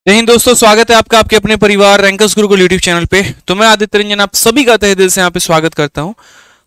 जय हिंद दोस्तों, स्वागत है आपका आपके अपने परिवार रैंकर्स गुरुकुल यूट्यूब चैनल पे। तो मैं आदित्य रंजन आप सभी का तहे दिल से यहाँ पे स्वागत करता हूँ।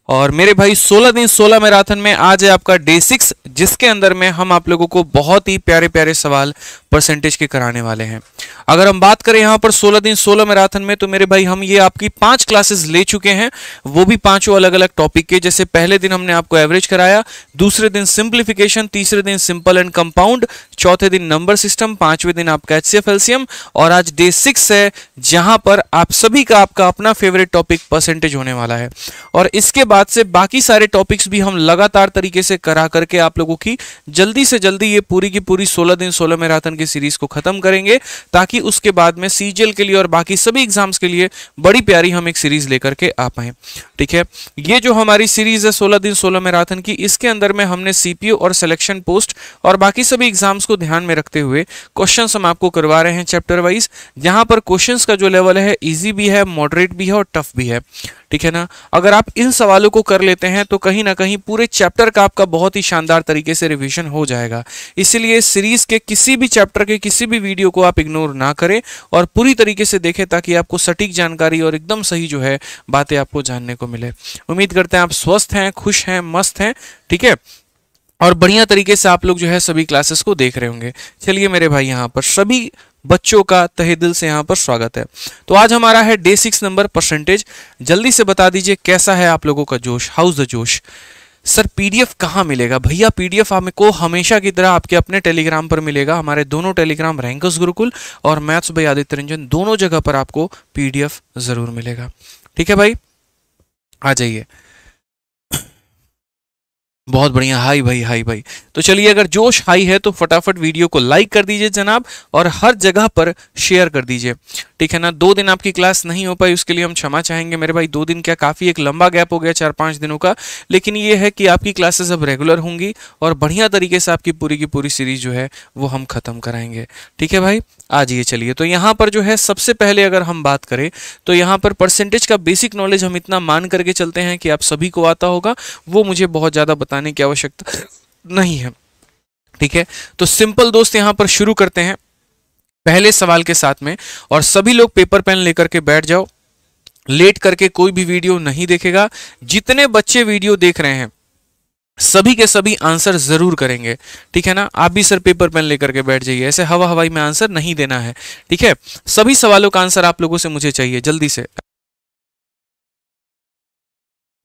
और मेरे भाई 16 दिन 16 मैराथन में आज है आपका डे 6, जिसके अंदर में हम आप लोगों को बहुत ही प्यारे प्यारे सवाल परसेंटेज के कराने वाले हैं। अगर हम बात करें यहाँ पर 16 दिन 16 मैराथन में, तो मेरे भाई हम ये आपकी 5 क्लासेस ले चुके हैं, वो भी पांचों अलग अलग टॉपिक के। जैसे पहले दिन हमने आपको एवरेज कराया, दूसरे दिन सिंप्लीफिकेशन, तीसरे दिन सिंपल एंड कंपाउंड, चौथे दिन नंबर सिस्टम, पांचवें दिन आपका एचसीएफ एलसीएम, और आज डे 6 है जहां पर आप सभी का आपका अपना फेवरेट टॉपिक परसेंटेज होने वाला है। और इसके बाद से बाकी सारे टॉपिक्स भी हम लगातार तरीके से करा करके आप लोगों की जल्दी से जल्दी ये पूरी की पूरी 16 दिन 16 मैराथन की सीरीज को खत्म करेंगे, ताकि उसके बाद में सीजीएल के लिए और बाकी सभी एग्जाम्स के लिए बड़ी प्यारी हम एक सीरीज लेकर के आ पाए। ठीक है, ये जो हमारी सीरीज है 16 दिन 16 मैराथन की, इसके अंदर में हमने सीपीयू और सिलेक्शन पोस्ट और बाकी सभी एग्जाम्स को ध्यान में रखते हुए क्वेश्चंस हम आपको करवा रहे हैं चैप्टर वाइज, जहां पर क्वेश्चंस का जो लेवल है इजी भी है, मॉडरेट भी है और टफ भी है। ठीक है ना, अगर आप इन सवालों को कर लेते हैं तो कहीं ना कहीं पूरे चैप्टर का आपका बहुत ही शानदार तरीके से रिवीजन हो जाएगा। इसीलिए सीरीज के किसी भी चैप्टर के किसी भी वीडियो को आप इग्नोर ना करें और पूरी तरीके से देखें, ताकि आपको सटीक जानकारी और एकदम सही जो है बातें आपको जानने को मिले। उम्मीद करते हैं आप स्वस्थ हैं, खुश हैं, मस्त हैं। ठीक है, और बढ़िया तरीके से आप लोग जो है सभी क्लासेस को देख रहे होंगे। चलिए मेरे भाई, यहाँ पर सभी बच्चों का तहे दिल से यहाँ पर स्वागत है। तो आज हमारा है डे 6 नंबर परसेंटेज। जल्दी से बता दीजिए कैसा है आप लोगों का जोश, हाउस द जोश। सर पीडीएफ कहाँ मिलेगा? भैया पीडीएफ हमको हमेशा की तरह आपके अपने टेलीग्राम पर मिलेगा। हमारे दोनों टेलीग्राम रैंकर्स गुरुकुल और मैथ्स बाय आदित्य रंजन, दोनों जगह पर आपको पीडीएफ जरूर मिलेगा। ठीक है भाई, आ जाइए। बहुत बढ़िया, हाई भाई, हाई भाई। तो चलिए, अगर जोश हाई है तो फटाफट वीडियो को लाइक कर दीजिए जनाब, और हर जगह पर शेयर कर दीजिए। ठीक है ना, 2 दिन आपकी क्लास नहीं हो पाई, उसके लिए हम क्षमा चाहेंगे मेरे भाई। 2 दिन क्या, काफ़ी एक लंबा गैप हो गया 4-5 दिनों का, लेकिन ये है कि आपकी क्लासेस अब रेगुलर होंगी और बढ़िया तरीके से आपकी पूरी की पूरी सीरीज जो है वो हम खत्म कराएंगे। ठीक है भाई, आ जाइए। चलिए, तो यहाँ पर जो है सबसे पहले अगर हम बात करें तो यहाँ पर परसेंटेज का बेसिक नॉलेज हम इतना मान करके चलते हैं कि आप सभी को आता होगा, वो मुझे बहुत ज़्यादा बताने की आवश्यकता नहीं है। ठीक है, तो सिंपल दोस्त यहाँ पर शुरू करते हैं पहले सवाल के साथ में, और सभी लोग पेपर पेन लेकर के बैठ जाओ। लेट करके कोई भी वीडियो नहीं देखेगा। जितने बच्चे वीडियो देख रहे हैं सभी के सभी आंसर जरूर करेंगे। ठीक है ना, आप भी सर पेपर पेन लेकर के बैठ जाइए, ऐसे हवा हवाई में आंसर नहीं देना है। ठीक है, सभी सवालों का आंसर आप लोगों से मुझे चाहिए, जल्दी से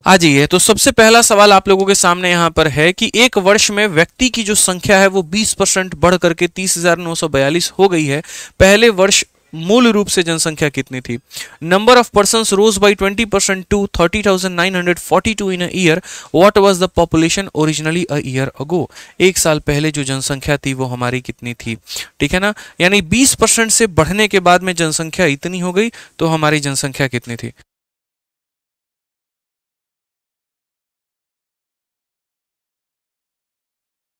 आ जाइए। तो सबसे पहला सवाल आप लोगों के सामने यहां पर है कि एक वर्ष में व्यक्ति की जो संख्या है वो 20% बढ़ करके 30,942 हो गई है। पहले वर्ष मूल रूप से जनसंख्या कितनी थी? Number of persons rose by 20% to 30,942 in a year. What was the population originally a year ago? एक साल पहले जो जनसंख्या थी वो हमारी कितनी थी? ठीक है ना, यानी 20% से बढ़ने के बाद में जनसंख्या इतनी हो गई, तो हमारी जनसंख्या कितनी थी?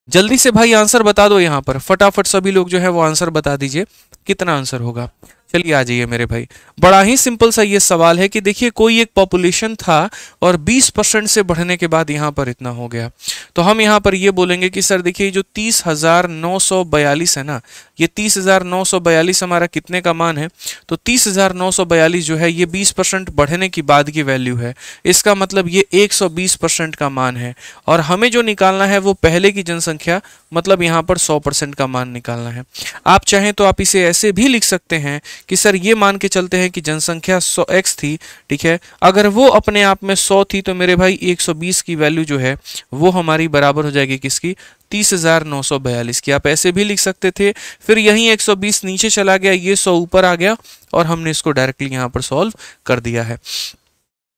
जल्दी से भाई आंसर बता दो, यहां पर फटाफट सभी लोग जो है वो आंसर बता दीजिए, कितना आंसर होगा। चलिए आ जाइए मेरे भाई, बड़ा ही सिंपल सा ये सवाल है कि देखिए कोई एक पॉपुलेशन था और 20% से बढ़ने के बाद यहां पर इतना हो गया, तो हम यहां पर ये बोलेंगे कि सर देखिए जो 30,942 है ना, ये 30,942 हमारा कितने का मान है? तो 30,942 जो है ये 20% बढ़ने की बाद की वैल्यू है। इसका मतलब ये 120% का मान है, और हमें जो निकालना है वो पहले की जनसंख्या, मतलब यहाँ पर 100% का मान निकालना है। आप चाहें तो आप इसे ऐसे भी लिख सकते हैं कि सर ये मान के चलते हैं कि जनसंख्या 100x थी। ठीक है, अगर वो अपने आप में 100 थी तो मेरे भाई 120 की वैल्यू जो है वो हमारी बराबर हो जाएगी किसकी? 30,942 की। आप ऐसे भी लिख सकते थे, फिर यहीं 120 नीचे चला गया, ये 100 ऊपर आ गया, और हमने इसको डायरेक्टली यहाँ पर सॉल्व कर दिया है।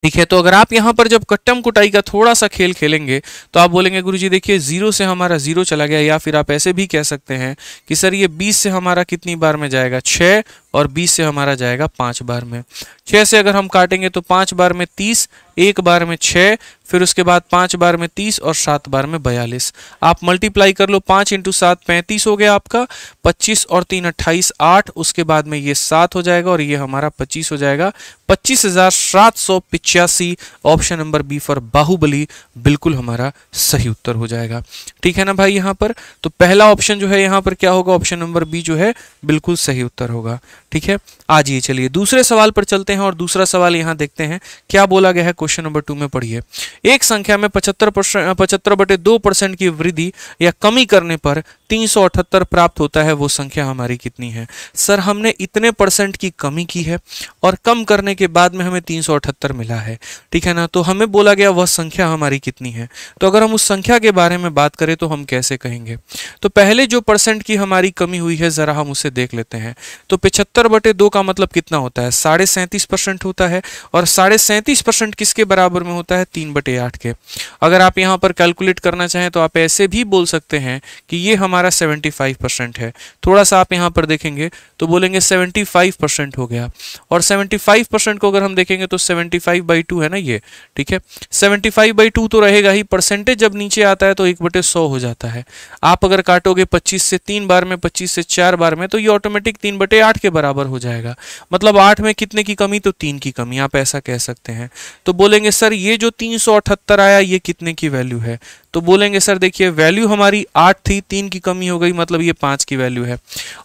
ठीक है, तो अगर आप यहाँ पर जब कट्टम कुटाई का थोड़ा सा खेल खेलेंगे तो आप बोलेंगे गुरुजी देखिए 0 से हमारा 0 चला गया, या फिर आप ऐसे भी कह सकते हैं कि सर ये 20 से हमारा कितनी बार में जाएगा? 6, और 20 से हमारा जाएगा 5 बार में। 6 से अगर हम काटेंगे तो 5 बार में 30, 1 बार में 6, फिर उसके बाद 5 बार में 30 और 7 बार में 42। आप मल्टीप्लाई कर लो, 5 × 7 35 हो गया आपका, 25 और 3 28 8, उसके बाद में ये 7 हो जाएगा और ये हमारा 25 हो जाएगा। 25,785 option number B for Baahubali बिल्कुल हमारा सही उत्तर हो जाएगा। ठीक है ना भाई। यहाँ पर तो पहला ऑप्शन जो है यहाँ पर क्या होगा, ऑप्शन नंबर बी जो है बिल्कुल सही उत्तर होगा। ठीक है, आइए चलिए दूसरे सवाल पर चलते हैं और दूसरा सवाल यहाँ देखते हैं क्या बोला गया है। क्वेश्चन नंबर 2 में पढ़िए, एक संख्या में 75/2% की वृद्धि या कमी करने पर 378 प्राप्त होता है, वो संख्या हमारी कितनी है। सर हमने इतने % की कमी की है और कम करने के बाद में हमें 378 मिला है। ठीक है ना, तो हमें बोला गया वह संख्या हमारी कितनी है। तो अगर हम उस संख्या के बारे में बात करें तो हम कैसे कहेंगे, तो पहले जो % की हमारी कमी हुई है जरा हम उसे देख लेते हैं। तो 75/2 का मतलब कितना होता है, 37.5% होता है और 37.5% किसके बराबर में होता है, 3/8 के। अगर आप यहाँ पर कैलकुलेट करना चाहें तो आप ऐसे भी बोल सकते हैं कि ये हमारा 75% है। थोड़ा सा आप यहाँ पर देखेंगे तो बोलेंगे 75% हो गया, और 75% को अगर हम देखेंगे तो 75/2 है ना ये। ठीक है, 75/2 तो रहेगा ही, परसेंटेज जब नीचे आता है तो 1/100 हो जाता है। आप अगर काटोगे 25 से 3 बार में, 25 से 4 बार में, तो ये ऑटोमेटिक 3/8 के बराबर हो जाएगा। मतलब 8 में कितने की कमी, तो 3 की कमी, आप ऐसा कह सकते हैं। तो बोलेंगे सर ये जो 378 आया ये कितने की वैल्यू है, तो बोलेंगे सर देखिए वैल्यू हमारी 8 थी, 3 की कमी हो गई, मतलब ये 5 की वैल्यू है।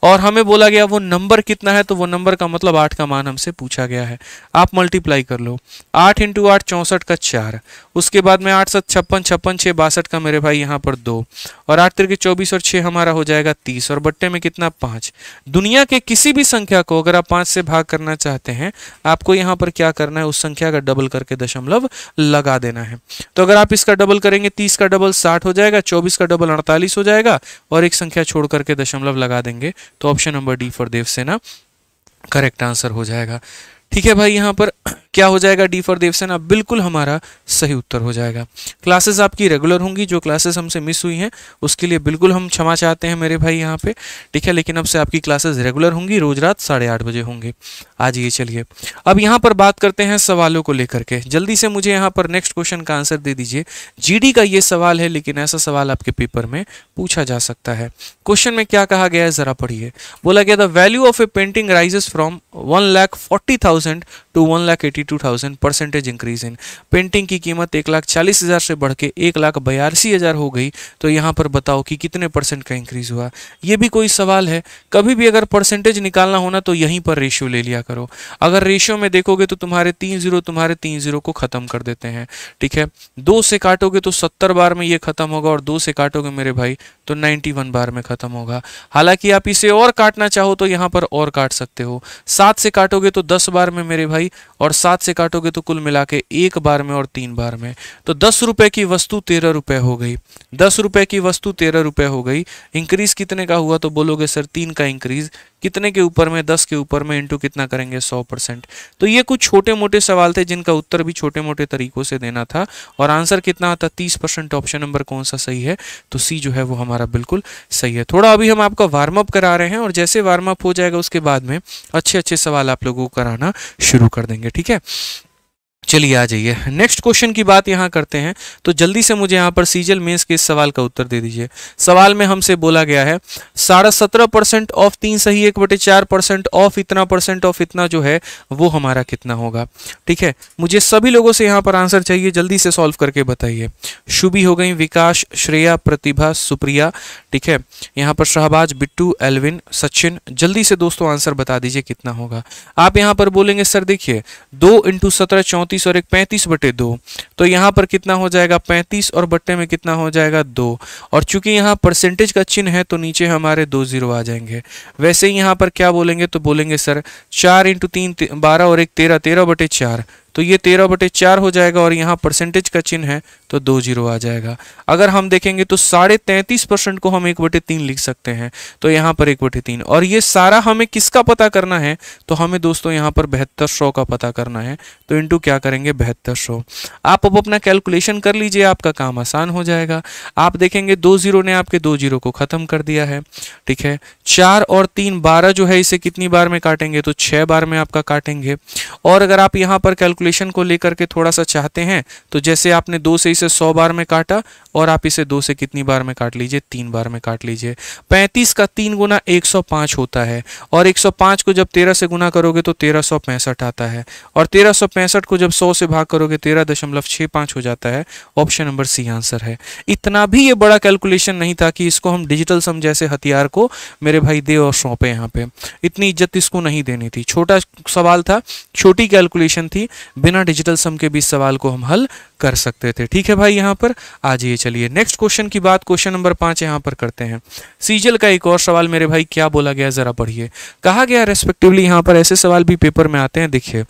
और हमें बोला गया वो नंबर कितना है, तो वो नंबर का मतलब 8 का मान हमसे पूछा गया है। आप मल्टीप्लाई कर लो, 8 × 8 64 का 4, उसके बाद में 8 7 56, 56 6 62 का मेरे भाई यहाँ पर 2, और 8 3 24 और 6 हमारा हो जाएगा 30, और बट्टे में कितना 5। दुनिया के किसी भी संख्या को अगर आप 5 से भाग करना चाहते हैं, आपको यहाँ पर क्या करना है, उस संख्या का डबल करके दशमलव लगा देना है। तो अगर आप इसका डबल करेंगे 30 का डबल 60 हो जाएगा, 24 का डबल 48 हो जाएगा, और एक संख्या छोड़ करके दशमलव लगा देंगे तो option number D for Devsena correct answer हो जाएगा। ठीक है भाई, यहाँ पर क्या हो जाएगा, डी फॉर देवसेना बिल्कुल हमारा सही उत्तर हो जाएगा। क्लासेस आपकी रेगुलर होंगी, जो क्लासेस हमसे मिस हुई हैं उसके लिए बिल्कुल हम क्षमा चाहते हैं मेरे भाई यहाँ पे। ठीक है, लेकिन अब से आपकी क्लासेस रेगुलर होंगी, रोज रात 8:30 बजे होंगे। आज ये चलिए अब यहाँ पर बात करते हैं सवालों को लेकर के। जल्दी से मुझे यहाँ पर नेक्स्ट क्वेश्चन का आंसर दे दीजिए। जीडी का ये सवाल है, लेकिन ऐसा सवाल आपके पेपर में पूछा जा सकता है। क्वेश्चन में क्या कहा गया है जरा पढ़िए। बोला गया the value of A painting rises from 1,40,000 to 1,82,000 percentage increase in. Painting की कीमत 1,40,000 से बढ़ के 1,82,000 हो गई, तो यहाँ पर बताओ कि कितने % का इंक्रीज हुआ। ये भी कोई सवाल है। कभी भी अगर परसेंटेज निकालना होना तो यहीं पर रेशियो ले लिया करो। अगर रेशियो में देखोगे तो तुम्हारे 3 0 को खत्म कर देते हैं। ठीक है, 2 से काटोगे तो 70 बार में ये खत्म होगा, और 2 से काटोगे मेरे भाई तो 91 बार में खत्म होगा। हालांकि आप इसे और काटना चाहो तो यहाँ पर और काट सकते हो। 7 से काटोगे तो 10 बार में मेरे भाई, और 7 से काटोगे तो कुल मिला के 1 बार में और 3 बार में। तो 10 रुपए की वस्तु 13 रुपए हो गई। 10 रुपए की वस्तु 13 रुपए हो गई। इंक्रीज कितने का हुआ, तो बोलोगे सर 3 का इंक्रीज कितने के ऊपर में, 10 के ऊपर में, इंटू कितना करेंगे 100%। तो ये कुछ छोटे मोटे सवाल थे जिनका उत्तर भी छोटे मोटे तरीकों से देना था, और आंसर कितना आता 30%। ऑप्शन नंबर कौन सा सही है, तो सी जो है वो हमारा बिल्कुल सही है। थोड़ा अभी हम आपका वार्म अप करा रहे हैं, और जैसे वार्म अप हो जाएगा उसके बाद में अच्छे अच्छे सवाल आप लोगों को कराना शुरू कर देंगे। ठीक है, चलिए आ जाइए नेक्स्ट क्वेश्चन की बात यहाँ करते हैं। तो जल्दी से मुझे यहाँ पर सीजल मेंस के इस सवाल का उत्तर दे दीजिए। सवाल में हमसे बोला गया है 17.5% ऑफ 3 सही 1/4% ऑफ इतना % ऑफ इतना जो है वो हमारा कितना होगा। ठीक है, मुझे सभी लोगों से यहाँ पर आंसर चाहिए, जल्दी से सॉल्व करके बताइए। शुभी हो गई, विकास, श्रेया, प्रतिभा, सुप्रिया। ठीक है, यहाँ पर शहबाज, बिट्टू, एल्विन, सचिन। जल्दी से दोस्तों आंसर बता दीजिए कितना होगा। आप यहाँ पर बोलेंगे सर देखिए 2 × 17 34 और एक 35/2, तो यहाँ पर कितना हो जाएगा 35, और बट्टे में कितना हो जाएगा 2। और चूंकि यहाँ परसेंटेज का चिन्ह है तो नीचे हमारे 2 0 आ जाएंगे। वैसे ही यहाँ पर क्या बोलेंगे, तो बोलेंगे सर 4 × 3 12 और एक 13, 13/4, तो ये 13/4 हो जाएगा और यहाँ परसेंटेज का चिन्ह है तो 2 जीरो आ जाएगा। अगर हम देखेंगे तो 33.5% को हम 1/3 लिख सकते हैं, तो यहाँ पर 1/3। और ये सारा हमें किसका पता करना है, तो हमें दोस्तों यहाँ पर 7200 का पता करना है, तो इंटू क्या करेंगे 7200। आप अब अपना कैलकुलेशन कर लीजिए, आपका काम आसान हो जाएगा। आप देखेंगे 2 जीरो ने आपके 2 जीरो को खत्म कर दिया है, ठीक है। 4 और 3 12 जो है इसे कितनी बार में काटेंगे, तो 6 बार में आपका काटेंगे। और अगर आप यहाँ पर कैलकुलेशन को लेकर के थोड़ा सा चाहते हैं तो जैसे आपने 2 से इसे 100 बार में काटा और आप इसे 2 से कितनी बार में काट लीजिए, 3 बार में काट लीजिए। 35 का 3 गुना 105 होता है और 105 को जब 13 से गुना करोगे तो 1365 आता है और 1365 को जब 100 से भाग करोगे 13.65 हो जाता है। ऑप्शन नंबर सी आंसर है। इतना भी ये बड़ा कैलकुलेशन नहीं था कि इसको हम डिजिटल सम जैसे हथियार को मेरे भाई दे और सौंपे। यहाँ पे इतनी इज्जत इसको नहीं देनी थी। छोटा सवाल था, छोटी कैलकुलेशन थी, बिना डिजिटल सम के भी सवाल को हम हल कर सकते थे। ठीक है भाई, यहाँ पर आ जाइए। चलिए नेक्स्ट क्वेश्चन की बात, क्वेश्चन नंबर 5 यहाँ पर करते हैं। सीजल का एक और सवाल मेरे भाई क्या बोला गया जरा पढ़िए। कहा गया रेस्पेक्टिवली, यहाँ पर ऐसे सवाल भी पेपर में आते हैं, देखिए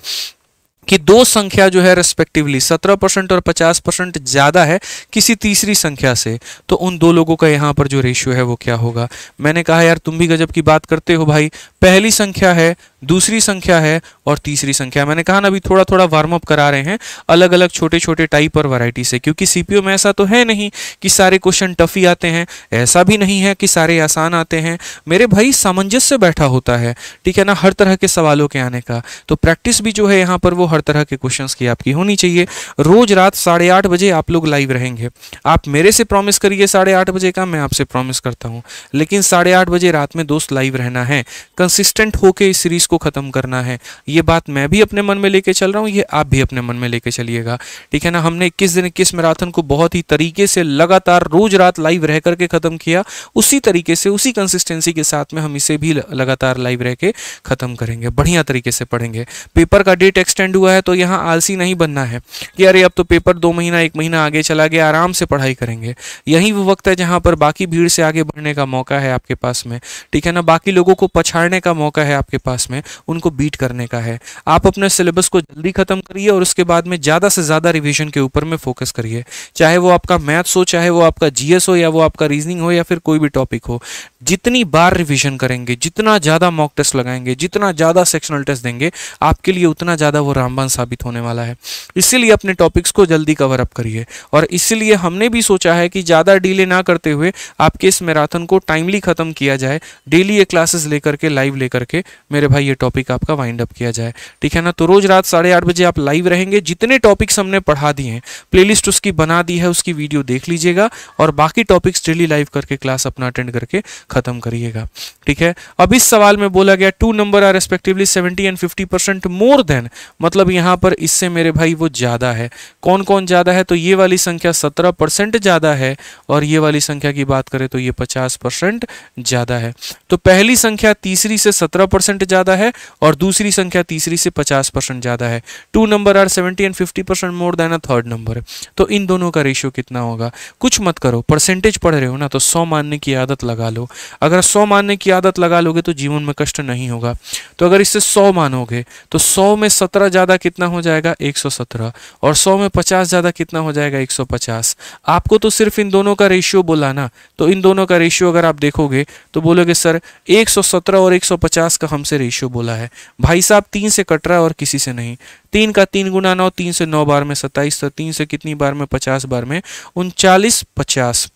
कि दो संख्या जो है रेस्पेक्टिवली 17% और 50% ज्यादा है किसी तीसरी संख्या से, तो उन दो लोगों का यहाँ पर जो रेशियो है वो क्या होगा। मैंने कहा यार तुम भी गजब की बात करते हो भाई, पहली संख्या है, दूसरी संख्या है और तीसरी संख्या। मैंने कहा ना अभी थोड़ा थोड़ा वार्म अप करा रहे हैं अलग अलग छोटे छोटे टाइप और वैरायटी से, क्योंकि सीपीयू में ऐसा तो है नहीं कि सारे क्वेश्चन टफ ही आते हैं, ऐसा भी नहीं है कि सारे आसान आते हैं। मेरे भाई सामंजस्य बैठा होता है, ठीक है ना, हर तरह के सवालों के आने का। तो प्रैक्टिस भी जो है यहाँ पर वो हर तरह के क्वेश्चंस की आपकी होनी चाहिए। रोज रात 8:30 बजे आप लोग लाइव रहेंगे। आप मेरे से प्रॉमिस करिए 8:30 बजे का, मैं आपसे प्रॉमिस करता हूँ, लेकिन 8:30 बजे रात में दोस्त लाइव रहना है, कंसिस्टेंट होके इस सीरीज को खत्म करना है। ये बात मैं भी अपने मन में लेके चल रहा हूँ, ये आप भी अपने मन में लेके चलिएगा, ठीक है ना। हमने 21 दिन 21 मैराथन को बहुत ही तरीके से लगातार रोज रात लाइव रह करके खत्म किया, उसी तरीके से उसी कंसिस्टेंसी के साथ में हम इसे भी लगातार लाइव रह के खत्म करेंगे, बढ़िया तरीके से पढ़ेंगे। पेपर का डेट एक्सटेंड हुआ है तो यहाँ आलसी नहीं बनना है कि अरे अब तो पेपर 2 महीना 1 महीना आगे चला गया, आराम से पढ़ाई करेंगे। यही वो वक्त है जहां पर बाकी भीड़ से आगे बढ़ने का मौका है आपके पास में, ठीक है ना। बाकी लोगों को पछाड़ने का मौका है आपके पास में, उनको बीट करने का है। आप अपने सिलेबस को जल्दी खत्म करिए और उसके बाद में ज्यादा से ज्यादा रिवीजन के ऊपर में फोकस करिए, चाहे वो आपका मैथ्स हो, चाहे वो आपका जीएस हो, या वो आपका रीजनिंग हो, या फिर कोई भी टॉपिक हो। जितनी बार रिवीजन करेंगे, जितना ज्यादा मॉक टेस्ट लगाएंगे, जितना ज्यादा सेक्शनल टेस्ट देंगे, आपके लिए उतना ज्यादा वो रामबाण साबित होने वाला है। इसीलिए अपने टॉपिक्स को जल्दी कवर अप करिए और इसीलिए हमने भी सोचा है कि ज्यादा डिले ना करते हुए आपके इस मैराथन को टाइमली खत्म किया जाए। डेली ये क्लासेस लेकर के, लाइव लेकर के मेरे भाई ये टॉपिक आपका वाइंड अप किया जाए, ठीक है ना। तो रोज रात 8:30 बजे आप लाइव रहेंगे। जितने टॉपिक्स हमने पढ़ा दिए हैं, प्लेलिस्ट उसकी बना दी है, उसकी वीडियो देख लीजिएगा और बाकी टॉपिक्स डेली लाइव करके क्लास अपना अटेंड करके खत्म करिएगा, ठीक है। अब इस सवाल में बोला गया 2 number are respectively 70 and 50% more than, मतलब यहाँ पर इससे मेरे भाई वो ज्यादा है। कौन कौन ज्यादा है, तो ये वाली संख्या 17% ज्यादा है और ये वाली संख्या की बात करें तो ये 50% ज्यादा है। तो पहली संख्या तीसरी से 17% ज्यादा है और दूसरी संख्या तीसरी से 50% ज्यादा है। 2 number are 70 and 50% more than a third number. तो इन दोनों का रेशियो कितना होगा। कुछ मत करो, परसेंटेज पढ़ रहे हो ना, तो 100 मानने की आदत लगा लो। अगर 100 मानने की आदत लगा लोगे तो जीवन में कष्ट नहीं होगा। तो अगर इससे 100 मानोगे तो 100 में 17 ज्यादा कितना हो जाएगा, 117, और 100 में 50 ज्यादा कितना हो जाएगा, 150। आपको तो सिर्फ इन दोनों का रेशियो बोला ना, तो इन दोनों का रेशियो अगर आप देखोगे तो बोलोगे सर 117 और 150 का हमसे रेशियो बोला है। भाई साहब 3 से कट रहा है और किसी से नहीं। 3 का 3 गुना 9, 3 से 9 बार में 27, तो 3 से कितनी बार में, 50 बार में 39, 50,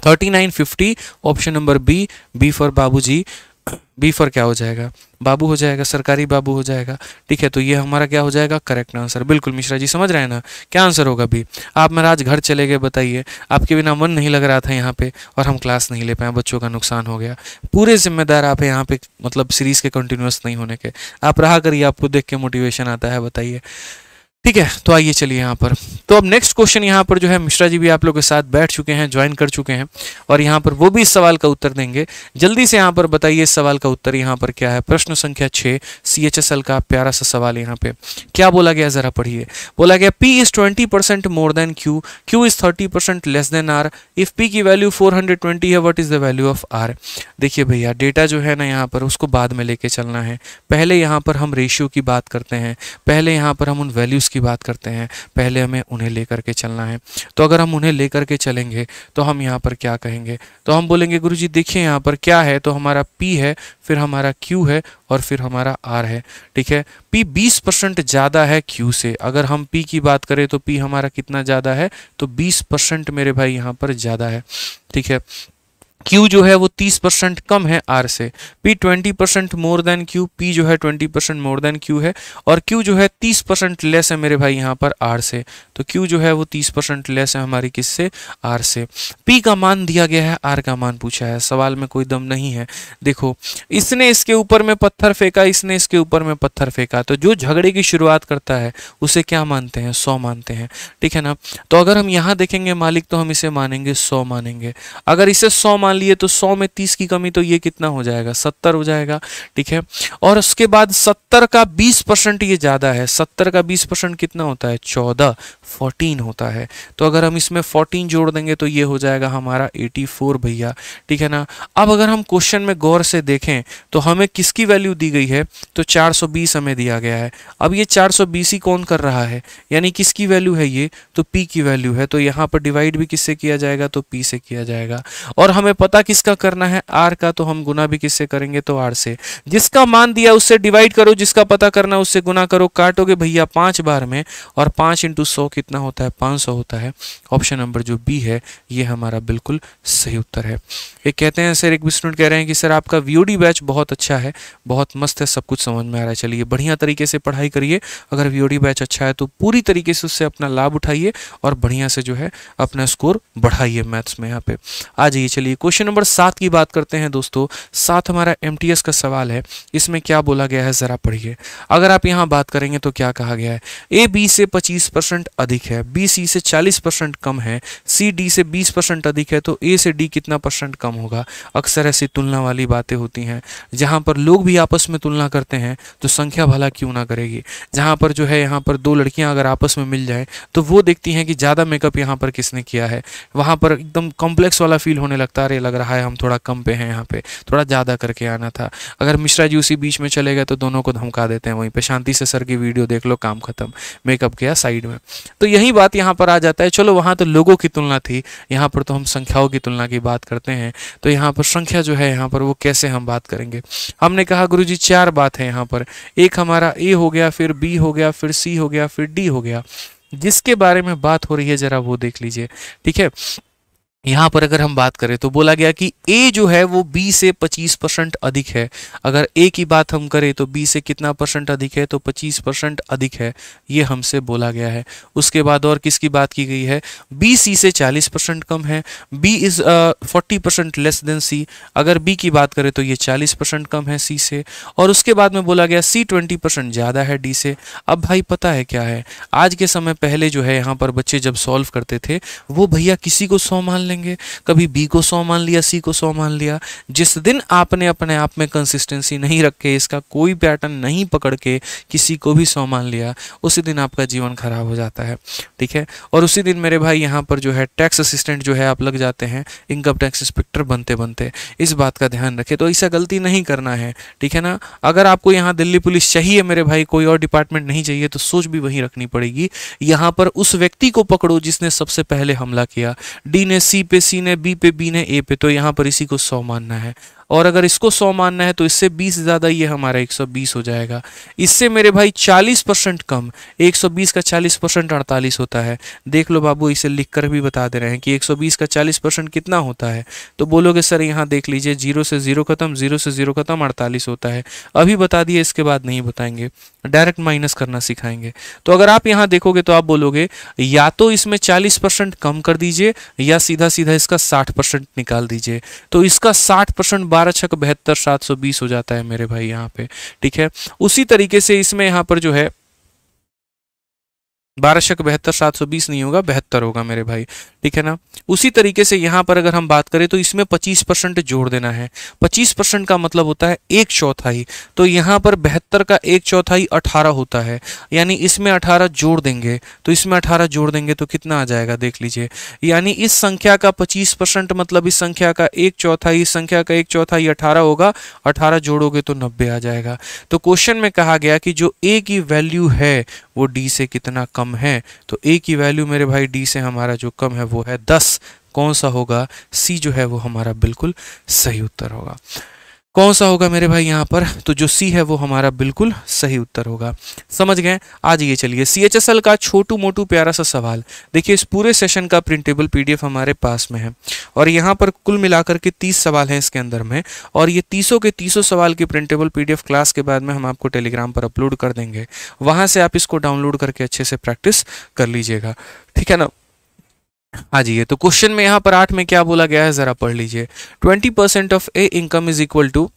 39, 50। Option number B, B for Babuji, B for क्या हो जाएगा, बाबू हो जाएगा, सरकारी बाबू हो जाएगा, ठीक है। तो ये हमारा क्या हो जाएगा, करेक्ट आंसर। बिल्कुल मिश्रा जी समझ रहे हैं ना, क्या आंसर होगा बी। आप महाराज घर चले गए, बताइए, आपके बिना मन नहीं लग रहा था यहाँ पे और हम क्लास नहीं ले पाए, बच्चों का नुकसान हो गया। पूरे जिम्मेदार आप हैं यहाँ पे, मतलब सीरीज के कंटिन्यूअस नहीं होने के। आप रहा करिए, आपको देख के मोटिवेशन आता है, बताइए। ठीक है, तो आइए चलिए यहाँ पर। तो अब नेक्स्ट क्वेश्चन यहाँ पर जो है मिश्रा जी भी आप लोग के साथ बैठ चुके हैं, ज्वाइन कर चुके हैं, और यहाँ पर वो भी इस सवाल का उत्तर देंगे। जल्दी से यहाँ पर बताइए इस सवाल का उत्तर यहाँ पर क्या है। प्रश्न संख्या 6 CHSL का प्यारा सा सवाल यहाँ पे क्या बोला गया, जरा पढ़िए। बोला गया P is 20% more than Q, Q is 30% less than R, if P की वैल्यू 420 है, what is the value of R। देखिए भैया, डेटा जो है ना यहाँ पर उसको बाद में लेके चलना है। पहले यहाँ पर हम रेशियो की बात करते हैं, पहले यहाँ पर हम उन वैल्यूज़ की बात करते हैं, पहले हमें उन्हें लेकर के चलना है। तो अगर हम उन्हें लेकर के चलेंगे तो हम यहाँ पर क्या कहेंगे, तो हम बोलेंगे गुरुजी देखिए यहाँ पर क्या है, तो हमारा P है, फिर हमारा Q है, और फिर हमारा R है। ठीक है, P 20% ज़्यादा है Q से। अगर हम P की बात करें तो P हमारा कितना ज़्यादा है, तो 20% मेरे भाई यहाँ पर ज़्यादा है। ठीक है, Q जो है वो 30% कम है R से। P 20% more than Q, P जो है 20% मोर देन Q है, और Q जो है 30% लेस है मेरे भाई यहाँ पर R से। तो Q जो है वो 30% लेस है हमारी किससे, R से। P का मान दिया गया है, R का मान पूछा है, सवाल में कोई दम नहीं है। देखो, इसने इसके ऊपर में पत्थर फेंका, इसने इसके ऊपर में पत्थर फेंका, तो जो झगड़े की शुरुआत करता है उसे क्या मानते हैं, 100 मानते हैं। ठीक है ना, तो अगर हम यहाँ देखेंगे मालिक तो हम इसे मानेंगे 100 मानेंगे। अगर इसे 100 मान लिए तो 100 में 30 की कमी, तो ये कितना हो जाएगा, 70 हो जाएगा। ठीक है, और उसके बाद 70 का 20% ये ज़्यादा है, 70 का 20% कितना होता है, 14 होता है। तो अगर हम इसमें 14 जोड़ देंगे तो ये हो जाएगा हमारा 84 भैया। ठीक है ना, अब अगर हम क्वेश्चन में गौर से देखें तो हमें किसकी वैल्यू दी गई है, तो 420 हमें दिया गया है। अब ये 420 ही कौन कर रहा है, यानी किसकी वैल्यू है ये, तो P की वैल्यू है। तो यहाँ पर डिवाइड भी किससे किया जाएगा, तो P से किया जाएगा। और हमें पता किसका करना है, R का, तो हम गुना भी किससे करेंगे, तो R से। जिसका मान दिया उससे डिवाइड करो, जिसका पता करना उससे गुना करो, काटोगे भैया 5 बार में, और 5 × 100 कितना होता है, 500 होता है। ऑप्शन नंबर जो B है ये हमारा बिल्कुल सही उत्तर है। ये कहते हैं सर, एक स्टूडेंट कह रहे हैं कि सर आपका VOD बैच बहुत अच्छा है, बहुत मस्त है, सब कुछ समझ में आ रहा है। चलिए बढ़िया तरीके से पढ़ाई करिए। अगर VOD बैच अच्छा है तो पूरी तरीके से उससे अपना लाभ उठाइए और बढ़िया से जो है अपना स्कोर बढ़ाइए मैथ्स में। यहाँ पे आ जाइए। चलिए क्वेश्चन नंबर 7 की बात करते हैं दोस्तों। 7 हमारा MTS का सवाल है। इसमें क्या बोला गया है जरा पढ़िए। अगर आप यहाँ बात करेंगे तो क्या कहा गया है, A B से 25% अधिक है, B C से 40% कम है, C D से 20% अधिक है, तो A से D कितना परसेंट कम होगा। अक्सर ऐसी तुलना वाली बातें होती हैं जहाँ पर लोग भी आपस में तुलना करते हैं, तो संख्या भला क्यों ना करेगी। जहाँ पर जो है यहाँ पर 2 लड़कियाँ अगर आपस में मिल जाएं तो वो देखती हैं कि ज़्यादा मेकअप यहाँ पर किसने किया है, वहाँ पर एकदम कॉम्प्लेक्स वाला फील होने लगता है, अरे लग रहा है हम थोड़ा कम पे हैं, यहाँ पे थोड़ा ज़्यादा करके आना था। अगर मिश्रा जी उसी बीच में चले गए तो दोनों को धमका देते हैं, वहीं पे शांति से सर की वीडियो देख लो, काम खत्म, मेकअप किया साइड में। तो यही बात यहाँ पर आ जाता है। चलो वहाँ तो लोगों की तुलना थी, यहाँ पर तो हम संख्याओं की तुलना की बात करते हैं। तो यहाँ पर संख्या जो है यहाँ पर वो कैसे हम बात करेंगे। हमने कहा गुरुजी 4 बात है यहाँ पर। एक हमारा A हो गया, फिर B हो गया, फिर C हो गया, फिर D हो गया। जिसके बारे में बात हो रही है जरा वो देख लीजिए। ठीक है, यहाँ पर अगर हम बात करें तो बोला गया कि A जो है वो B से 25% अधिक है। अगर A की बात हम करें तो B से कितना परसेंट अधिक है, तो 25% अधिक है, ये हमसे बोला गया है। उसके बाद और किसकी बात की गई है, B C से 40% कम है, B is 40% less than C। अगर B की बात करें तो ये 40% कम है C से। और उसके बाद में बोला गया C 20% ज़्यादा है D से। अब भाई पता है क्या है, आज के समय पहले जो है यहाँ पर बच्चे जब सॉल्व करते थे वो भैया किसी को 100 मान लेंगे, कभी B को 100 मान लिया, C को 100 मान लिया। जिस दिन आपने अपने आप में कंसिस्टेंसी नहीं रख के, इसका कोई पैटर्न नहीं पकड़ के किसी को भी 100 मान लिया, उसी दिन आपका जीवन खराब हो जाता है। ठीक है, और उसी दिन मेरे भाई यहाँ पर जो है टैक्स असिस्टेंट जो है आप लग जाते हैं इनकम टैक्स इंस्पेक्टर बनते बनते। इस बात का ध्यान रखें, तो ऐसा गलती नहीं करना है। ठीक है ना, अगर आपको यहाँ दिल्ली पुलिस चाहिए मेरे भाई, कोई और डिपार्टमेंट नहीं चाहिए, तो सोच भी वहीं रखनी पड़ेगी। यहाँ पर उस व्यक्ति को पकड़ो जिसने सबसे पहले हमला किया। D ने C पे, C ने B पे, B ने A पे, तो यहाँ पर इसी को 100 मानना है। और अगर इसको 100 मानना है तो इससे 20 ज़्यादा, ये हमारा 120 हो जाएगा। इससे मेरे भाई 40% कम, 120 का 40% 48 होता है। देख लो बाबू, इसे लिख कर भी बता दे रहे हैं कि 120 का 40% कितना होता है। तो बोलोगे सर यहाँ देख लीजिए, 0 से 0 खत्म, 0 से 0 खत्म, 48 होता है। अभी बता दिए, इसके बाद नहीं बताएंगे, डायरेक्ट माइनस करना सिखाएंगे। तो अगर आप यहाँ देखोगे तो आप बोलोगे या तो इसमें 40% कम कर दीजिए या सीधा सीधा इसका 60% निकाल दीजिए। तो इसका 60% 12 छक 72, 720 हो जाता है मेरे भाई यहाँ पे। ठीक है, उसी तरीके से इसमें यहाँ पर जो है 12 शक 72, 720 नहीं होगा, 72 होगा मेरे भाई, ठीक है ना। उसी तरीके से यहाँ पर अगर हम बात करें तो इसमें 25% जोड़ देना है। 25% का मतलब होता है 1/4, तो यहाँ पर 72 का 1/4 18 होता है, यानी इसमें 18 जोड़ देंगे तो इसमें 18 जोड़ देंगे तो कितना आ जाएगा देख लीजिए। यानी इस संख्या का 25% मतलब इस संख्या का 1/4, इस संख्या का 1/4 18 होगा, 18 जोड़ोगे तो 90 आ जाएगा। तो क्वेश्चन में कहा गया कि जो ए की वैल्यू है वो डी से कितना कम है, तो ए की वैल्यू मेरे भाई डी से हमारा जो कम है वो है 10। कौन सा होगा, सी जो है वो हमारा बिल्कुल सही उत्तर होगा। कौन सा होगा मेरे भाई यहाँ पर, तो जो सी है वो हमारा बिल्कुल सही उत्तर होगा। समझ गए। आ जाइए चलिए CHSL का छोटू मोटू प्यारा सा सवाल। देखिए इस पूरे सेशन का प्रिंटेबल PDF हमारे पास में है और यहाँ पर कुल मिलाकर के 30 सवाल हैं इसके अंदर में, और ये 30 के 30 सवाल की प्रिंटेबल PDF क्लास के बाद में हम आपको टेलीग्राम पर अपलोड कर देंगे, वहाँ से आप इसको डाउनलोड करके अच्छे से प्रैक्टिस कर लीजिएगा, ठीक है ना। आ जाइए, तो क्वेश्चन में यहाँ पर 8 में क्या बोला गया है जरा पढ़ लीजिए। 20% of A income is equal to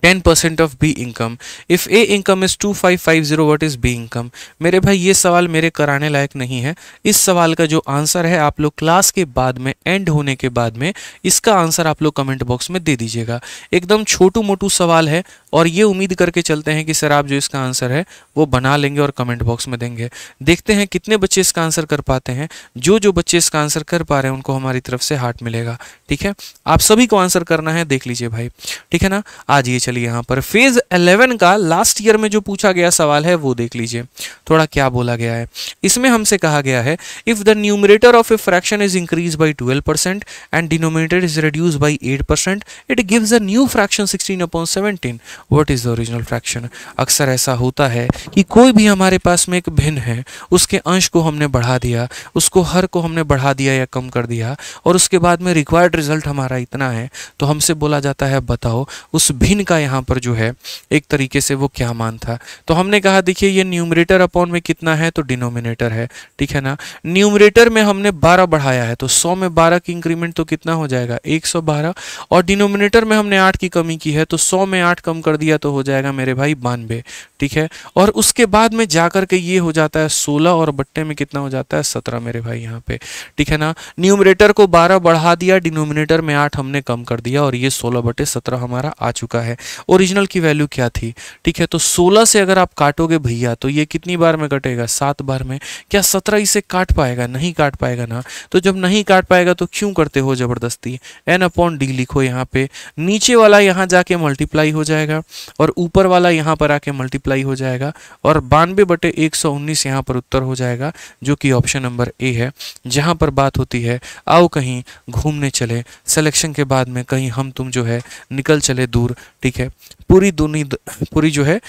10% of B income. If A income is 2550, what is B income. मेरे भाई ये सवाल मेरे कराने लायक नहीं है। इस सवाल का जो आंसर है आप लोग क्लास के बाद में, एंड होने के बाद में इसका आंसर आप लोग कमेंट बॉक्स में दे दीजिएगा। एकदम छोटू मोटू सवाल है और ये उम्मीद करके चलते हैं कि सर आप जो इसका आंसर है वो बना लेंगे और कमेंट बॉक्स में देंगे। देखते हैं कितने बच्चे इसका आंसर कर पाते हैं। जो बच्चे इसका आंसर कर पा रहे हैं उनको हमारी तरफ से हार्ट मिलेगा, ठीक है। आप सभी को आंसर करना है, देख लीजिए भाई, ठीक है ना। आज ये चलिए यहाँ पर फेज 11 का लास्ट ईयर में जो पूछा गया सवाल है वो देख लीजिए थोड़ा क्या बोला गया है। इसमें हमसे कहा गया है if the numerator of a fraction is increase by 12% and denominator is reduce by 8%, it gives a new fraction 16/17। What is the original fraction. अक्सर ऐसा होता है कि कोई भी हमारे पास में एक भिन्न है, उसके अंश को हमने बढ़ा दिया, उसको हर को हमने बढ़ा दिया या कम कर दिया, और उसके बाद में रिक्वायर्ड रिजल्ट हमारा इतना है, तो हमसे बोला जाता है बताओ उस भिन्न का यहाँ पर जो है एक तरीके से वो क्या मान था। तो हमने कहा देखिए ये न्यूमरेटर अपॉन में कितना है, तो डिनोमिनेटर है, ठीक है ना। न्यूमरेटर में हमने 12 बढ़ाया है तो 100 में 12 की इंक्रीमेंट तो कितना हो जाएगा 112, और डिनोमिनेटर में हमने 8 की कमी की है तो 100 में 8 कम कर दिया तो हो जाएगा मेरे भाई 92, ठीक है। और उसके बाद में जाकर के ये हो जाता है 16 और बट्टे में कितना हो जाता है 17 मेरे भाई यहाँ पे, ठीक है ना। न्यूमरेटर को 12 बढ़ा दिया, डिनोमिनेटर में 8 हमने कम कर दिया और ये 16/17 हमारा आ चुका है। ओरिजिनल की वैल्यू क्या थी, ठीक है। तो 16 से अगर आप काटोगे भैया तो ये कितनी बार में कटेगा 7 बार में। क्या 17 इसे काट पाएगा, नहीं काट पाएगा ना। तो जब नहीं काट पाएगा तो क्यों करते हो जबरदस्ती, n/d लिखो यहाँ पे, नीचे वाला यहाँ जाके मल्टीप्लाई हो जाएगा और ऊपर वाला यहाँ पर आके मल्टीप्लाई हो जाएगा और 92/119 यहाँ पर उत्तर हो जाएगा, जो कि ऑप्शन नंबर ए है। जहाँ पर बात होती है आओ कहीं घूमने चले, सिलेक्शन के बाद में कहीं हम तुम जो है निकल चले दूर, ठीक है, पूरी जो है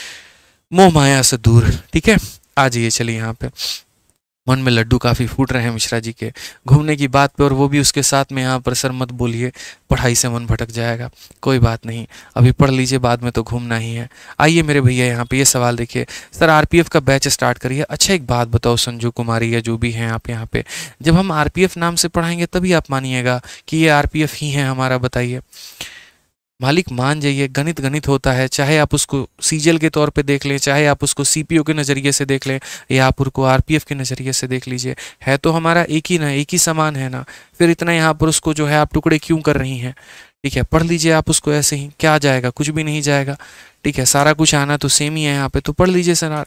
मोह माया से दूर, ठीक है। आ जाइए चलिए यहाँ पे, मन में लड्डू काफ़ी फूट रहे हैं मिश्रा जी के घूमने की बात पे, और वो भी उसके साथ में यहाँ पर सर मत बोलिए पढ़ाई से मन भटक जाएगा। कोई बात नहीं, अभी पढ़ लीजिए, बाद में तो घूमना ही है। आइए मेरे भैया यहाँ पे ये सवाल देखिए, सर RPF का बैच स्टार्ट करिए। अच्छा एक बात बताओ संजू कुमारी या जो भी हैं आप यहाँ पे, जब हम RPF नाम से पढ़ाएंगे तभी आप मानिएगा कि ये RPF ही है हमारा, बताइए मालिक, मान जाइए। गणित गणित होता है, चाहे आप उसको सीजीएल के तौर पे देख लें, चाहे आप उसको सीपीओ के नज़रिए से देख लें, या आप उसको आरपीएफ के नज़रिए से देख लीजिए, है तो हमारा एक ही ना, एक ही समान है ना। फिर इतना यहाँ पर उसको जो है आप टुकड़े क्यों कर रही हैं, ठीक है। पढ़ लीजिए आप उसको ऐसे ही, क्या जाएगा, कुछ भी नहीं जाएगा, ठीक है। सारा कुछ आना तो सेम ही है यहाँ पे, तो पढ़ लीजिए सर,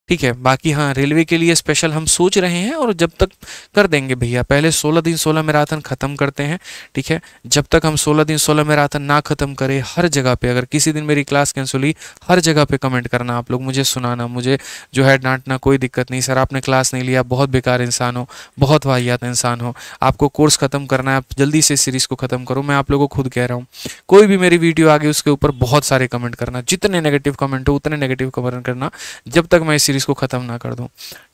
ठीक है। बाकी हाँ, रेलवे के लिए स्पेशल हम सोच रहे हैं और जब तक कर देंगे भैया, पहले 16 दिन 16 मैराथन ख़त्म करते हैं, ठीक है। जब तक हम 16 दिन 16 मैराथन ना ख़त्म करें, हर जगह पे अगर किसी दिन मेरी क्लास कैंसिल हुई, हर जगह पे कमेंट करना आप लोग, मुझे सुनाना, मुझे जो है डांटना, कोई दिक्कत नहीं। सर आपने क्लास नहीं लिया, बहुत बेकार इंसान हो, बहुत वाहियात इंसान हो, आपको कोर्स ख़त्म करना है, आप जल्दी से सीरीज़ को ख़त्म करो। मैं आप लोगों को खुद कह रहा हूँ, कोई भी मेरी वीडियो आगे उसके ऊपर बहुत सारे कमेंट करना, जितने नेगेटिव कमेंट हो उतने नेगेटिव कमेंट करना, जब तक मैं इस सीरीज़ को ख़त्म ना कर दूं,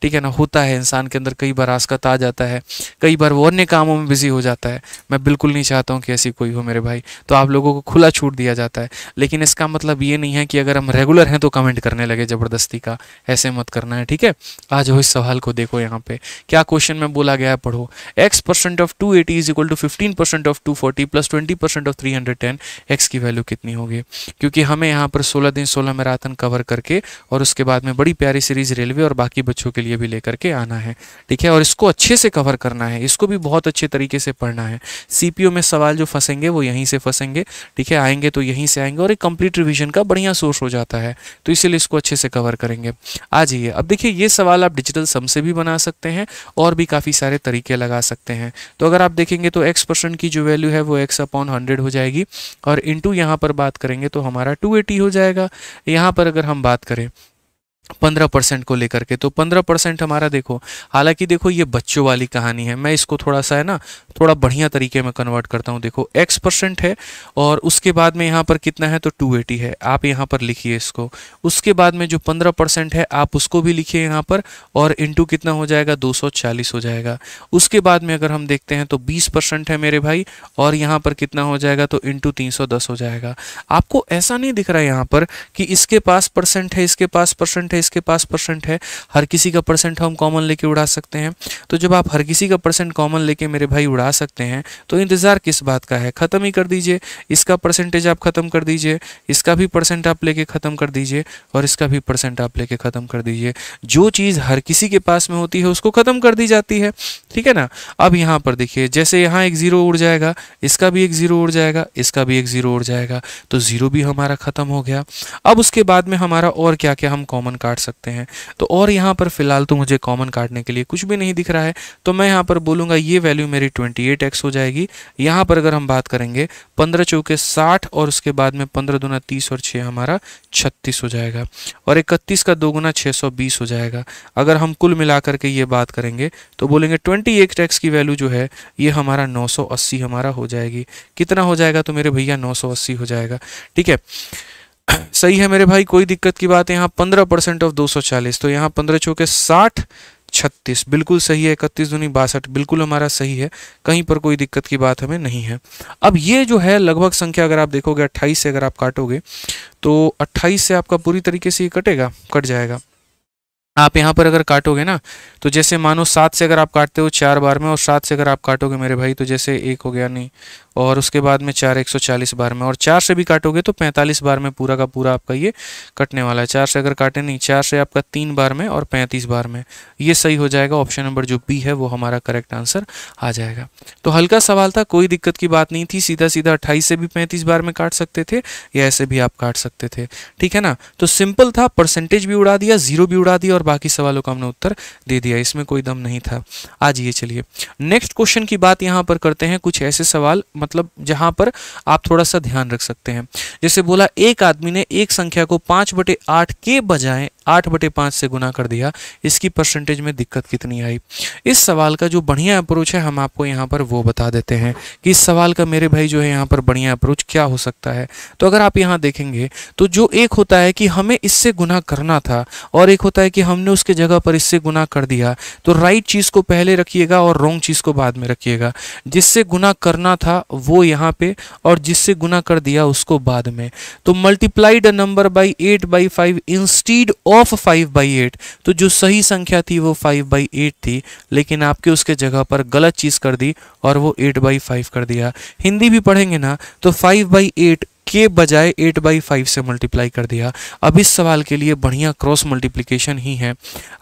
ठीक है ना। होता है इंसान के अंदर कई बार आस्कत आ जाता है, कई बार वो अन्य कामों में बिजी हो जाता है। मैं बिल्कुल नहीं चाहता हूं कि ऐसी कोई हो मेरे भाई, तो आप लोगों को खुला छूट दिया जाता है, लेकिन इसका मतलब ये नहीं है कि अगर हम रेगुलर हैं तो कमेंट करने लगे ज़बरदस्ती का, ऐसे मत करना है, ठीक है। आज हो इस सवाल को देखो, यहाँ पे क्या क्वेश्चन में बोला गया है, पढ़ो। x% of 280 is equal to 15% of 240 plus 20% of 310, x की वैल्यू कितनी होगी। क्योंकि हमें यहाँ पर 16 दिन 16 मैराथन कवर करके और उसके बाद में बड़ी प्यारी सीरीज रेलवे और बाकी बच्चों के लिए भी लेकर के आना है, ठीक है। और इसको अच्छे से कवर करना है, इसको भी बहुत अच्छे तरीके से पढ़ना है। सीपीओ में सवाल जो फंसेंगे वो यहीं से फंसेंगे, ठीक है, आएंगे तो यहीं से आएंगे और एक कंप्लीट रिवीजन का बढ़िया सोर्स हो जाता है, तो इसीलिए इसको अच्छे से कवर करेंगे। आ जाइए, अब देखिए ये सवाल आप डिजिटल सम से भी बना सकते हैं और भी काफ़ी सारे तरीके लगा सकते हैं। तो अगर आप देखेंगे तो x% की जो वैल्यू है वो x/100 हो जाएगी और इंटू यहाँ पर बात करेंगे तो हमारा 280 हो जाएगा। यहाँ पर अगर हम बात करें 15% को लेकर के, तो 15% हमारा देखो, हालांकि देखो ये बच्चों वाली कहानी है, मैं इसको थोड़ा सा है ना थोड़ा बढ़िया तरीके में कन्वर्ट करता हूँ। देखो x% है और उसके बाद में यहाँ पर कितना है तो 280 है, आप यहाँ पर लिखिए इसको। उसके बाद में जो 15% है आप उसको भी लिखिए यहाँ पर और इंटू कितना हो जाएगा 240 हो जाएगा। उसके बाद में अगर हम देखते हैं तो 20% है मेरे भाई और यहाँ पर कितना हो जाएगा तो इंटू 310 हो जाएगा। आपको ऐसा नहीं दिख रहा है यहाँ पर कि इसके पास परसेंट है, इसके पास परसेंट है, इसके पास परसेंट है, हर किसी का परसेंट हम कॉमन लेके उड़ा सकते हैं। तो जब आप हर किसी का परसेंट कॉमन लेके मेरे भाई उड़ा सकते हैं तो इंतजार किस बात का है, खत्म ही कर दीजिए। इसका परसेंटेज आप खत्म कर दीजिए, इसका भी परसेंट आप लेके खत्म कर दीजिए और इसका भी परसेंट आप लेके खत्म कर दीजिए। जो चीज़ हर किसी के पास में होती है उसको खत्म कर दी जाती है, ठीक है ना। अब यहाँ पर देखिए जैसे यहाँ एक जीरो उड़ जाएगा, इसका भी एक जीरो उड़ जाएगा, इसका भी एक जीरो उड़ जाएगा, तो जीरो भी हमारा खत्म हो गया। अब उसके बाद में हमारा और क्या क्या हम कॉमन काट सकते हैं, तो और यहाँ पर फिलहाल तो मुझे कॉमन काटने के लिए कुछ भी नहीं दिख रहा है, तो मैं यहाँ पर बोलूँगा ये वैल्यू मेरी 28x हो जाएगी। यहाँ पर अगर हम बात करेंगे 15 चौके 60 और उसके बाद में 15 दूना 30 और 6 हमारा 36 हो जाएगा और 31 का 2 गुना 620 हो जाएगा। अगर हम कुल मिलाकर के ये बात करेंगे तो बोलेंगे 28x की वैल्यू जो है ये हमारा 980 हमारा हो जाएगी। कितना हो जाएगा तो मेरे भैया 980 हो जाएगा, ठीक है। सही है मेरे भाई, कोई दिक्कत की बात है। यहाँ 15% ऑफ 240, तो यहाँ 15 चौके 60 36 बिल्कुल सही है, 31 दूनी 62 बिल्कुल हमारा सही है, कहीं पर कोई दिक्कत की बात हमें नहीं है। अब ये जो है लगभग संख्या अगर आप देखोगे 28 से अगर आप काटोगे तो 28 से आपका पूरी तरीके से ये कटेगा, कट जाएगा। आप यहाँ पर अगर काटोगे ना तो जैसे मानो 7 से अगर आप काटते हो 4 बार में और 7 से अगर आप काटोगे मेरे भाई तो जैसे 1 हो गया नहीं, और उसके बाद में 4 140 बार में, और 4 से भी काटोगे तो 45 बार में पूरा का पूरा आपका ये कटने वाला है। 4 से अगर काटे नहीं, 4 से आपका 3 बार में और 35 बार में, ये सही हो जाएगा। ऑप्शन नंबर जो बी है वो हमारा करेक्ट आंसर आ जाएगा। तो हल्का सवाल था, कोई दिक्कत की बात नहीं थी, सीधा सीधा 28 से भी 35 बार में काट सकते थे या ऐसे भी आप काट सकते थे, ठीक है ना। तो सिंपल था, परसेंटेज भी उड़ा दिया, जीरो भी उड़ा दिया और बाकी सवालों का हमने उत्तर दे दिया, इसमें कोई दम नहीं था। आज ये चलिए नेक्स्ट क्वेश्चन की बात यहाँ पर करते हैं। कुछ ऐसे सवाल मतलब जहां पर आप थोड़ा सा ध्यान रख सकते हैं। जैसे बोला एक आदमी ने एक संख्या को 5/8 के बजाय 8/5 से गुना कर दिया, इसकी परसेंटेज में दिक्कत कितनी आई। इस सवाल का जो बढ़िया अप्रोच है हम आपको यहाँ पर वो बता देते हैं कि इस सवाल का मेरे भाई जो है यहाँ पर बढ़िया अप्रोच क्या हो सकता है। तो अगर आप यहाँ देखेंगे तो जो एक होता है कि हमें इससे गुना करना था और एक होता है कि हमने उसके जगह पर इससे गुना कर दिया, तो राइट चीज़ को पहले रखिएगा और रॉन्ग चीज़ को बाद में रखिएगा। जिससे गुना करना था वो यहाँ पे और जिससे गुना कर दिया उसको बाद में। तो multiplied a number by 8/5 instead of 5/8, तो जो सही संख्या थी वो 5/8 थी, लेकिन आपके उसके जगह पर गलत चीज़ कर दी और वो 8/5 कर दिया। हिंदी भी पढ़ेंगे ना तो 5/8 के बजाय 8/5 से मल्टीप्लाई कर दिया। अब इस सवाल के लिए बढ़िया क्रॉस मल्टीप्लिकेशन ही है,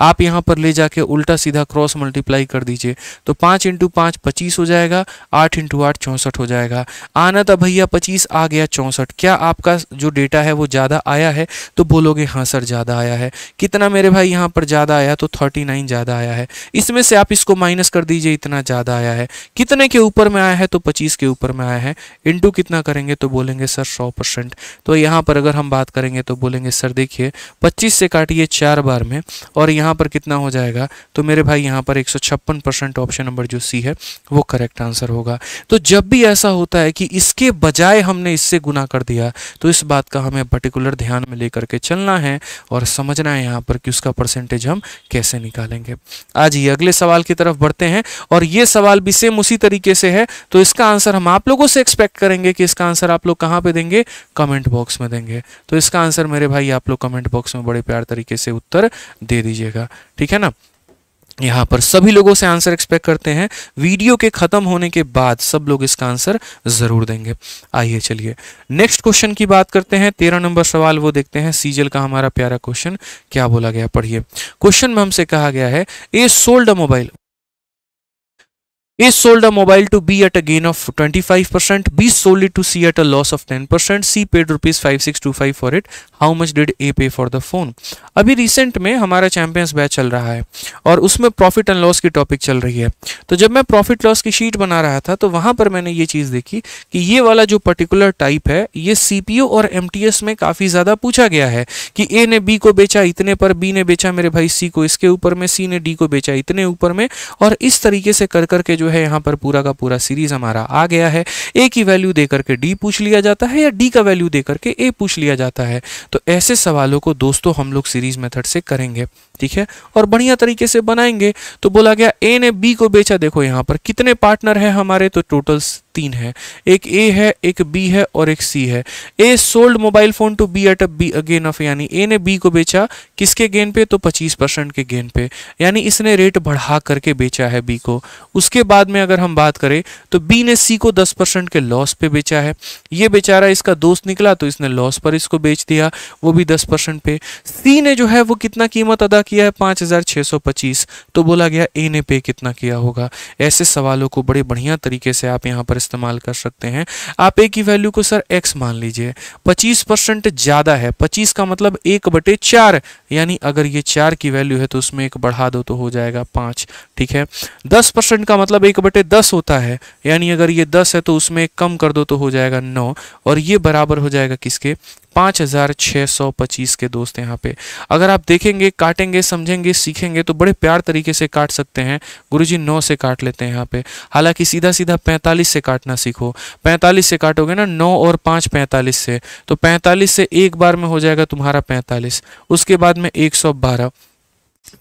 आप यहाँ पर ले जाके उल्टा सीधा क्रॉस मल्टीप्लाई कर दीजिए। तो 5 × 5 25 हो जाएगा, 8 × 8 64 हो जाएगा। आना था भैया 25, आ गया 64। क्या आपका जो डेटा है वो ज़्यादा आया है तो बोलोगे हाँ सर ज़्यादा आया है। कितना मेरे भाई यहाँ पर ज़्यादा आया तो 39 ज़्यादा आया है। इसमें से आप इसको माइनस कर दीजिए, इतना ज़्यादा आया है। कितने के ऊपर में आया है तो 25 के ऊपर में आया है। इंटू कितना करेंगे तो बोलेंगे सर 100%। तो यहाँ पर अगर हम बात करेंगे तो बोलेंगे सर देखिए 25 से काटिए 4 बार में और यहाँ पर कितना हो जाएगा तो मेरे भाई यहाँ पर 156%। ऑप्शन नंबर जो सी है वो करेक्ट आंसर होगा। तो जब भी ऐसा होता है कि इसके बजाय हमने इससे गुना कर दिया तो इस बात का हमें पर्टिकुलर ध्यान में लेकर के चलना है और समझना है यहाँ पर कि उसका परसेंटेज हम कैसे निकालेंगे। आज ये अगले सवाल की तरफ बढ़ते हैं और ये सवाल भी सेम उसी तरीके से है। तो इसका आंसर हम आप लोगों से एक्सपेक्ट करेंगे कि इसका आंसर आप लोग कहाँ पे देंगे, कमेंट बॉक्स में देंगे। तो इसका आंसर मेरे भाई आप लोग कमेंट बॉक्स में बड़े प्यार तरीके से उत्तर दे दीजिएगा, ठीक है ना। यहाँ पर सभी लोगों से आंसर एक्सपेक्ट करते हैं। वीडियो के खत्म होने के बाद सब लोग इसका आंसर जरूर देंगे। आइए चलिए नेक्स्ट क्वेश्चन की बात करते हैं। 13 नंबर सवाल वो देखते हैं। सीजल का हमारा प्यारा क्वेश्चन क्या बोला गया, पढ़िए। क्वेश्चन में हमसे कहा गया है A sold a mobile A sold a mobile to B at a gain of 25%, B sold it to C at a loss of 10%, C paid rupees 5625 for it. How much did A pay for the phone? अभी recent में हमारा champions batch चल रहा है और उसमें profit and loss की topic चल रही है। तो जब मैं प्रॉफिट लॉस की शीट बना रहा था तो वहां पर मैंने ये चीज देखी कि ये वाला जो पर्टिकुलर टाइप है ये सीपीयू और एमटीएस में काफी ज्यादा पूछा गया है कि ए ने बी को बेचा इतने पर, बी ने बेचा मेरे भाई सी को इसके ऊपर में, सी ने डी को बेचा इतने ऊपर में, और इस तरीके से कर करके जो है यहाँ पर पूरा का पूरा सीरीज हमारा आ गया है। ए की वैल्यू देकर के डी पूछ लिया जाता है या डी का वैल्यू देकर के ए पूछ लिया जाता है। तो ऐसे सवालों को दोस्तों हम लोग सीरीज मेथड से करेंगे, ठीक है, और बढ़िया तरीके से बनाएंगे। तो बोला गया ए ने बी को बेचा, देखो यहाँ पर कितने पार्टनर है हमारे, तो टोटल 3 है, एक ए है, एक बी है और एक सी है। A sold mobile phone to B at B gain of, यानी ए ने बी को बेचा किसके गेन पे, तो 25% के गेन पे, यानी इसने रेट बढ़ा करके बेचा है बी को। उसके बाद में अगर हम बात करें तो बी ने सी को 10% के लॉस पे बेचा है। ये बेचारा इसका दोस्त निकला तो इसने लॉस पर इसको बेच दिया, वो भी 10% पे। सी ने जो है वो कितना कीमत अदा किया है, 5625। तो बोला गया ए ने पे कितना किया होगा। ऐसे सवालों को बड़े बढ़िया तरीके से आप यहाँ पर इस्तेमाल कर सकते हैं। आप ए की वैल्यू को सर एक्स मान लीजिए, 25% ज्यादा है, 25 का मतलब 1/4, यानी अगर ये 4 की वैल्यू है तो उसमें 1 बढ़ा दो तो हो जाएगा 5, ठीक है। 10% का मतलब 1/10 होता है, यानी अगर ये 10 है तो उसमें कम कर दो तो हो जाएगा 9, और ये बराबर हो जाएगा किसके, 5625 के दोस्त। यहाँ पे अगर आप देखेंगे, काटेंगे, समझेंगे, सीखेंगे तो बड़े प्यार तरीके से काट सकते हैं। गुरुजी 9 से काट लेते हैं यहाँ पे, हालांकि सीधा सीधा 45 से काटना सीखो। 45 से काटोगे ना, 9 और 5 45 से, तो 45 से एक बार में हो जाएगा तुम्हारा 45, उसके बाद में 112,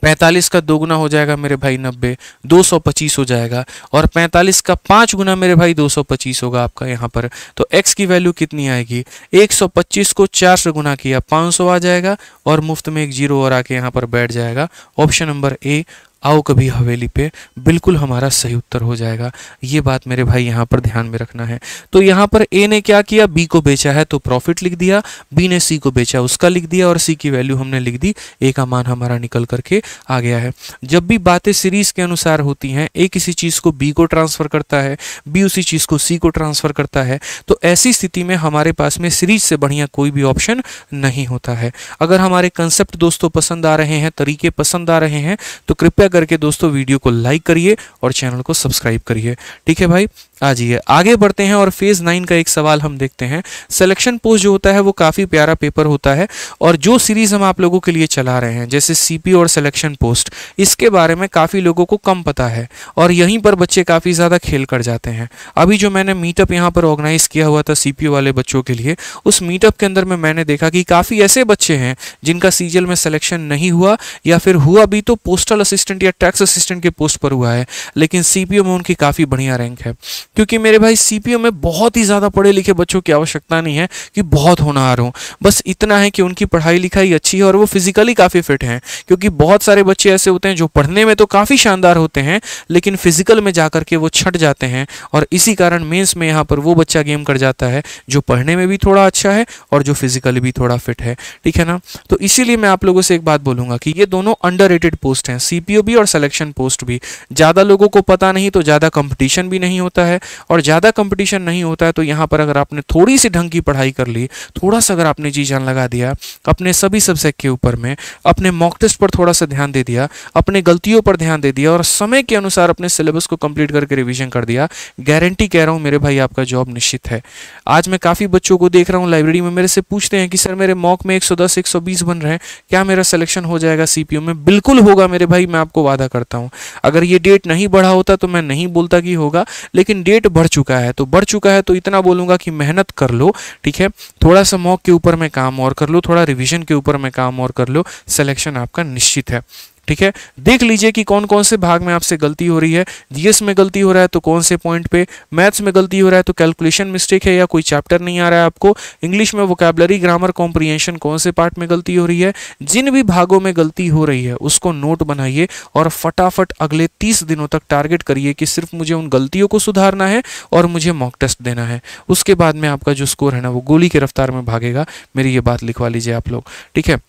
45 का 2 गुना हो जाएगा मेरे भाई 90, 225 हो जाएगा, और 45 का 5 गुना मेरे भाई 225 होगा आपका यहाँ पर। तो x की वैल्यू कितनी आएगी, 125 को 4 से गुना किया 500 आ जाएगा, और मुफ्त में एक जीरो और आके यहाँ पर बैठ जाएगा। ऑप्शन नंबर ए, आओ कभी हवेली पे, बिल्कुल हमारा सही उत्तर हो जाएगा। ये बात मेरे भाई यहाँ पर ध्यान में रखना है। तो यहाँ पर ए ने क्या किया, बी को बेचा है तो प्रॉफिट लिख दिया, बी ने सी को बेचा उसका लिख दिया, और सी की वैल्यू हमने लिख दी, ए का मान हमारा निकल करके आ गया है। जब भी बातें सीरीज के अनुसार होती हैं, ए किसी चीज को बी को ट्रांसफर करता है, बी उसी चीज को सी को ट्रांसफर करता है, तो ऐसी स्थिति में हमारे पास में सीरीज से बढ़िया कोई भी ऑप्शन नहीं होता है। अगर हमारे कंसेप्ट दोस्तों पसंद आ रहे हैं, तरीके पसंद आ रहे हैं, तो कृपया करके दोस्तों वीडियो को लाइक करिए और चैनल को सब्सक्राइब करिए, ठीक है भाई। आ जाइए आगे बढ़ते हैं और फेज 9 का एक सवाल हम देखते हैं। सिलेक्शन पोस्ट जो होता है वो काफी प्यारा पेपर होता है, और जो सीरीज हम आप लोगों के लिए चला रहे हैं जैसे सीपीयू और सिलेक्शन पोस्ट, इसके बारे में काफी लोगों को कम पता है और यहीं पर बच्चे काफी ज्यादा खेल कर जाते हैं। अभी जो मैंने मीटअप यहाँ पर ऑर्गेनाइज किया हुआ था सीपीयू वाले बच्चों के लिए, उस मीटअप के अंदर में मैंने देखा कि काफी ऐसे बच्चे हैं जिनका सीजीएल में सिलेक्शन नहीं हुआ, या फिर हुआ भी तो पोस्टल असिस्टेंट या टैक्स असिस्टेंट के पोस्ट पर हुआ है, लेकिन सीपीयू में उनकी काफी बढ़िया रैंक है। क्योंकि मेरे भाई सीपीयू में बहुत ही ज्यादा पढ़े लिखे बच्चों की आवश्यकता नहीं है कि बहुत होनहार हो, बस इतना है कि उनकी पढ़ाई लिखाई अच्छी है और वो फिजिकली काफी फिट हैं। क्योंकि बहुत सारे बच्चे ऐसे होते हैं जो पढ़ने में तो काफी शानदार होते हैं लेकिन फिजिकल में जाकर के वो छट जाते हैं, और इसी कारण मेंस में यहाँ पर वो बच्चा गेम कर जाता है जो पढ़ने में भी थोड़ा अच्छा है और जो फिजिकली भी थोड़ा फिट है, ठीक है ना। तो इसीलिए मैं आप लोगों से एक बात बोलूंगा कि ये दोनों अंडररेटेड पोस्ट हैं, सीपीयू भी और सिलेक्शन पोस्ट भी। ज्यादा लोगों को पता नहीं तो ज्यादा कंपटीशन भी नहीं होता है, और ज़्यादा कंपटीशन नहीं होता है तो यहाँ पर अगर आपने थोड़ी सी ढंग की पढ़ाई कर ली, थोड़ा सा अगर आपने जी जान लगा दिया अपने सभी सब्जेक्ट के ऊपर में, अपने मॉक टेस्ट पर थोड़ा सा ध्यान दे दिया, अपने गलतियों पर ध्यान दे दिया और समय के अनुसार अपने सिलेबस को कंप्लीट करके रिवीजन कर दिया, गारंटी कह रहा हूँ मेरे भाई आपका जॉब निश्चित है। आज मैं काफ़ी बच्चों को देख रहा हूँ लाइब्रेरी में, मेरे से पूछते हैं कि सर मेरे मॉक में 110 120 बन रहे हैं, क्या मेरा सिलेक्शन हो जाएगा सीपीयू में? बिल्कुल होगा मेरे भाई, मैं आपको वादा करता हूँ। अगर ये डेट नहीं बढ़ा होता तो मैं नहीं बोलता कि होगा, लेकिन डेट बढ़ चुका है तो इतना बोलूंगा कि मेहनत कर लो, ठीक है। थोड़ा सा मॉक के ऊपर में काम और कर लो, थोड़ा रिवीजन के ऊपर में काम और कर लो, सिलेक्शन आपका निश्चित है। ठीक है, देख लीजिए कि कौन कौन से भाग में आपसे गलती हो रही है। जीएस में गलती हो रहा है तो कौन से पॉइंट पे, मैथ्स में गलती हो रहा है तो कैलकुलेशन मिस्टेक है या कोई चैप्टर नहीं आ रहा है आपको, इंग्लिश में वोकैबुलरी, ग्रामर, कॉम्प्रिहेंशन कौन से पार्ट में गलती हो रही है। जिन भी भागों में गलती हो रही है उसको नोट बनाइए और फटाफट अगले 30 दिनों तक टारगेट करिए कि सिर्फ मुझे उन गलतियों को सुधारना है और मुझे मॉक टेस्ट देना है। उसके बाद में आपका जो स्कोर है ना वो गोली की रफ्तार में भागेगा। मेरी ये बात लिखवा लीजिए आप लोग, ठीक है,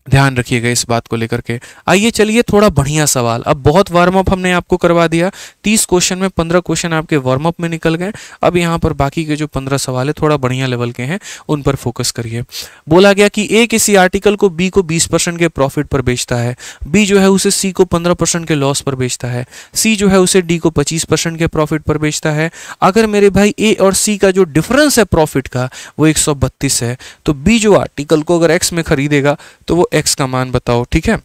ध्यान रखिएगा इस बात को लेकर के। आइए चलिए थोड़ा बढ़िया सवाल। अब बहुत वार्म अप हमने आपको करवा दिया, 30 क्वेश्चन में 15 क्वेश्चन आपके वार्म अप में निकल गए। अब यहाँ पर बाकी के जो 15 सवाल है थोड़ा बढ़िया लेवल के हैं, उन पर फोकस करिए। बोला गया कि ए किसी आर्टिकल को बी को 20% के प्रॉफिट पर बेचता है, बी जो है उसे सी को 15% के लॉस पर बेचता है, सी जो है उसे डी को 25% के प्रॉफिट पर बेचता है। अगर मेरे भाई ए और सी का जो डिफरेंस है प्रॉफिट का वो 132 है, तो बी जो आर्टिकल को अगर एक्स में खरीदेगा तो वो एक्स का मान बताओ, ठीक है।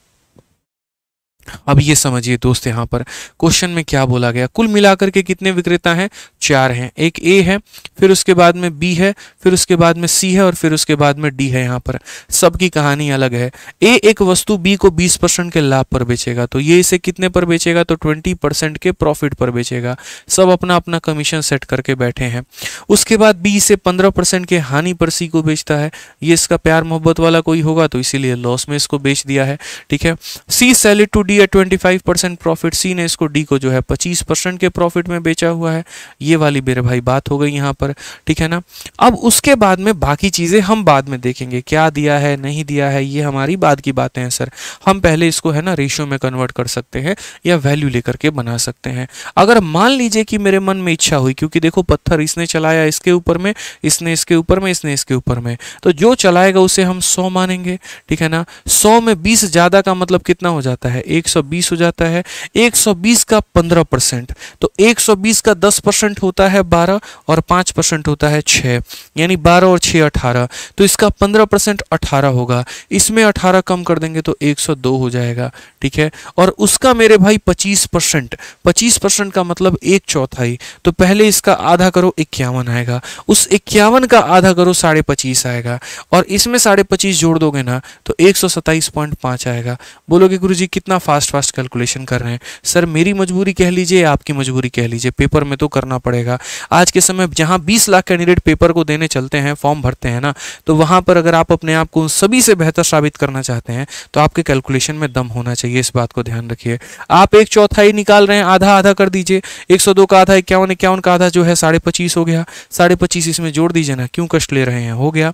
अब ये समझिए दोस्त, यहाँ पर क्वेश्चन में क्या बोला गया, कुल मिलाकर के कितने विक्रेता हैं, 4 हैं। एक ए है, फिर उसके बाद में बी है, फिर उसके बाद में सी है और फिर उसके बाद में डी है। यहाँ पर सबकी कहानी अलग है। ए एक वस्तु बी को 20% के लाभ पर बेचेगा, तो ये इसे कितने पर बेचेगा, तो 20% के प्रॉफिट पर बेचेगा। सब अपना अपना कमीशन सेट करके बैठे हैं। उसके बाद बी इसे 15% के हानि पर सी को बेचता है। ये इसका प्यार मोहब्बत वाला कोई होगा तो इसीलिए लॉस में इसको बेच दिया है, ठीक है। C sell it to D at 25% profit, C ने इसको डी को जो है 25% के प्रॉफिट में बेचा हुआ है। ये वाली मेरे भाई बात हो गई यहाँ पर, ठीक है ना। अब उसके बाद में बाकी चीजें हम बाद में देखेंगे, क्या दिया है नहीं दिया है ये हमारी बाद की बातें हैं सर। हम पहले इसको है ना रेशियो में कन्वर्ट कर सकते हैं या वैल्यू लेकर के बना सकते हैं। अगर मान लीजिए कि मेरे मन में इच्छा हुई, क्योंकि देखो पत्थर इसने चलाया इसके ऊपर में, इसने इसके ऊपर में, इसने इसके ऊपर में, तो जो चलाएगा उसे हम 100 मानेंगे, ठीक है ना। 100 में 20 ज्यादा का मतलब कितना हो जाता है, 120 हो जाता है। 120 का 15%, तो 120 का 10% होता है 12 और 5% होता है 6, यानी 12 और 6 18, तो इसका 15% 18 होगा। इसमें 18 कम कर देंगे तो 102 हो जाएगा, ठीक है। और उसका मेरे भाई 25% का मतलब 1/4, तो पहले इसका आधा करो 51 आएगा, उस 51 का आधा करो 25.5 आएगा, और इसमें 25.5 जोड़ दोगे ना तो 127.5 आएगा। बोलोगे गुरुजी कितना फास्ट कैलकुलेशन कर रहे हैं। सर मेरी मजबूरी कह लीजिए, आपकी मजबूरी कह लीजिए, पेपर में तो करना पड़ेगा। आज के समय जहां 20 लाख कैंडिडेट पेपर को देने चलते हैं, फॉर्म भरते हैं ना, तो वहां पर अगर आप अपने आप को उन सभी से बेहतर साबित करना चाहते हैं तो आपके कैलकुलेशन में दम होना चाहिए। इस बात को ध्यान रखिए। आप 1/4 निकाल रहे हैं, आधा आधा कर दीजिए। 102 का आधा 51, 51 का आधा जो है 25.5 हो गया, 25.5 इसमें जोड़ दीजिए ना, क्यों कष्ट ले रहे हैं, हो गया।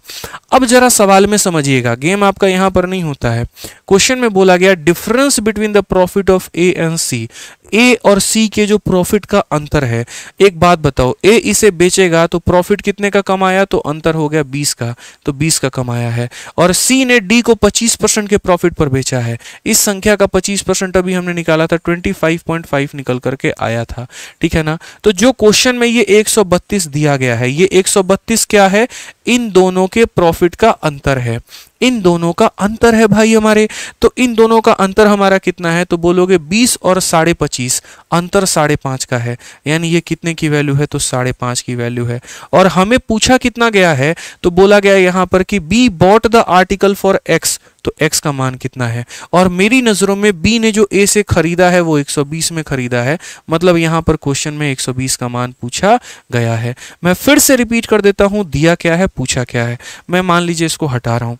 अब जरा सवाल में समझिएगा, गेम आपका यहां पर नहीं होता है। क्वेश्चन में बोला गया difference between the profit of A and C, A और सी के जो प्रॉफिट का अंतर है। एक बात बताओ, ए इसे बेचेगा तो प्रॉफिट कितने का कमाया, तो अंतर हो गया 20 का, तो 20 का कमाया है। और सी ने डी को 25% के प्रॉफिट पर बेचा है। इस संख्या का 25% अभी हमने निकाला था, 25.5 निकल करके आया था, ठीक है ना। तो जो क्वेश्चन में ये 132 दिया गया है, ये 132 क्या है, इन दोनों के प्रॉफिट का अंतर है। इन दोनों का अंतर है भाई हमारे, तो इन दोनों का अंतर हमारा कितना है, तो बोलोगे 20 और 25.5, अंतर 5.5 का है, यानी ये कितने की वैल्यू है, तो 5.5 की वैल्यू है। और हमें पूछा कितना गया है, तो बोला गया यहां पर कि be bought the article for x, तो x का मान कितना है। और मेरी नजरों में b ने जो a से खरीदा है वो 120 में खरीदा है, मतलब यहां पर क्वेश्चन में 120 का मान पूछा गया है। मैं फिर से रिपीट कर देता हूं, दिया क्या है, पूछा क्या है। मैं मान लीजिए इसको हटा रहा हूं।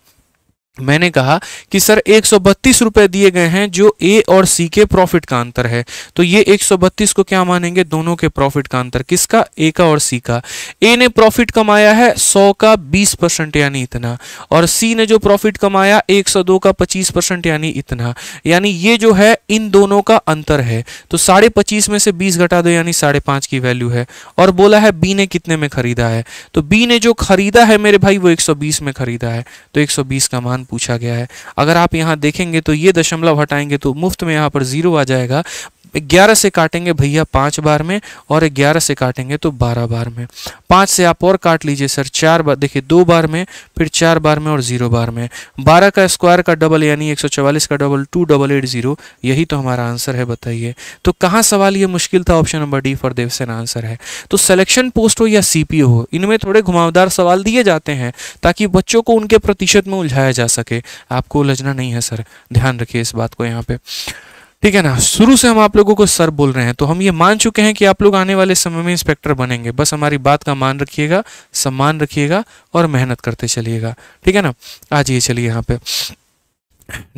मैंने कहा कि सर 132 रुपए दिए गए हैं जो ए और सी के प्रॉफिट का अंतर है, तो ये 132 को क्या मानेंगे, दोनों के प्रॉफिट का अंतर, किसका, ए का और सी का। ए ने प्रॉफिट कमाया है 100 का 20% यानी इतना, और सी ने जो प्रॉफिट कमाया 102 का 25% यानी इतना, यानी ये जो है इन दोनों का अंतर है। तो 25.5 में से 20 घटा दो यानी 5.5 की वैल्यू है। और बोला है बी ने कितने में खरीदा है, तो बी ने जो खरीदा है मेरे भाई वो 120 में खरीदा है, तो 120 का मान पूछा गया है। अगर आप यहां देखेंगे तो ये दशमलव हटाएंगे तो मुफ्त में यहां पर 0 आ जाएगा। 11 से काटेंगे भैया 5 बार में, और 11 से काटेंगे तो 12 बार में। 5 से आप और काट लीजिए सर 4 बार, देखिए 2 बार में, फिर 4 बार में और 0 बार में। 12 का स्क्वायर का डबल यानी 144 का डबल 2880, यही तो हमारा आंसर है। बताइए तो कहाँ सवाल ये मुश्किल था? Option number D for Devsen answer है। तो सिलेक्शन पोस्ट हो या सीपीओ हो, इनमें थोड़े घुमावदार सवाल दिए जाते हैं ताकि बच्चों को उनके प्रतिशत में उलझाया जा सके। आपको उलझना नहीं है सर, ध्यान रखिए इस बात को यहाँ पे, ठीक है ना। शुरू से हम आप लोगों को सर बोल रहे हैं, तो हम ये मान चुके हैं कि आप लोग आने वाले समय में इंस्पेक्टर बनेंगे। बस हमारी बात का मान रखिएगा, सम्मान रखिएगा और मेहनत करते चलिएगा, ठीक है ना। आ जाइए चलिए यहाँ पे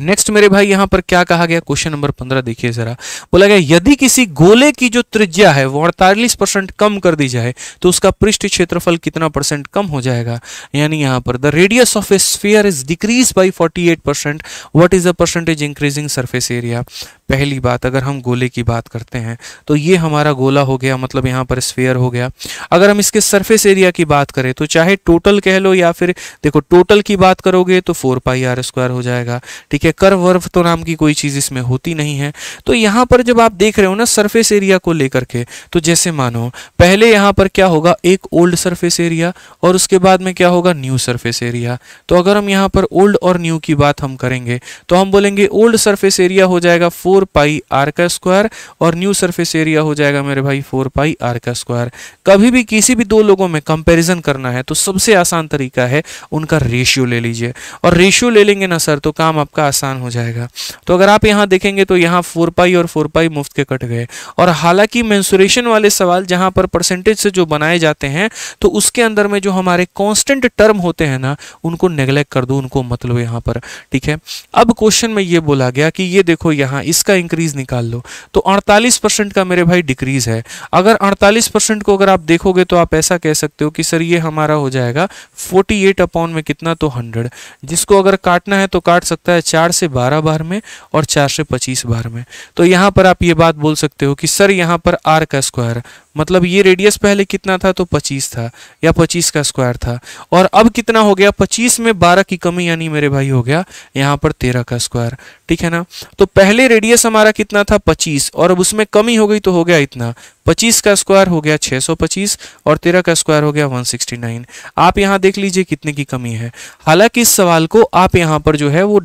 नेक्स्ट मेरे भाई, यहां पर क्या कहा गया? क्वेश्चन नंबर 15 देखिए जरा। बोला गया यदि किसी गोले की जो त्रिज्या है वो 48% कम कर दी जाए तो उसका पृष्ठ क्षेत्रफल कितना % कम हो जाएगा? यानी यहां पर the radius of A sphere is decrease by 48%, what is the percentage increasing surface area? पहली बात, अगर हम गोले की बात करते हैं तो ये हमारा गोला हो गया, मतलब यहाँ पर स्फीयर हो गया। अगर हम इसके सरफेस एरिया की बात करें तो चाहे टोटल कह लो या फिर देखो टोटल की बात करोगे तो 4πr² हो जाएगा, ठीक है। कर्व वर्व तो नाम की कोई चीज इसमें होती नहीं है। तो यहाँ पर जब आप देख रहे हो ना सरफेस एरिया को लेकर के, तो जैसे मानो पहले यहाँ पर क्या होगा, एक ओल्ड सरफेस एरिया और उसके बाद में क्या होगा, न्यू सरफेस एरिया। तो अगर हम यहाँ पर ओल्ड और न्यू की बात हम करेंगे तो हम बोलेंगे ओल्ड सरफेस एरिया हो जाएगा 4πr² और न्यू सरफेस एरिया हो जाएगा मेरे भाई 4πr²। कभी भी किसी भी दो लोगों में कंपैरिजन करना है तो सबसे आसान तरीका है उनका रेशियो ले लीजिए, और रेशियो ले लेंगे ना सर तो काम आपका आसान हो जाएगा। तो अगर आप यहाँ देखेंगे तो यहाँ 4π और 4π मुफ्त के कट गए। और हालांकि मेंसुरेशन वाले सवाल जहां पर परसेंटेज से जो बनाए जाते हैं तो उसके अंदर में जो हमारे कांस्टेंट टर्म होते हैं ना उनको नेग्लेक्ट कर दो, उनको मतलब यहाँ पर, ठीक है। अब क्वेश्चन में ये बोला गया कि ये देखो यहाँ इसका इंक्रीज निकाल लो, तो 48% का मेरे भाई डिक्रीज है। अगर 48% को अगर आप देखोगे तो आप ऐसा कह सकते हो कि सर ये हमारा हो जाएगा 48 अपॉन में कितना, तो 100, जिसको अगर काटना है तो काट सकता है 4 से 12 बार में और 4 से 25 बार में। तो यहाँ पर आप ये बात बोल सकते हो कि सर यहाँ पर r का स्क्वायर, मतलब ये रेडियस पहले कितना था, तो 25 था या 25 का स्क्वायर था, और अब कितना हो गया, 25 में 12 की कमी यानी मेरे भाई हो गया यहाँ पर 13 का स्क्वायर, ठीक है ना। तो पहले रेडियस हमारा कितना था, 25, और अब उसमें कमी हो गई तो हो गया इतना, 25 का स्क्वायर हो गया 625 और 13 का स्क्वायर हो गया 169। आप यहाँ देख लीजिए कितने की कमी है। हालांकि इस सवाल को आप यहाँ पर जो है वो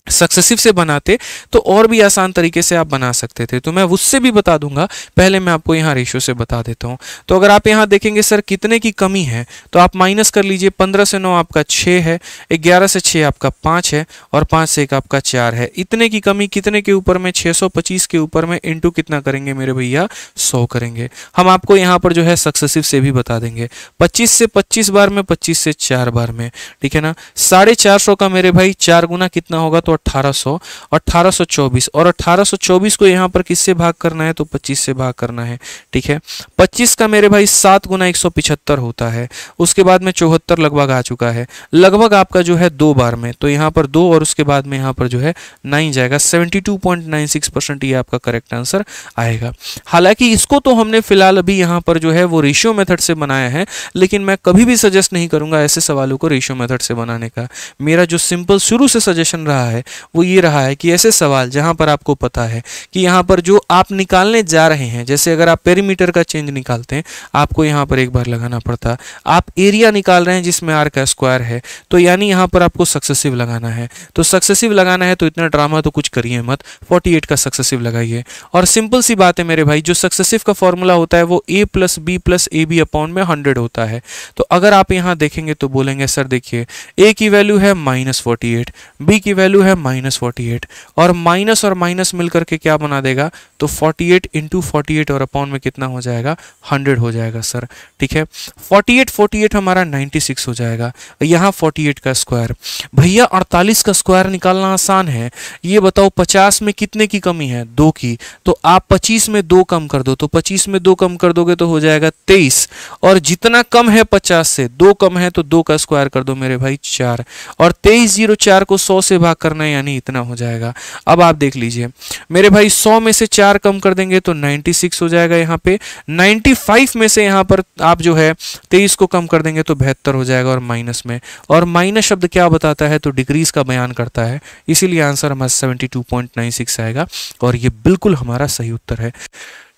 सक्सेसिव से बनाते तो और भी आसान तरीके से आप बना सकते थे, तो मैं उससे भी बता दूंगा। पहले मैं आपको यहाँ रेशियो से बता देता हूँ। तो अगर आप यहाँ देखेंगे सर कितने की कमी है तो आप माइनस कर लीजिए। 15 से 9 आपका 6 है, 11 से 6 आपका 5 है और 5 से 1 आपका 4 है। इतने की कमी कितने के ऊपर में, 625 के ऊपर में इंटू कितना करेंगे मेरे भैया, 100 करेंगे। हम आपको यहाँ पर जो है सक्सेसिव से भी बता देंगे, 25 से 25 बार में, 25 से 4 बार में, ठीक है ना। 450 का मेरे भाई 4 गुना कितना होगा, तो 1800, 1824, और 1824 को यहाँ पर किससे भाग करना है, तो 25 से भाग करना है, ठीक है। 25 का मेरे भाई 7 गुना 175 होता है। उसके बाद में 74 लगभग आ चुका है, लगभग आपका जो है 2 बार में, तो यहाँ पर 2 और उसके बाद में यहाँ पर जो है 9 जाएगा। 72.96% ये आपका करेक्ट आंसर आएगा। हालांकि इसको तो हमने फिलहाल अभी यहाँ पर जो है वो रेशियो मेथड से बनाया है, लेकिन मैं कभी भी सजेस्ट नहीं करूंगा ऐसे सवालों को रेशियो मेथड से बनाने का। मेरा जो सिंपल शुरू से सजेशन रहा है वो ये रहा है कि ऐसे सवाल जहां पर आपको पता है कि यहाँ पर जो आप निकालने जा रहे हैं, जैसे अगर आप पेरीमीटर का चेंज निकालते हैं आपको यहाँ पर एक बार लगाना पड़ता, आप एरिया निकाल रहे हैं जिसमें r का स्क्वायर है, तो यानी यहाँ पर आपको सक्सेसिव लगाना है। तो सक्सेसिव लगाना है तो इतना ड्रामा तो कुछ करिए मत, 48 का सक्सेसिव लगाइए। और सिंपल सी बात है मेरे भाई, जो सक्सेसिव का फॉर्मूला होता है वो a + b + ab अपॉन में 100 होता है। तो अगर आप यहाँ देखेंगे तो बोलेंगे सर देखिए a की वैल्यू है -48, b की वैल्यू है -48, और माइनस मिल करके क्या बना देगा, तो 48 × 48 और अपॉन में कितना हो जाएगा, 100 हो जाएगा सर, ठीक है। 48 हमारा 96 हो जाएगा। यहाँ 48 का स्क्वायर, भैया 48 का स्क्वायर निकालना आसान है। ये बताओ 50 में कितने की कमी है, 2 की, तो आप 25 में 2 कम कर दो, तो 25 में 2 कम कर दोगे तो हो जाएगा 23, और जितना कम है 50 से 2 कम है तो 2 का स्क्वायर कर दो मेरे भाई 4, और 23 × 4 को 100 से भाग करना करना है यानी इतना हो जाएगा। अब आप देख लीजिए मेरे भाई 100 में से 4 कम कर देंगे तो 96 हो जाएगा यहाँ पे। 95 में से यहाँ पर आप जो है 23 को कम कर देंगे तो 72 हो जाएगा और माइनस में। और माइनस शब्द क्या बताता है, तो डिग्रीज का बयान करता है, इसीलिए आंसर हमारा 72.96 आएगा और ये बिल्कुल हमारा सही उत्तर है।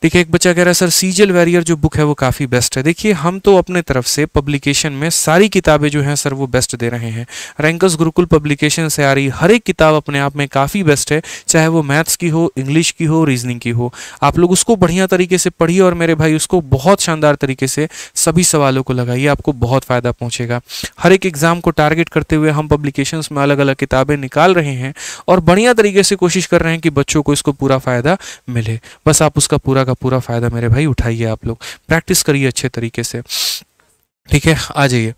ठीक है, एक बच्चा कह रहा है सर सीजल वैरियर जो बुक है वो काफ़ी बेस्ट है। देखिए हम तो अपने तरफ से पब्लिकेशन में सारी किताबें जो हैं सर वो बेस्ट दे रहे हैं। रैंकर्स गुरुकुल पब्लिकेशन से आ रही हर एक किताब अपने आप में काफ़ी बेस्ट है, चाहे वो मैथ्स की हो, इंग्लिश की हो, रीजनिंग की हो। आप लोग उसको बढ़िया तरीके से पढ़िए और मेरे भाई उसको बहुत शानदार तरीके से सभी सवालों को लगाइए, आपको बहुत फ़ायदा पहुँचेगा। हर एक एग्जाम को टारगेट करते हुए हम पब्लिकेशंस में अलग अलग किताबें निकाल रहे हैं और बढ़िया तरीके से कोशिश कर रहे हैं कि बच्चों को इसको पूरा फ़ायदा मिले। बस आप उसका पूरा का पूरा फायदा मेरे भाई उठाइए, आप लोग प्रैक्टिस करिए अच्छे तरीके से। ठीक है, आ जाइए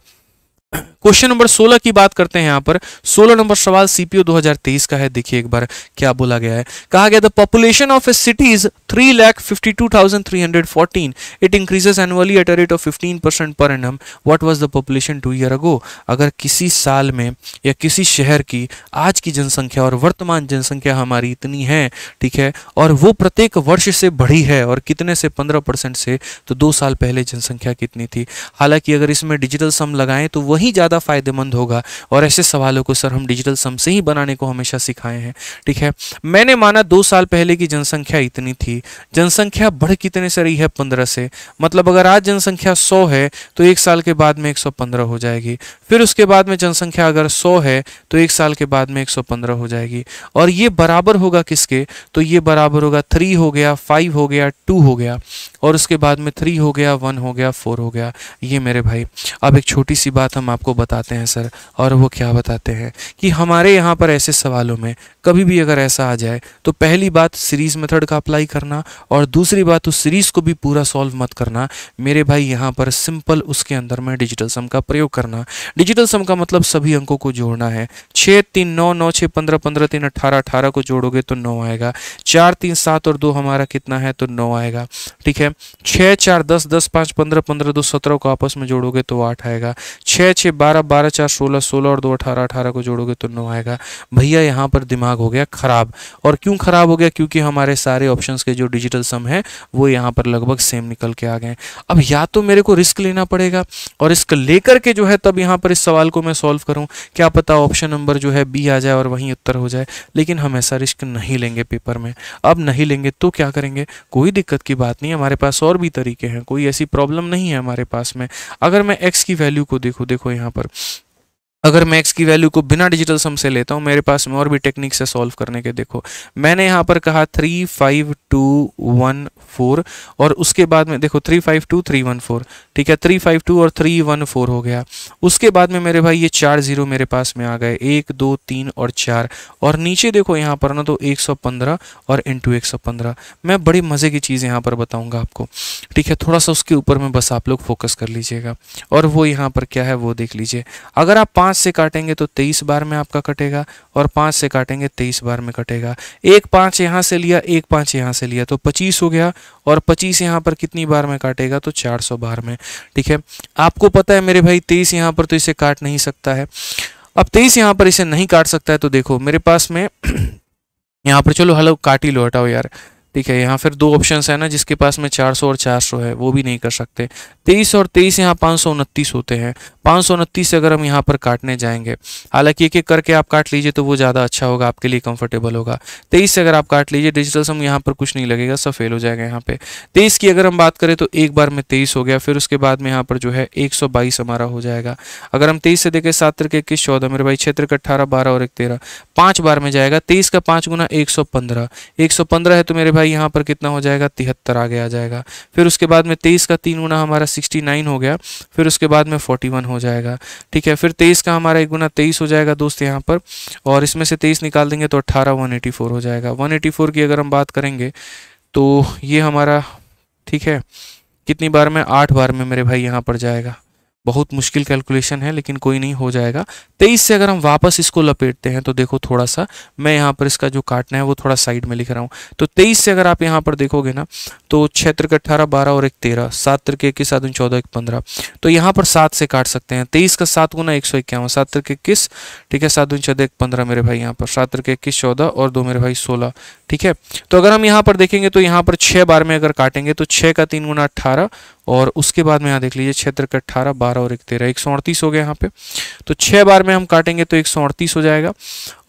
क्वेश्चन नंबर 16 की बात करते हैं। यहाँ पर 16 नंबर सवाल सीपीओ 2023 का है। देखिए एक बार क्या बोला गया है, कहा गया the population of a city is 3,52,314, it increases annually at a rate of 15% per annum, what was the population 2 year ago. अगर किसी साल में या किसी शहर की आज की जनसंख्या और वर्तमान जनसंख्या हमारी इतनी है, ठीक है, और वो प्रत्येक वर्ष से बढ़ी है और कितने से 15% से, तो 2 साल पहले जनसंख्या कितनी थी। हालांकि अगर इसमें डिजिटल सम लगाएं तो वही ज़्यादा फायदेमंद होगा और ऐसे सवालों को सर हम डिजिटल सम से ही बनाने को हमेशा सिखाए हैं। ठीक है, मैंने माना 2 साल पहले की जनसंख्या इतनी थी, जनसंख्या बढ़ कितने से रही है 15 से, मतलब अगर आज जनसंख्या 100 है तो 1 साल के बाद में 115 हो जाएगी। फिर उसके बाद में जनसंख्या अगर 100 है तो 1 साल के बाद में 115 हो जाएगी। और ये बराबर होगा किसके, तो ये बराबर होगा 3 हो गया, 5 हो गया, 2 हो गया और उसके बाद में 3 हो गया, 1 हो गया, 4 हो गया। ये मेरे भाई अब एक छोटी सी बात हम आपको बताते हैं सर, और वो क्या बताते हैं कि हमारे यहाँ पर ऐसे सवालों में कभी भी अगर ऐसा आ जाए तो पहली बात सीरीज मेथड का अप्लाई करना और दूसरी बात उस सीरीज को भी पूरा सॉल्व मत करना मेरे भाई। यहाँ पर सिंपल उसके अंदर में डिजिटल सम का प्रयोग करना। डिजिटल सम का मतलब सभी अंकों को जोड़ना है। 6 3 9 9 6 15 15 3 18 18 को जोड़ोगे तो 9 आएगा। 4 3 7 और 2 हमारा कितना है, तो 9 आएगा। ठीक है, 6 4 10 10 5 15 15 2 17 को आपस में जोड़ोगे तो 8 आएगा। 6 6 12 12 4 16 16 और 2 18 18 को जोड़ोगे तो 9 आएगा। भैया यहाँ पर दिमाग हो गया खराब। और क्यों खराब हो गया, क्योंकि हमारे सारे ऑप्शंस के जो डिजिटल सम है वो यहाँ पर लगभग सेम निकल के आ गए। अब या तो मेरे को रिस्क लेना पड़ेगा और रिस्क लेकर के जो है तब यहाँ पर इस सवाल को मैं सॉल्व करूँ, क्या पता ऑप्शन नंबर जो है बी आ जाए और वहीं उत्तर हो जाए, लेकिन हम ऐसा रिस्क नहीं लेंगे पेपर में। अब नहीं लेंगे तो क्या करेंगे, कोई दिक्कत की बात नहीं, हमारे पास और भी तरीके हैं, कोई ऐसी प्रॉब्लम नहीं है हमारे पास में। अगर मैं एक्स की वैल्यू को देखो यहाँ पर, अगर मैं x की वैल्यू को बिना डिजिटल सम से लेता हूं, मेरे पास में और भी टेक्निक से सॉल्व करने के। देखो मैंने यहां पर कहा 3 5 2 1 4 और उसके बाद में देखो 3 5 2 3 1 4, ठीक है, 3 5 2 और 3 1 4 हो गया। उसके बाद में मेरे भाई ये 4 0 मेरे पास में आ गए, 1 2 3 और 4, और नीचे देखो यहाँ पर ना तो 115 और इंटू 115। मैं बड़ी मज़े की चीज़ यहाँ पर बताऊँगा आपको, ठीक है, थोड़ा सा उसके ऊपर में बस आप लोग फोकस कर लीजिएगा। और वो यहाँ पर क्या है वो देख लीजिए। अगर आप 5 से काटेंगे तो 23 बार में आपका कटेगा और 5 से काटेंगे 23 बार में कटेगा। एक 5 यहाँ से लिया, एक 5 यहाँ से लिया तो 25 हो गया, और 25 यहाँ पर कितनी बार में काटेगा, तो 400 बार में। ठीक है, आपको पता है मेरे भाई 23 यहाँ पर तो इसे काट नहीं सकता है। अब 23 यहाँ पर इसे नहीं काट सकता है तो देखो मेरे पास में यहाँ पर, चलो हलो काट ही लो, हटाओ यार। ठीक है, यहाँ फिर 2 ऑप्शंस है ना, जिसके पास में 400 और 400 है वो भी नहीं कर सकते। 23 और 23 यहाँ 529 होते हैं। 529 से अगर हम यहाँ पर काटने जाएंगे, हालांकि एक एक करके आप काट लीजिए तो वो ज़्यादा अच्छा होगा, आपके लिए कंफर्टेबल होगा। 23 से अगर आप काट लीजिए, डिजिटल सम यहाँ पर कुछ नहीं लगेगा, सब फेल हो जाएगा यहाँ पे। 23 की अगर हम बात करें तो एक बार में 23 हो गया, फिर उसके बाद में यहाँ पर जो है 122 हमारा हो जाएगा। अगर हम 23 से देखें 7 त्रिक 21 14 मेरे भाई, 6 त्रिक 18 12 और 1 13, 5 बार में जाएगा। 23 का 5 गुना 115, 115 है तो मेरे भाई यहाँ पर कितना हो जाएगा, 73 आगे आ जाएगा। फिर उसके बाद में 23 का 3 गुना हमारा 69 हो गया, फिर उसके बाद में 41 हो जाएगा। ठीक है, फिर 23 का हमारा 1 गुना 23 हो जाएगा दोस्त यहाँ पर, और इसमें से 23 निकाल देंगे तो 18 184 हो जाएगा। 184 की अगर हम बात करेंगे तो ये हमारा, ठीक है, कितनी बार में, 8 बार में मेरे भाई यहाँ पर जाएगा। बहुत मुश्किल कैलकुलेशन है लेकिन कोई नहीं, हो जाएगा। 23 से अगर हम वापस इसको लपेटते हैं तो देखो थोड़ा सा मैं यहाँ पर इसका जो काटना है वो थोड़ा साइड में लिख रहा हूँ। तो 23 से अगर आप यहाँ पर देखोगे ना तो 6 त्रिक 18, 12 और 1 13, 7 त्रिक 21, 7 दूनी 14, 1 15। तो यहाँ पर 7 से काट सकते हैं। 23 का 7 गुना 151, 7 त्रिक 21, ठीक है, 7 दूनी 14, 1 15 मेरे भाई, यहाँ पर 7 त्रिक 21 14 और 2 मेरे भाई 16, ठीक है। तो अगर हम यहाँ पर देखेंगे तो यहाँ पर 6 बार में अगर काटेंगे तो 6 का 3 गुना 18 और उसके बाद में यहाँ देख लीजिए 6 त्रिक 18, 12 और 1 13, 138 हो गया यहाँ पे। तो 6 बार में हम काटेंगे तो 138 हो जाएगा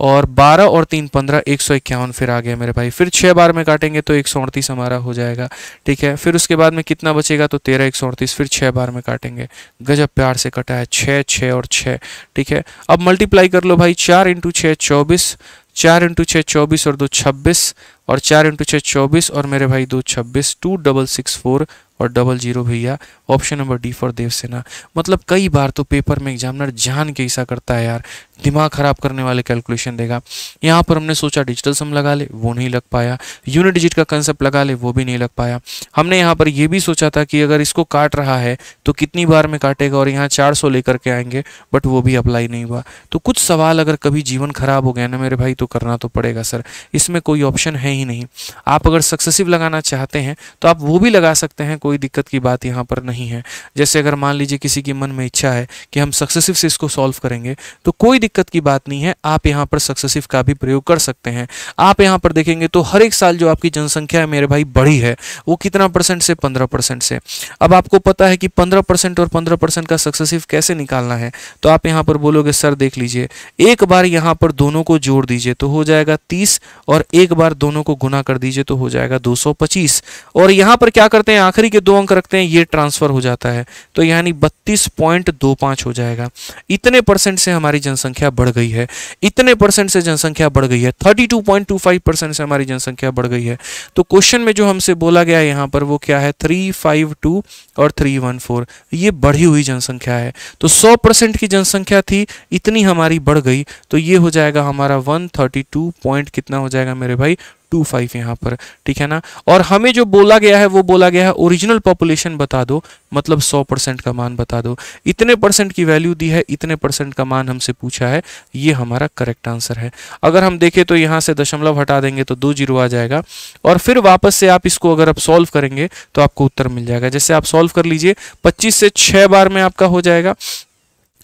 और 12 और 3 15, 151 फिर आ गया मेरे भाई। फिर 6 बार में काटेंगे तो 138 हमारा हो जाएगा, ठीक है। फिर उसके बाद में कितना बचेगा तो 13, 138, फिर 6 बार में काटेंगे। गजब प्यार से कटा है, 6 6 और 6, ठीक है। अब मल्टीप्लाई कर लो भाई, 4 इंटू 6 24, 4 इंटू 6 24 और 2 26 और 4 इंटू 6 24 और मेरे भाई 2 26, 2664 और 00 भैया। Option number D for Devsena. मतलब कई बार तो पेपर में एग्जामिनर जान के ऐसा करता है यार, दिमाग खराब करने वाले कैलकुलेशन देगा। यहाँ पर हमने सोचा डिजिटल सम लगा ले, वो नहीं लग पाया। यूनिट डिजिट का कंसेप्ट लगा ले, वो भी नहीं लग पाया। हमने यहाँ पर ये भी सोचा था कि अगर इसको काट रहा है तो कितनी बार में काटेगा और यहाँ 400 लेकर के आएंगे, बट वो भी अप्लाई नहीं हुआ। तो कुछ सवाल अगर कभी जीवन खराब हो गया ना मेरे भाई तो करना तो पड़ेगा सर, इसमें कोई ऑप्शन है ही नहीं। आप अगर सक्सेसिव लगाना चाहते हैं तो आप वो भी लगा सकते हैं, कोई दिक्कत की बात यहाँ पर नहीं है। जैसे अगर मान लीजिए किसी की मन में इच्छा है कि हम सक्सेसिव से इसको सॉल्व करेंगे तो कोई दिक्कत की बात नहीं है, आप यहाँ पर सक्सेसिव का भी प्रयोग कर सकते हैं। आप यहाँ पर देखेंगे तो हर एक साल जो आपकी जनसंख्या है मेरे भाई बढ़ी है, वो कितना परसेंट से, 15% से। अब आपको पता है कि 15% और 15% का सक्सेसिव कैसे निकालना है, तो आप यहाँ पर बोलोगे सर देख लीजिए, एक बार यहाँ पर दोनों को जोड़ दीजिए तो हो जाएगा 30 और एक बार दोनों को गुना कर दीजिए तो हो जाएगा 225 और यहाँ पर क्या करते हैं, आखिरी के 2 अंक रखते हैं, ये ट्रांसफर हो जाता है तो यानी 32.25 हो जाएगा। इतने परसेंट से हमारी जनसंख्या बढ़ गई है, इतने परसेंट से जनसंख्या बढ़ गई है, 32.25% से हमारी जनसंख्या बढ़ गई है। तो क्वेश्चन में जो हमसे बोला गया है यहाँ पर वो क्या है, 352 और 314, ये बढ़ी हुई जनसंख्या है। तो 100% की जनसंख्या थी, इतनी हमारी बढ़ गई, तो ये हो जाएगा हमारा 132 पॉइंट कितना हो जाएगा मेरे भाई, 25 यहाँ पर, ठीक है ना। और हमें जो बोला गया है वो बोला गया है ओरिजिनल पॉपुलेशन बता दो, मतलब 100% का मान बता दो। इतने परसेंट की वैल्यू दी है, इतने परसेंट का मान हमसे पूछा है, ये हमारा करेक्ट आंसर है। अगर हम देखें तो यहाँ से दशमलव हटा देंगे तो 2 जीरो आ जाएगा और फिर वापस से आप इसको अगर आप सॉल्व करेंगे तो आपको उत्तर मिल जाएगा। जैसे आप सॉल्व कर लीजिए, 25 से 6 बार में आपका हो जाएगा,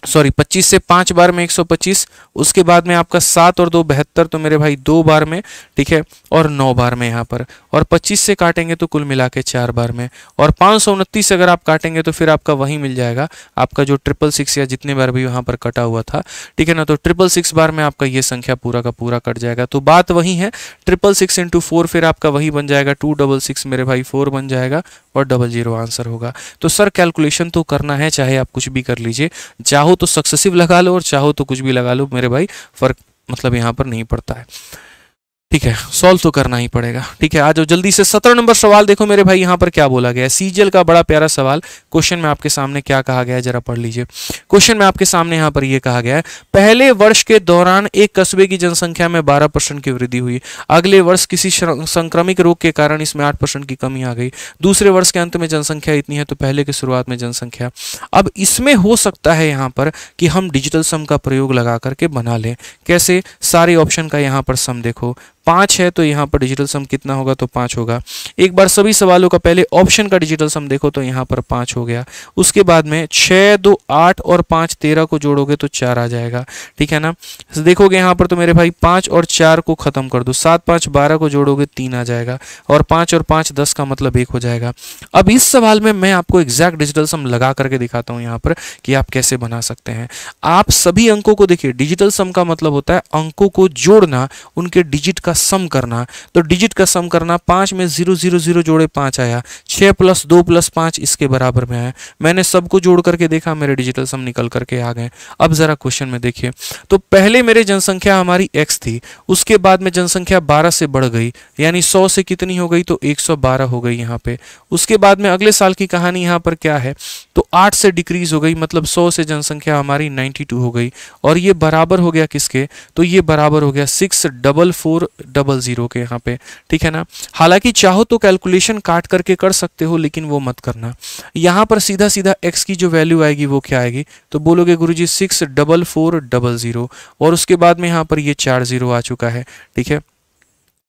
सॉरी 25 से 5 बार में 125, उसके बाद में आपका 7 और 2 72, तो मेरे भाई 2 बार में, ठीक है, और 9 बार में यहाँ पर, और 25 से काटेंगे तो कुल मिला के 4 बार में, और 529 अगर आप काटेंगे तो फिर आपका वही मिल जाएगा, आपका जो 666 या जितने बार भी वहाँ पर कटा हुआ था, ठीक है ना। तो 666 बार में आपका ये संख्या पूरा का पूरा कट जाएगा। तो बात वही है, 666 इंटू 4 फिर आपका वही बन जाएगा 266 मेरे भाई, 4 बन जाएगा और 00 आंसर होगा। तो सर कैलकुलेशन तो करना है, चाहे आप कुछ भी कर लीजिए, चाहो तो सक्सेसिव लगा लो और चाहो तो कुछ भी लगा लो मेरे भाई, फर्क मतलब यहां पर नहीं पड़ता है, ठीक है। सॉल्व तो करना ही पड़ेगा, ठीक है। आ जाओ जल्दी से 17 नंबर सवाल देखो मेरे भाई, यहाँ पर क्या बोला गया है, सीजीएल का बड़ा प्यारा सवाल। क्वेश्चन में आपके सामने क्या कहा गया है जरा पढ़ लीजिए। क्वेश्चन में आपके सामने यहाँ पर ये कहा गया है, पहले वर्ष के दौरान एक कस्बे की जनसंख्या में 12% की वृद्धि हुई, अगले वर्ष किसी संक्रमिक रोग के कारण इसमें 8% की कमी आ गई, दूसरे वर्ष के अंत में जनसंख्या इतनी है तो पहले के शुरुआत में जनसंख्या। अब इसमें हो सकता है यहाँ पर कि हम डिजिटल सम का प्रयोग लगा करके बना लें। कैसे, सारे ऑप्शन का यहाँ पर सम देखो, 5 है तो यहाँ पर डिजिटल सम कितना होगा, तो 5 होगा। एक बार सभी सवालों का पहले ऑप्शन का डिजिटल सम देखो तो यहाँ पर 5 हो गया। उसके बाद में 6 2 8 और 5 13 को जोड़ोगे तो 4 आ जाएगा, ठीक है ना। देखोगे यहाँ पर तो मेरे भाई 5 और 4 को खत्म कर दो, 7 5 12 को जोड़ोगे 3 आ जाएगा, और 5 और 5 10 का मतलब 1 हो जाएगा। अब इस सवाल में मैं आपको एग्जैक्ट डिजिटल सम लगा करके दिखाता हूँ यहाँ पर कि आप कैसे बना सकते हैं। आप सभी अंकों को देखिए, डिजिटल सम का मतलब होता है अंकों को जोड़ना, उनके डिजिट का सम करना। तो डिजिट का सम करना, 5 में 0 0 0 जोड़े 5 आया, 6 + 2 + 5 इसके बराबर में आया। मैंने सबको जोड़ करके देखा, मेरे डिजिटल सम निकल करके आ गए। अब जरा क्वेश्चन में देखिए, तो पहले मेरे जनसंख्या हमारी x थी, उसके बाद में जनसंख्या 12 से बढ़ गई, यानी 100 से कितनी हो गई, तो 112 हो गई यहाँ पे। उसके बाद में अगले साल की कहानी यहाँ पर क्या है, तो 8 से डिक्रीज हो गई, मतलब 100 से जनसंख्या हमारी 92 हो गई, और ये बराबर हो गया किसके, तो ये बराबर हो गया 644 600 के यहाँ पे, ठीक है ना। हालांकि चाहो तो कैलकुलेशन काट करके कर सकते हो, लेकिन वो मत करना। यहाँ पर सीधा सीधा x की जो वैल्यू आएगी वो क्या आएगी, तो बोलोगे गुरुजी 64400, और उसके बाद में यहाँ पर ये 4 0 आ चुका है, ठीक है।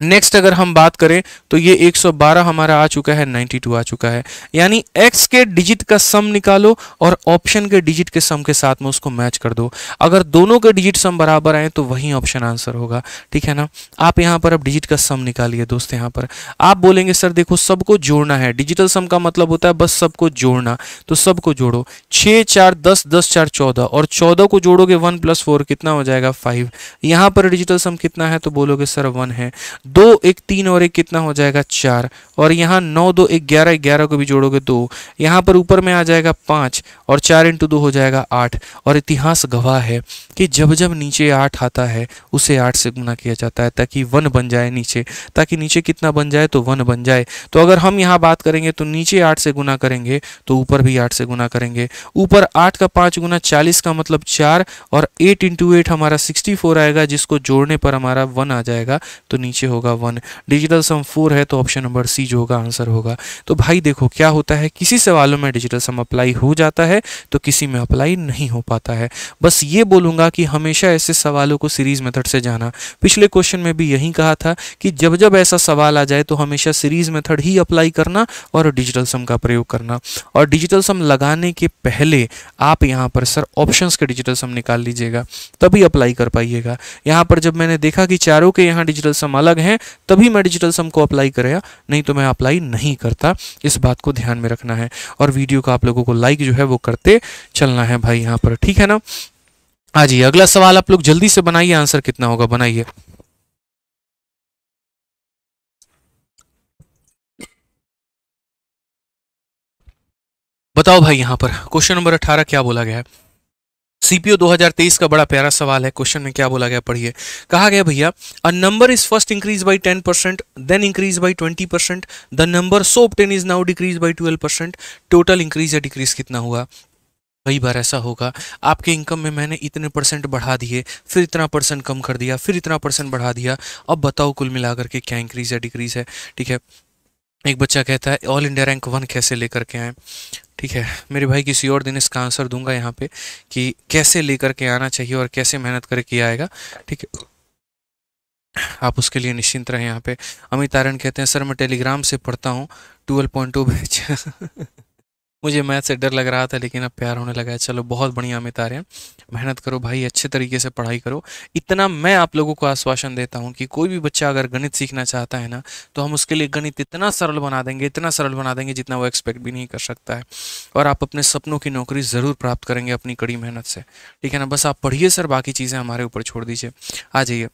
नेक्स्ट अगर हम बात करें तो ये 112 हमारा आ चुका है, 92 आ चुका है। यानी x के डिजिट का सम निकालो और ऑप्शन के डिजिट के सम के साथ में उसको मैच कर दो। अगर दोनों के डिजिट सम बराबर आए तो वही ऑप्शन आंसर होगा, ठीक है ना। आप यहाँ पर अब डिजिट का सम निकालिए दोस्त। यहाँ पर आप बोलेंगे सर देखो सबको जोड़ना है, डिजिटल सम का मतलब होता है बस सबको जोड़ना, तो सबको जोड़ो। 6 4 10, 10 4 14, और 14 को जोड़ोगे 1 + 4 कितना हो जाएगा 5। यहाँ पर डिजिटल सम कितना है, तो बोलोगे सर 1 है। 2 1 3 और 1 कितना हो जाएगा 4, और यहाँ 9 2 11, 11 को भी जोड़ोगे 2, यहाँ पर ऊपर में आ जाएगा 5, और 4 × 2 हो जाएगा 8। और इतिहास गवाह है कि जब जब नीचे 8 आता है उसे 8 से गुना किया जाता है ताकि 1 बन जाए नीचे, ताकि नीचे कितना बन जाए, तो 1 बन जाए। तो अगर हम यहाँ बात करेंगे तो नीचे 8 से गुना करेंगे तो ऊपर भी 8 से गुना करेंगे। ऊपर 8 का 5 गुना 40 का मतलब 4, और 8 × 8 हमारा 64 आएगा, जिसको जोड़ने पर हमारा 1 आ जाएगा, तो नीचे होगा 1। डिजिटल सम 4 है, तो ऑप्शन नंबर सी जो होगा आंसर होगा। तो भाई देखो क्या होता है, किसी सवालों में डिजिटल सम अप्लाई हो जाता है तो किसी में अप्लाई नहीं हो पाता है। बस ये बोलूंगा कि हमेशा ऐसे सवालों को सीरीज मेथड से जाना। पिछले क्वेश्चन में भी यही कहा था कि जब जब ऐसा सवाल आ जाए तो हमेशा सीरीज मेथड ही अप्लाई करना और डिजिटल सम का प्रयोग करना। और डिजिटल सम लगाने के पहले आप यहाँ पर सर ऑप्शंस के डिजिटल सम निकाल लीजिएगा, तभी अप्लाई कर पाइएगा। यहाँ पर जब मैंने देखा कि चारों के यहाँ डिजिटल सम अलग हैं तभी मैं डिजिटल सम को अप्लाई करेगा, नहीं तो मैं अप्लाई नहीं करता। इस बात को ध्यान में रखना है, और वीडियो को आप लोगों को लाइक जो है वो करते चलना है भाई यहाँ पर, ठीक है ना। हाँ जी, अगला सवाल आप लोग जल्दी से बनाइए, आंसर कितना होगा बनाइए। बताओ भाई यहाँ पर क्वेश्चन नंबर 18 क्या बोला गया है। सीपीओ 2023 का बड़ा प्यारा सवाल है। क्वेश्चन में क्या बोला गया पढ़िए। कहा गया भैया a number is first increase by 10%, then increase by 20%, the number so obtain is now decrease by 12%, total increase या डिक्रीज कितना हुआ। कई बार ऐसा होगा आपके इनकम में मैंने इतने % बढ़ा दिए, फिर इतना % कम कर दिया, फिर इतना % बढ़ा दिया, अब बताओ कुल मिलाकर के क्या इंक्रीज या डिक्रीज है, ठीक है। एक बच्चा कहता है ऑल इंडिया रैंक 1 कैसे लेकर के आए, ठीक है। मेरे भाई किसी और दिन इसका आंसर दूंगा यहाँ पे कि कैसे लेकर के आना चाहिए और कैसे मेहनत करके आएगा, ठीक है। आप उसके लिए निश्चिंत रहें। यहाँ पे अमित आर्यन कहते हैं सर मैं टेलीग्राम से पढ़ता हूँ 12.2 बैच मुझे मैथ से डर लग रहा था लेकिन अब प्यार होने लगा है। चलो बहुत बढ़िया अमित आर्यन, मेहनत करो भाई, अच्छे तरीके से पढ़ाई करो। इतना मैं आप लोगों को आश्वासन देता हूँ कि कोई भी बच्चा अगर गणित सीखना चाहता है ना तो हम उसके लिए गणित इतना सरल बना देंगे, इतना सरल बना देंगे जितना वो एक्सपेक्ट भी नहीं कर सकता है। और आप अपने सपनों की नौकरी ज़रूर प्राप्त करेंगे अपनी कड़ी मेहनत से, ठीक है ना। बस आप पढ़िए सर, बाकी चीज़ें हमारे ऊपर छोड़ दीजिए। आ जाइए।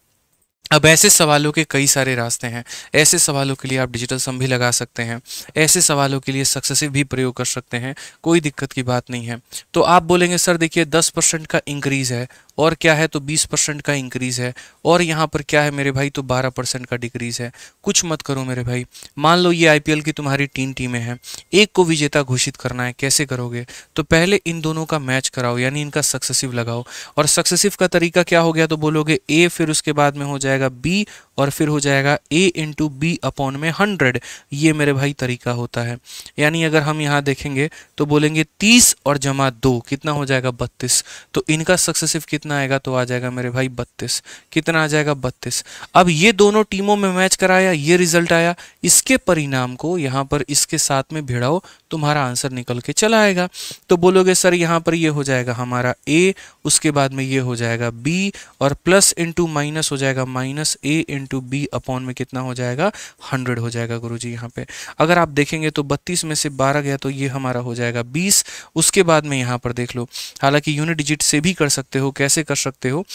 अब ऐसे सवालों के कई सारे रास्ते हैं। ऐसे सवालों के लिए आप डिजिटल सम भी लगा सकते हैं, ऐसे सवालों के लिए सक्सेसिव भी प्रयोग कर सकते हैं, कोई दिक्कत की बात नहीं है। तो आप बोलेंगे सर देखिए 10% का इंक्रीज़ है, और क्या है तो 20% का इंक्रीज़ है, और यहाँ पर क्या है मेरे भाई तो 12% का डिक्रीज़ है। कुछ मत करो मेरे भाई। मान लो ये आईपीएल की तुम्हारी 3 टीमें हैं, एक को विजेता घोषित करना है, कैसे करोगे। तो पहले इन दोनों का मैच कराओ, यानी इनका सक्सेसिव लगाओ। और सक्सेसिव का तरीका क्या हो गया तो बोलोगे ए, फिर उसके बाद में हो जाएगा बी, और फिर हो जाएगा a × b अपॉन में 100। ये मेरे भाई तरीका होता है। यानी अगर हम यहाँ देखेंगे तो बोलेंगे 30 और जमा 2 कितना हो जाएगा 32। तो इनका सक्सेसिव कितना आएगा तो आ जाएगा मेरे भाई 32। कितना आ जाएगा 32। अब ये दोनों टीमों में मैच कराया, ये रिजल्ट आया, इसके परिणाम को यहाँ पर इसके साथ में भिड़ाओ, तुम्हारा आंसर निकल के चला आएगा। तो बोलोगे सर यहाँ पर ये हो जाएगा हमारा a, उसके बाद में ये हो जाएगा b, और प्लस इंटू माइनस हो जाएगा माइनस a × b अपॉन में कितना हो जाएगा 100 हो जाएगा गुरुजी। यहाँ पे अगर आप देखेंगे तो 32 में से 12 गया तो ये हमारा हो जाएगा 20। उसके बाद में यहाँ पर देख लो, हालांकि यूनिट डिजिट से भी कर सकते हो, कैसे कर सकते हो,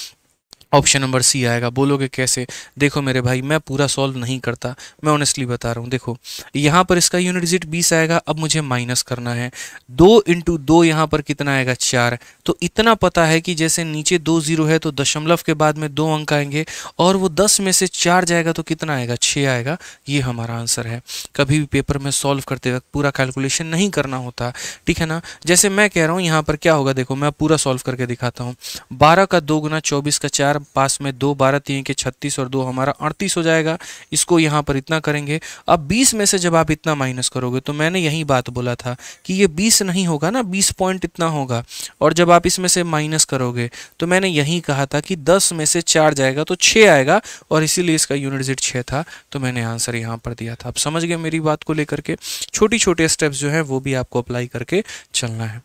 ऑप्शन नंबर सी आएगा। बोलोगे कैसे, देखो मेरे भाई मैं पूरा सॉल्व नहीं करता, मैं ऑनेस्टली बता रहा हूँ। देखो यहाँ पर इसका यूनिट डिजिट 20 आएगा, अब मुझे माइनस करना है। 2 × 2 यहाँ पर कितना आएगा 4। तो इतना पता है कि जैसे नीचे 2 0 है तो दशमलव के बाद में 2 अंक आएंगे, और वो 10 में से 4 जाएगा तो कितना आएगा 6 आएगा। ये हमारा आंसर है। कभी भी पेपर में सॉल्व करते वक्त पूरा कैलकुलेशन नहीं करना होता, ठीक है ना। जैसे मैं कह रहा हूँ यहाँ पर क्या होगा, देखो मैं पूरा सॉल्व करके दिखाता हूँ। 12 का 2 × 24 का 4 पास में 2 12 3 के 36 और 2 हमारा 38 हो जाएगा। इसको यहाँ पर इतना करेंगे। अब 20 में से जब आप इतना माइनस करोगे तो मैंने यही बात बोला था कि ये 20 नहीं होगा ना, 20 पॉइंट इतना होगा। और जब आप इसमें से माइनस करोगे तो मैंने यही कहा था कि 10 में से 4 जाएगा तो 6 आएगा, और इसीलिए इसका यूनिट डिजिट 6 था, तो मैंने आंसर यहाँ पर दिया था। आप समझ गए मेरी बात को लेकर के। छोटी छोटे स्टेप्स जो है वो भी आपको अप्लाई करके चलना है।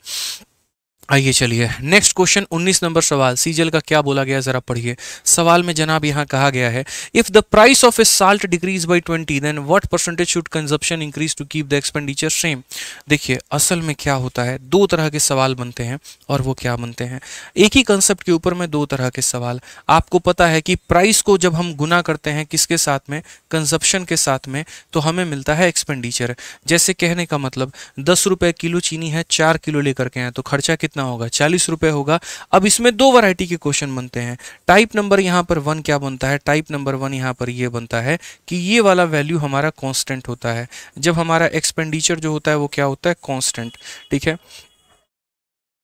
आइए चलिए नेक्स्ट क्वेश्चन 19 नंबर सवाल। सीजल का क्या बोला गया जरा पढ़िए। सवाल में जनाब यहाँ कहा गया है, if the price of a salt decrease by 20 then what percentage should consumption increase to keep the expenditure same. देखिए असल में क्या होता है, दो तरह के सवाल बनते हैं, और वो क्या बनते हैं, एक ही कंसेप्ट के ऊपर में दो तरह के सवाल। आपको पता है कि प्राइस को जब हम गुना करते हैं किसके साथ में, कंजप्शन के साथ में, तो हमें मिलता है एक्सपेंडिचर। जैसे कहने का मतलब 10 रुपए किलो चीनी है, 4 किलो लेकर के आए तो खर्चा कितना होगा, 40 रुपए होगा। अब इसमें दो वैरायटी के क्वेश्चन बनते हैं। टाइप नंबर यहाँ पर 1 क्या बनता है, टाइप नंबर 1 यहाँ पर ये बनता है कि ये वाला वैल्यू हमारा कांस्टेंट होता है। जब हमारा एक्सपेंडिचर जो होता है वो क्या होता है, कांस्टेंट। ठीक है,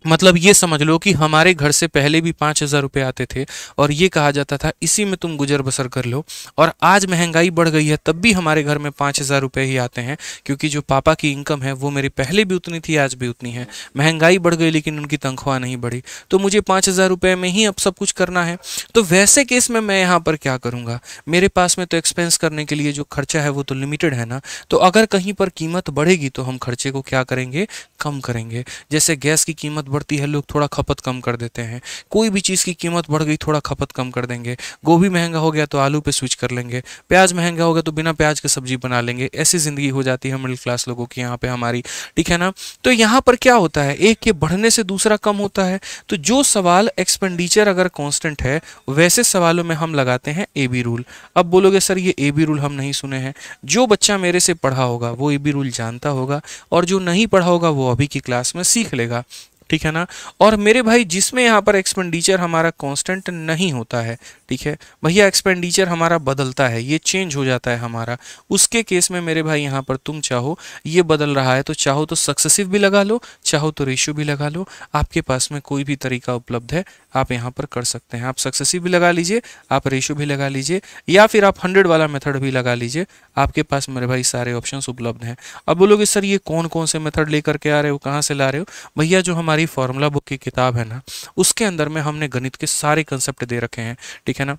मतलब ये समझ लो कि हमारे घर से पहले भी 5,000 रुपये आते थे और ये कहा जाता था इसी में तुम गुजर बसर कर लो, और आज महंगाई बढ़ गई है तब भी हमारे घर में 5,000 रुपये ही आते हैं, क्योंकि जो पापा की इनकम है वो मेरी पहले भी उतनी थी, आज भी उतनी है। महंगाई बढ़ गई लेकिन उनकी तनख्वाह नहीं बढ़ी, तो मुझे 5,000 रुपये में ही अब सब कुछ करना है। तो वैसे केस में मैं यहाँ पर क्या करूँगा, मेरे पास में तो एक्सपेंस करने के लिए जो खर्चा है वो तो लिमिटेड है ना, तो अगर कहीं पर कीमत बढ़ेगी तो हम खर्चे को क्या करेंगे, कम करेंगे। जैसे गैस की कीमत बढ़ती है, लोग थोड़ा खपत कम कर देते हैं। कोई भी चीज़ की कीमत बढ़ गई, थोड़ा खपत कम कर देंगे। गोभी महंगा हो गया तो आलू पे स्विच कर लेंगे, प्याज महंगा हो गया तो बिना प्याज के सब्जी बना लेंगे। ऐसी ज़िंदगी हो जाती है मिडिल क्लास लोगों की यहाँ पे हमारी, ठीक है ना। तो यहाँ पर क्या होता है, एक के बढ़ने से दूसरा कम होता है। तो जो सवाल एक्सपेंडिचर अगर कांस्टेंट है वैसे सवालों में हम लगाते हैं ए बी रूल। अब बोलोगे सर ये ए बी रूल हम नहीं सुने हैं। जो बच्चा मेरे से पढ़ा होगा वो ए बी रूल जानता होगा, और जो नहीं पढ़ा होगा वो अभी की क्लास में सीख लेगा, ठीक है ना। और मेरे भाई जिसमें यहाँ पर एक्सपेंडिचर हमारा कांस्टेंट नहीं होता है, ठीक है भैया, एक्सपेंडिचर हमारा बदलता है, ये चेंज हो जाता है हमारा, उसके केस में मेरे भाई यहाँ पर तुम चाहो ये बदल रहा है तो चाहो तो सक्सेसिव भी लगा लो, चाहो तो रेशियो भी लगा लो। आपके पास में कोई भी तरीका उपलब्ध है, आप यहाँ पर कर सकते हैं। आप सक्सेसिव भी लगा लीजिए, आप रेशियो भी लगा लीजिए, या फिर आप 100 वाला मेथड भी लगा लीजिए। आपके पास मेरे भाई सारे ऑप्शंस उपलब्ध हैं। अब बोलोगे सर ये कौन कौन से मेथड लेकर के आ रहे हो, कहाँ से ला रहे हो, भैया जो हमारी फॉर्मूला बुक की किताब है ना, उसके अंदर में हमने गणित के सारे कंसेप्ट दे रखे हैं, ठीक है ना।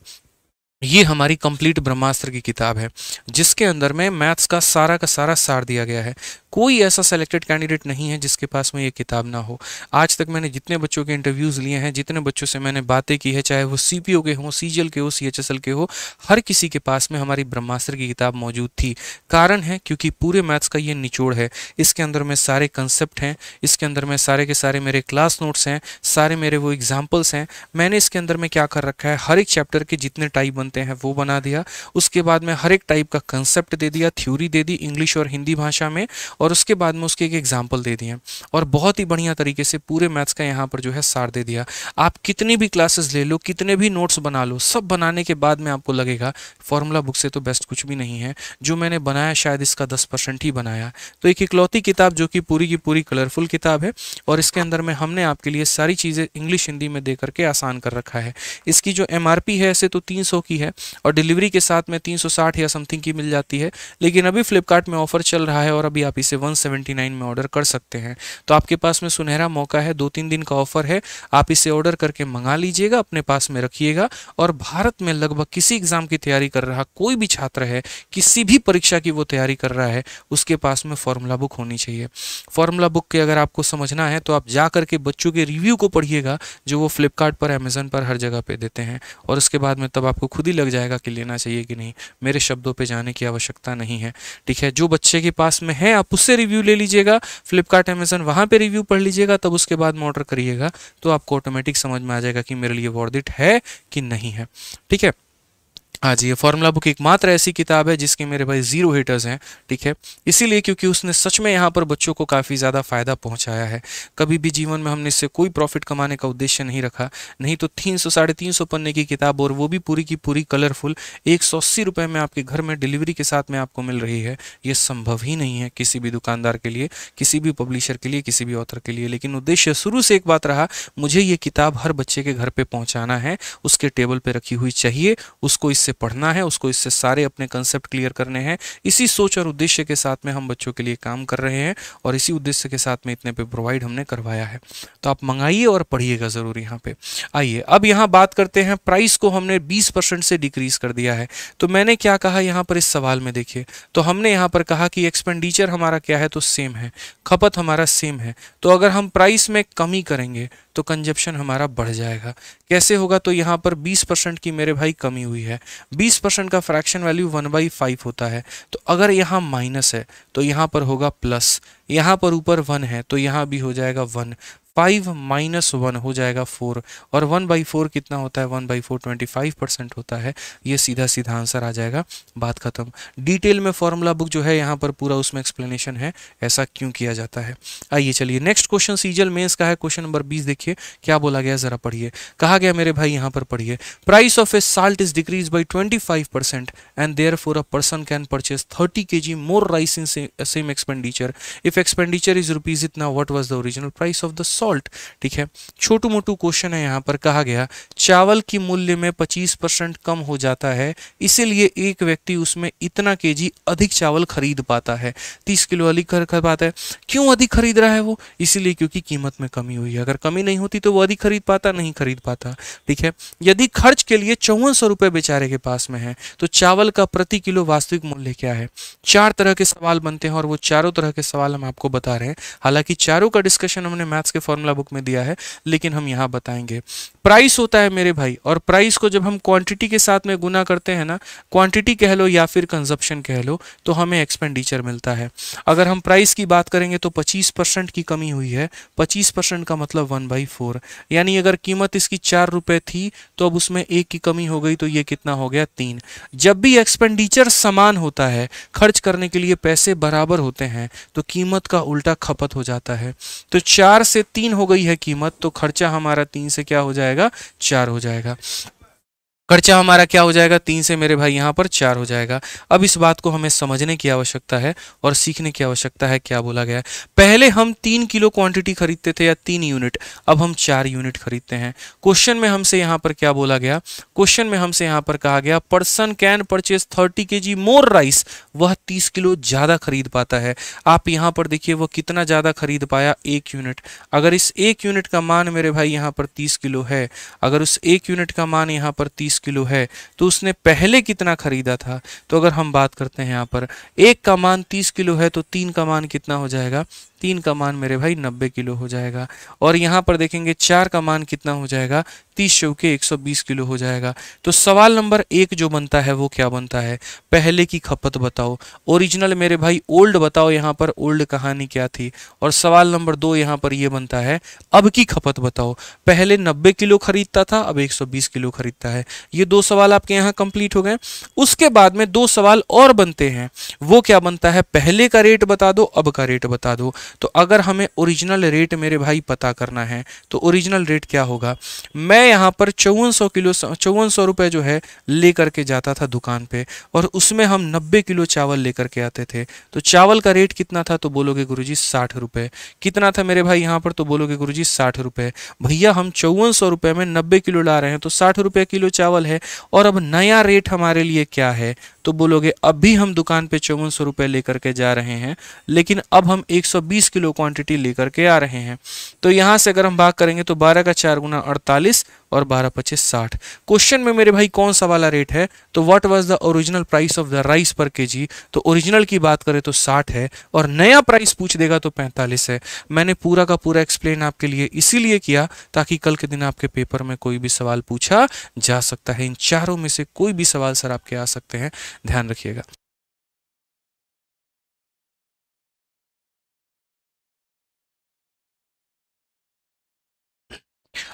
ये हमारी कंप्लीट ब्रह्मास्त्र की किताब है जिसके अंदर में मैथ्स का सारा सार दिया गया है। कोई ऐसा सेलेक्टेड कैंडिडेट नहीं है जिसके पास में ये किताब ना हो। आज तक मैंने जितने बच्चों के इंटरव्यूज़ लिए हैं, जितने बच्चों से मैंने बातें की है, चाहे वो सीपीओ के हो, सीजीएल के हो, सीएचएसएल के हो, हर किसी के पास में हमारी ब्रह्मास्त्र की किताब मौजूद थी। कारण है क्योंकि पूरे मैथ्स का ये निचोड़ है। इसके अंदर में सारे कंसेप्ट हैं, इसके अंदर में सारे के सारे मेरे क्लास नोट्स हैं, सारे मेरे वो एग्जाम्पल्स हैं। मैंने इसके अंदर में क्या कर रखा है, हर एक चैप्टर के जितने टाइप बनते हैं वो बना दिया। उसके बाद में हर एक टाइप का कंसेप्ट दे दिया, थ्योरी दे दी इंग्लिश और हिंदी भाषा में, और उसके बाद में उसके एक एग्जाम्पल दे दिए, और बहुत ही बढ़िया तरीके से पूरे मैथ्स का यहाँ पर जो है सार दे दिया। आप कितनी भी क्लासेस ले लो, कितने भी नोट्स बना लो, सब बनाने के बाद में आपको लगेगा फॉर्मूला बुक से तो बेस्ट कुछ भी नहीं है। जो मैंने बनाया शायद इसका 10% ही बनाया। तो एक इकलौती किताब जो कि पूरी की पूरी कलरफुल किताब है, और इसके अंदर में हमने आपके लिए सारी चीज़ें इंग्लिश हिंदी में दे करके आसान कर रखा है। इसकी जो MRP है ऐसे तो 300 की है, और डिलीवरी के साथ में 360 या समथिंग की मिल जाती है, लेकिन अभी फ्लिपकार्ट में ऑफर चल रहा है और अभी आप इसे 179 में ऑर्डर कर सकते हैं। तो आपके पास में सुनहरा मौका है, 2-3 दिन का ऑफर है, आप इसे ऑर्डर करके मंगा लीजिएगा, अपने पास में रखिएगा। और भारत में लगभग किसी एग्जाम की तैयारी कर रहा कोई भी छात्र है, किसी भी परीक्षा की वो तैयारी कर रहा है, उसके पास में फॉर्मूला बुक होनी चाहिए। फॉर्मूला बुक के अगर आपको समझना है तो आप जा करके बच्चों के रिव्यू को पढ़िएगा, जो वो फ्लिपकार्ट पर, अमेजन पर, हर जगह पे देते हैं, और उसके बाद में तब आपको खुद ही लग जाएगा कि लेना चाहिए कि नहीं। मेरे शब्दों पे जाने की आवश्यकता नहीं है, ठीक है। जो बच्चे के पास में है आप उससे रिव्यू ले लीजिएगा, फ्लिपकार्ट, अमेजन, वहाँ पे रिव्यू पढ़ लीजिएगा, तब उसके बाद में ऑर्डर करिएगा, तो आपको ऑटोमेटिक समझ में आ जाएगा कि मेरे लिए वर्थ इट है कि नहीं है, ठीक है। हाँ जी, ये फॉर्मूला बुक एकमात्र ऐसी किताब है जिसके मेरे भाई जीरो हेटर्स हैं, ठीक है। इसीलिए क्योंकि उसने सच में यहाँ पर बच्चों को काफ़ी ज़्यादा फायदा पहुँचाया है। कभी भी जीवन में हमने इससे कोई प्रॉफिट कमाने का उद्देश्य नहीं रखा, नहीं तो 300 350 पन्ने की किताब और वो भी पूरी की पूरी कलरफुल 180 रुपये में आपके घर में डिलीवरी के साथ में आपको मिल रही है। ये संभव ही नहीं है किसी भी दुकानदार के लिए, किसी भी पब्लिशर के लिए, किसी भी ऑथर के लिए। लेकिन उद्देश्य शुरू से एक बात रहा, मुझे ये किताब हर बच्चे के घर पे पहुंचाना है, उसके टेबल पे रखी हुई चाहिए, उसको इससे पढ़ना है, उसको इससे सारे अपने कंसेप्ट क्लियर करने हैं। इसी सोच और उद्देश्य के साथ में हम बच्चों के लिए काम कर रहे हैं और इसी उद्देश्य के साथ में इतने पे प्रोवाइड हमने करवाया है। तो आप मंगाइए और पढ़िएगा ज़रूर यहाँ पे। आइए अब यहाँ बात करते हैं, प्राइस को हमने 20% से डिक्रीज कर दिया है। तो मैंने क्या कहा यहाँ पर इस सवाल में, देखिए तो हमने यहाँ पर कहा कि एक्सपेंडिचर हमारा क्या है, तो सेम है, खपत हमारा सेम है। तो अगर हम प्राइस में कमी करेंगे तो कंजप्शन हमारा बढ़ जाएगा। कैसे होगा, तो यहाँ पर 20% की मेरे भाई कमी हुई है। 20% का फ्रैक्शन वैल्यू 1/5 होता है। तो अगर यहाँ माइनस है तो यहाँ पर होगा प्लस, यहाँ पर ऊपर 1 है तो यहाँ भी हो जाएगा 1। 5 - 1 हो जाएगा 4, और 1/4 कितना होता है, 1/4 25% होता है। ये सीधा सीधा आंसर आ जाएगा, बात खत्म। डिटेल में फॉर्मूला बुक जो है यहाँ पर पूरा उसमें एक्सप्लेनेशन है ऐसा क्यों किया जाता है। आइए चलिए नेक्स्ट क्वेश्चन सीजल मेंस का है, क्वेश्चन नंबर 20। देखिए क्या बोला गया, जरा पढ़िए। कहा गया मेरे भाई यहाँ पर पढ़िए, price of a salt is decrease by 25% and therefore a person can purchase 30 kg more rice in same expenditure. If expenditure is rupees इतना, what was the original price of the salt. ठीक है, छोटू मोटू question है। यहाँ पर कहा गया चावल की मूल्य में 25% कम हो जाता है, इसीलिए एक व्यक्ति उसमें इतना केजी अधिक चावल खरीद पाता है, 30 किलो अधिक खरीद पाता है। क्यों अधिक खरीद रहा है वो, इसीलिए क्योंकि कीमत में कमी हुई है। अगर कमी नहीं होती तो वो अधिक खरीद पाता, नहीं खरीद पाता। ठीक है, यदि खर्च के लिए 5400 रुपए बेचारे के पास में है तो चावल का प्रति किलो वास्तविक मूल्य क्या है। 4 तरह के सवाल बनते हैं और वो चारों तरह के सवाल हम आपको बता रहे हैं। हालांकि चारों का डिस्कशन हमने मैथ्स के फॉर्मूला बुक में दिया है, लेकिन हम यहाँ बताएंगे। प्राइस होता है मेरे भाई, और प्राइस को जब हम क्वांटिटी के साथ में गुना करते हैं ना, क्वांटिटी कह लो या फिर कंजप्शन कह लो, तो हमें एक्सपेंडिचर मिलता है। अगर हम प्राइस की बात करेंगे तो 25% की कमी हुई है। 25% का मतलब 1/4, यानी अगर कीमत इसकी 4 रुपए थी तो अब उसमें 1 की कमी हो गई, तो ये कितना हो गया, 3। जब भी एक्सपेंडिचर समान होता है, खर्च करने के लिए पैसे बराबर होते हैं, तो कीमत का उल्टा खपत हो जाता है। तो 4 से 3 हो गई है कीमत, तो खर्चा हमारा 3 से क्या हो जाएगा, 4 हो जाएगा। खर्चा हमारा क्या हो जाएगा, 3 से मेरे भाई यहाँ पर 4 हो जाएगा। अब इस बात को हमें समझने की आवश्यकता है और सीखने की आवश्यकता है। क्या बोला गया है, पहले हम 3 किलो क्वांटिटी खरीदते थे या 3 यूनिट, अब हम 4 यूनिट खरीदते हैं। क्वेश्चन में हमसे यहाँ पर क्या बोला गया, क्वेश्चन में हमसे यहाँ पर कहा गया person can purchase 30 kg more rice, वह 30 किलो ज़्यादा खरीद पाता है। आप यहाँ पर देखिए वो कितना ज़्यादा खरीद पाया, 1 यूनिट। अगर इस 1 यूनिट का मान मेरे भाई यहाँ पर 30 किलो है, अगर उस 1 यूनिट का मान यहाँ पर 30 किलो है, तो उसने पहले कितना खरीदा था। तो अगर हम बात करते हैं यहाँ पर 1 का मान 30 किलो है, तो 3 का मान कितना हो जाएगा, 3 का मान मेरे भाई 90 किलो हो जाएगा। और यहाँ पर देखेंगे 4 का मान कितना हो जाएगा, 30 चौके 120 किलो हो जाएगा। तो सवाल नंबर 1 जो बनता है वो क्या बनता है, पहले की खपत बताओ। ओरिजिनल मेरे भाई ओल्ड बताओ, यहाँ पर ओल्ड कहानी क्या थी। और सवाल नंबर 2 यहाँ पर ये बनता है अब की खपत बताओ। पहले 90 किलो खरीदता था, अब 120 किलो खरीदता है। ये 2 सवाल आपके यहाँ कंप्लीट हो गए। उसके बाद में 2 सवाल और बनते हैं, वो क्या बनता है, पहले का रेट बता दो, अब का रेट बता दो। तो अगर हमें ओरिजिनल रेट मेरे भाई पता करना है तो ओरिजिनल रेट क्या होगा, मैं यहाँ पर 5400 रुपए जो है लेकर के जाता था दुकान पे, और उसमें हम 90 किलो चावल लेकर के आते थे। तो चावल का रेट कितना था, तो बोलोगे गुरुजी 60 रुपए। कितना था मेरे भाई यहाँ पर, तो बोलोगे गुरुजी 60 रुपए। भैया हम 5400 रुपए में 90 किलो ला रहे हैं, तो 60 रुपए किलो चावल है। और अब नया रेट हमारे लिए क्या है, तो बोलोगे अब भी हम दुकान पे 5400 रुपए लेकर के जा रहे हैं, लेकिन अब हम 120 किलो क्वांटिटी लेकर के आ रहे हैं। तो यहाँ से अगर हम भाग करेंगे तो 12 का 4 गुना 48 और 12 25 60। क्वेश्चन में मेरे भाई कौन सा वाला रेट है, तो what was the original price of the rice पर केजी। तो ओरिजिनल की बात करें तो 60 है, और नया प्राइस पूछ देगा तो 45 है। मैंने पूरा का पूरा एक्सप्लेन आपके लिए इसीलिए किया ताकि कल के दिन आपके पेपर में कोई भी सवाल पूछा जा सकता है। इन चारों में से कोई भी सवाल सर आपके आ सकते हैं, ध्यान रखिएगा।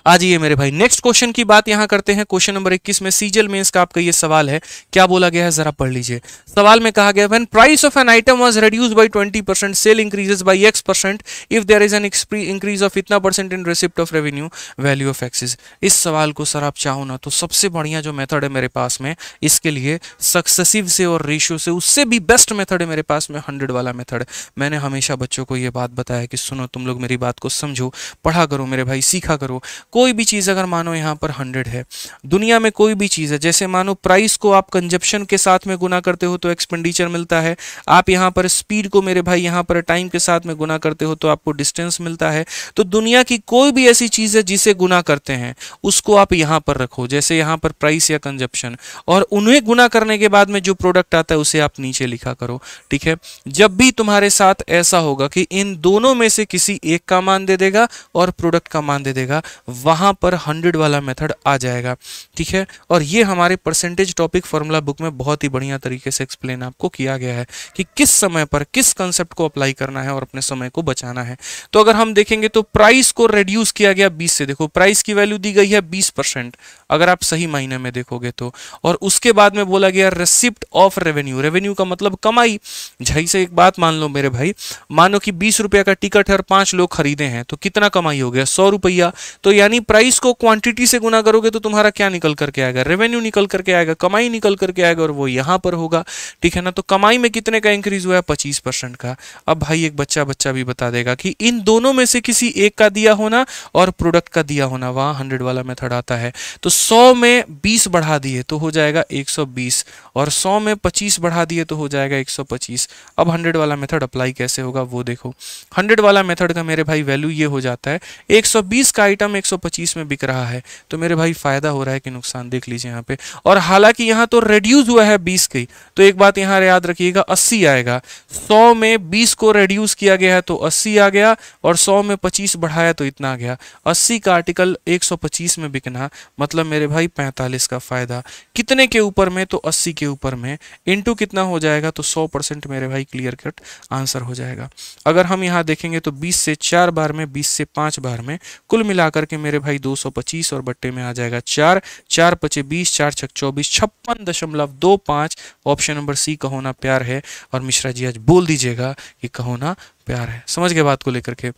आ जाइए मेरे भाई, नेक्स्ट क्वेश्चन की बात यहां करते हैं। क्वेश्चन नंबर 21 में सीजीएल मेंस का आपका ये सवाल है, क्या बोला गया है जरा पढ़ लीजिए। सवाल में कहा गया when price of an item was reduced by 20%, sale increases by x%, if there is an increase of इतना percent in receipt of revenue, value of x. इस सवाल को सर आप चाहो ना तो सबसे बढ़िया जो मेथड है मेरे पास में इसके लिए सक्सेसिव से और रेशियो से, उससे भी बेस्ट मेथड है मेरे पास में 100 वाला मेथड। मैंने हमेशा बच्चों को ये बात बताया कि सुनो तुम लोग मेरी बात को समझो, पढ़ा करो मेरे भाई, सीखा करो। कोई भी चीज़ अगर मानो यहाँ पर 100 है, दुनिया में कोई भी चीज़ है, जैसे मानो प्राइस को आप कंजप्शन के साथ में गुना करते हो तो एक्सपेंडिचर मिलता है, आप यहाँ पर स्पीड को मेरे भाई यहाँ पर टाइम के साथ में गुना करते हो तो आपको डिस्टेंस मिलता है। तो दुनिया की कोई भी ऐसी चीज़ है जिसे गुना करते हैं उसको आप यहाँ पर रखो, जैसे यहाँ पर प्राइस या कंजप्शन, और उन्हें गुना करने के बाद में जो प्रोडक्ट आता है उसे आप नीचे लिखा करो। ठीक है, जब भी तुम्हारे साथ ऐसा होगा कि इन दोनों में से किसी एक का मान दे देगा और प्रोडक्ट का मान दे देगा, वहां पर 100 वाला मेथड आ जाएगा। ठीक है, और ये हमारे परसेंटेज टॉपिक फॉर्मूला बुक में बहुत ही बढ़िया तरीके से एक्सप्लेन आपको किया गया है कि किस समय पर किस कंसेप्ट को अप्लाई करना है और अपने समय को बचाना है। तो अगर हम देखेंगे तो प्राइस को रिड्यूस किया गया 20 से, देखो प्राइस की वैल्यू दी गई है 20% अगर आप सही मायने में देखोगे तो, और उसके बाद में बोला गया रिसिप्ट ऑफ रेवेन्यू, रेवेन्यू का मतलब कमाई। झई से एक बात मान लो मेरे भाई, मानो कि 20 रुपया का टिकट है और 5 लोग खरीदे हैं तो कितना कमाई हो गया, 100 रुपया। तो यानी प्राइस को क्वांटिटी से गुना करोगे तो तुम्हारा क्या निकल करके आएगा, रेवेन्यू निकल करके आएगा, कमाई निकल करके आएगा, और वो यहां पर होगा। ठीक है ना, तो कमाई में कितने का इंक्रीज हुआ है, 25% का। अब भाई एक बच्चा भी बता देगा कि इन दोनों में से किसी एक का दिया होना और प्रोडक्ट का दिया होना, वहां 100 वाला मेथड आता है। तो 100 में 20 बढ़ा दिए तो हो जाएगा 120, और 100 में 25 बढ़ा दिए तो हो जाएगा 125। अब 100 वाला मेथड अप्लाई कैसे होगा वो देखो। 100 वाला मेथड का मेरे भाई वैल्यू ये हो जाता है, 120 का आइटम 125 में बिक रहा है तो मेरे भाई फायदा हो रहा है कि नुकसान, देख लीजिए यहाँ पे। और हालांकि यहाँ तो रिड्यूस हुआ है 20 की, तो एक बात यहाँ याद रखिएगा 80 आएगा। 100 में 20 को रिड्यूस किया गया है तो 80 आ गया, और 100 में 25 बढ़ाया तो इतना आ गया। 80 का आर्टिकल 125 में बिकना मतलब मेरे भाई 45 का फायदा। कितने के ऊपर में, तो 80 के ऊपर में, इनटू कितना हो जाएगा तो 100% मेरे भाई क्लियर कट आंसर हो जाएगा। अगर हम यहाँ देखेंगे तो 20 से 4 बार में, 20 से 5 बार में, कुल मिलाकर के मेरे भाई 225, और बट्टे में आ जाएगा 4, 4 पचे 20, 4 छक 24, 56.25। ऑप्शन नंबर सी कहो ना प्यार है। और मिश्रा जी आज बोल दीजिएगा कि कहो ना प्यार है। समझ गए बात को लेकर के?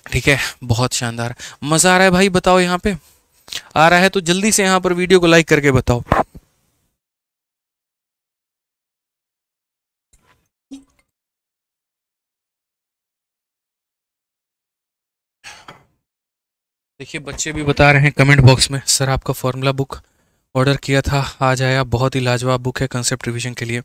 ठीक है, बहुत शानदार, मजा आ रहा है भाई, बताओ यहाँ पे आ रहा है तो जल्दी से यहाँ पर वीडियो को लाइक करके बताओ। देखिए बच्चे भी बता रहे हैं कमेंट बॉक्स में, सर आपका फॉर्मूला बुक ऑर्डर किया था, आज आया, बहुत ही लाजवाब बुक है कंसेप्ट रिवीजन के लिए।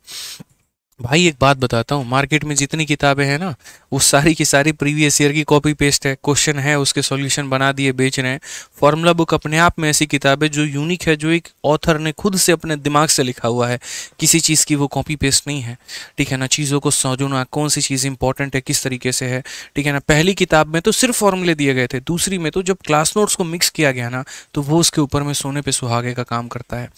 भाई एक बात बताता हूँ, मार्केट में जितनी किताबें हैं ना वो सारी की सारी प्रीवियस ईयर की कॉपी पेस्ट है, क्वेश्चन है उसके सॉल्यूशन बना दिए बेच रहे हैं। फॉर्मूला बुक अपने आप में ऐसी किताब है जो यूनिक है, जो एक ऑथर ने खुद से अपने दिमाग से लिखा हुआ है, किसी चीज़ की वो कॉपी पेस्ट नहीं है। ठीक है ना, चीज़ों को समझना, कौन सी चीज़ इंपॉर्टेंट है, किस तरीके से है। ठीक है ना, पहली किताब में तो सिर्फ फॉर्मूले दिए गए थे, दूसरी में तो जब क्लास नोट्स को मिक्स किया गया ना तो वो उसके ऊपर में सोने पे सुहागे का काम करता है।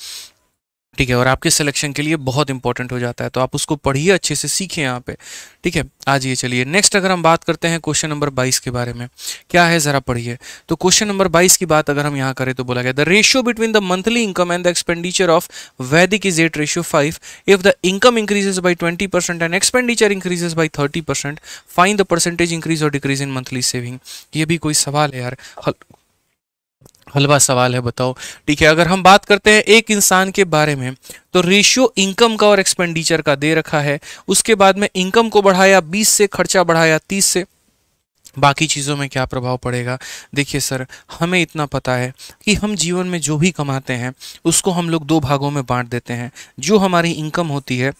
ठीक है, और आपके सिलेक्शन के लिए बहुत इंपॉर्टेंट हो जाता है, तो आप उसको पढ़िए, अच्छे से सीखिए यहाँ पे। ठीक है, आज ये चलिए नेक्स्ट अगर हम बात करते हैं क्वेश्चन नंबर 22 के बारे में, क्या है जरा पढ़िए। तो क्वेश्चन नंबर 22 की बात अगर हम यहाँ करें तो बोला गया the ratio between the monthly income and the expenditure of Vaidik is 8:5। If the income increases by 20% and expenditure increases by 30%, find the percentage increase और डिक्रीज इन मंथली सेविंग। ये भी कोई सवाल है यार, हलवा सवाल है, बताओ। ठीक है, अगर हम बात करते हैं एक इंसान के बारे में तो रेशियो इनकम का और एक्सपेंडिचर का दे रखा है, उसके बाद में इनकम को बढ़ाया 20 से, खर्चा बढ़ाया 30 से, बाकी चीज़ों में क्या प्रभाव पड़ेगा। देखिए सर, हमें इतना पता है कि हम जीवन में जो भी कमाते हैं उसको हम लोग 2 भागों में बांट देते हैं। जो हमारी इनकम होती है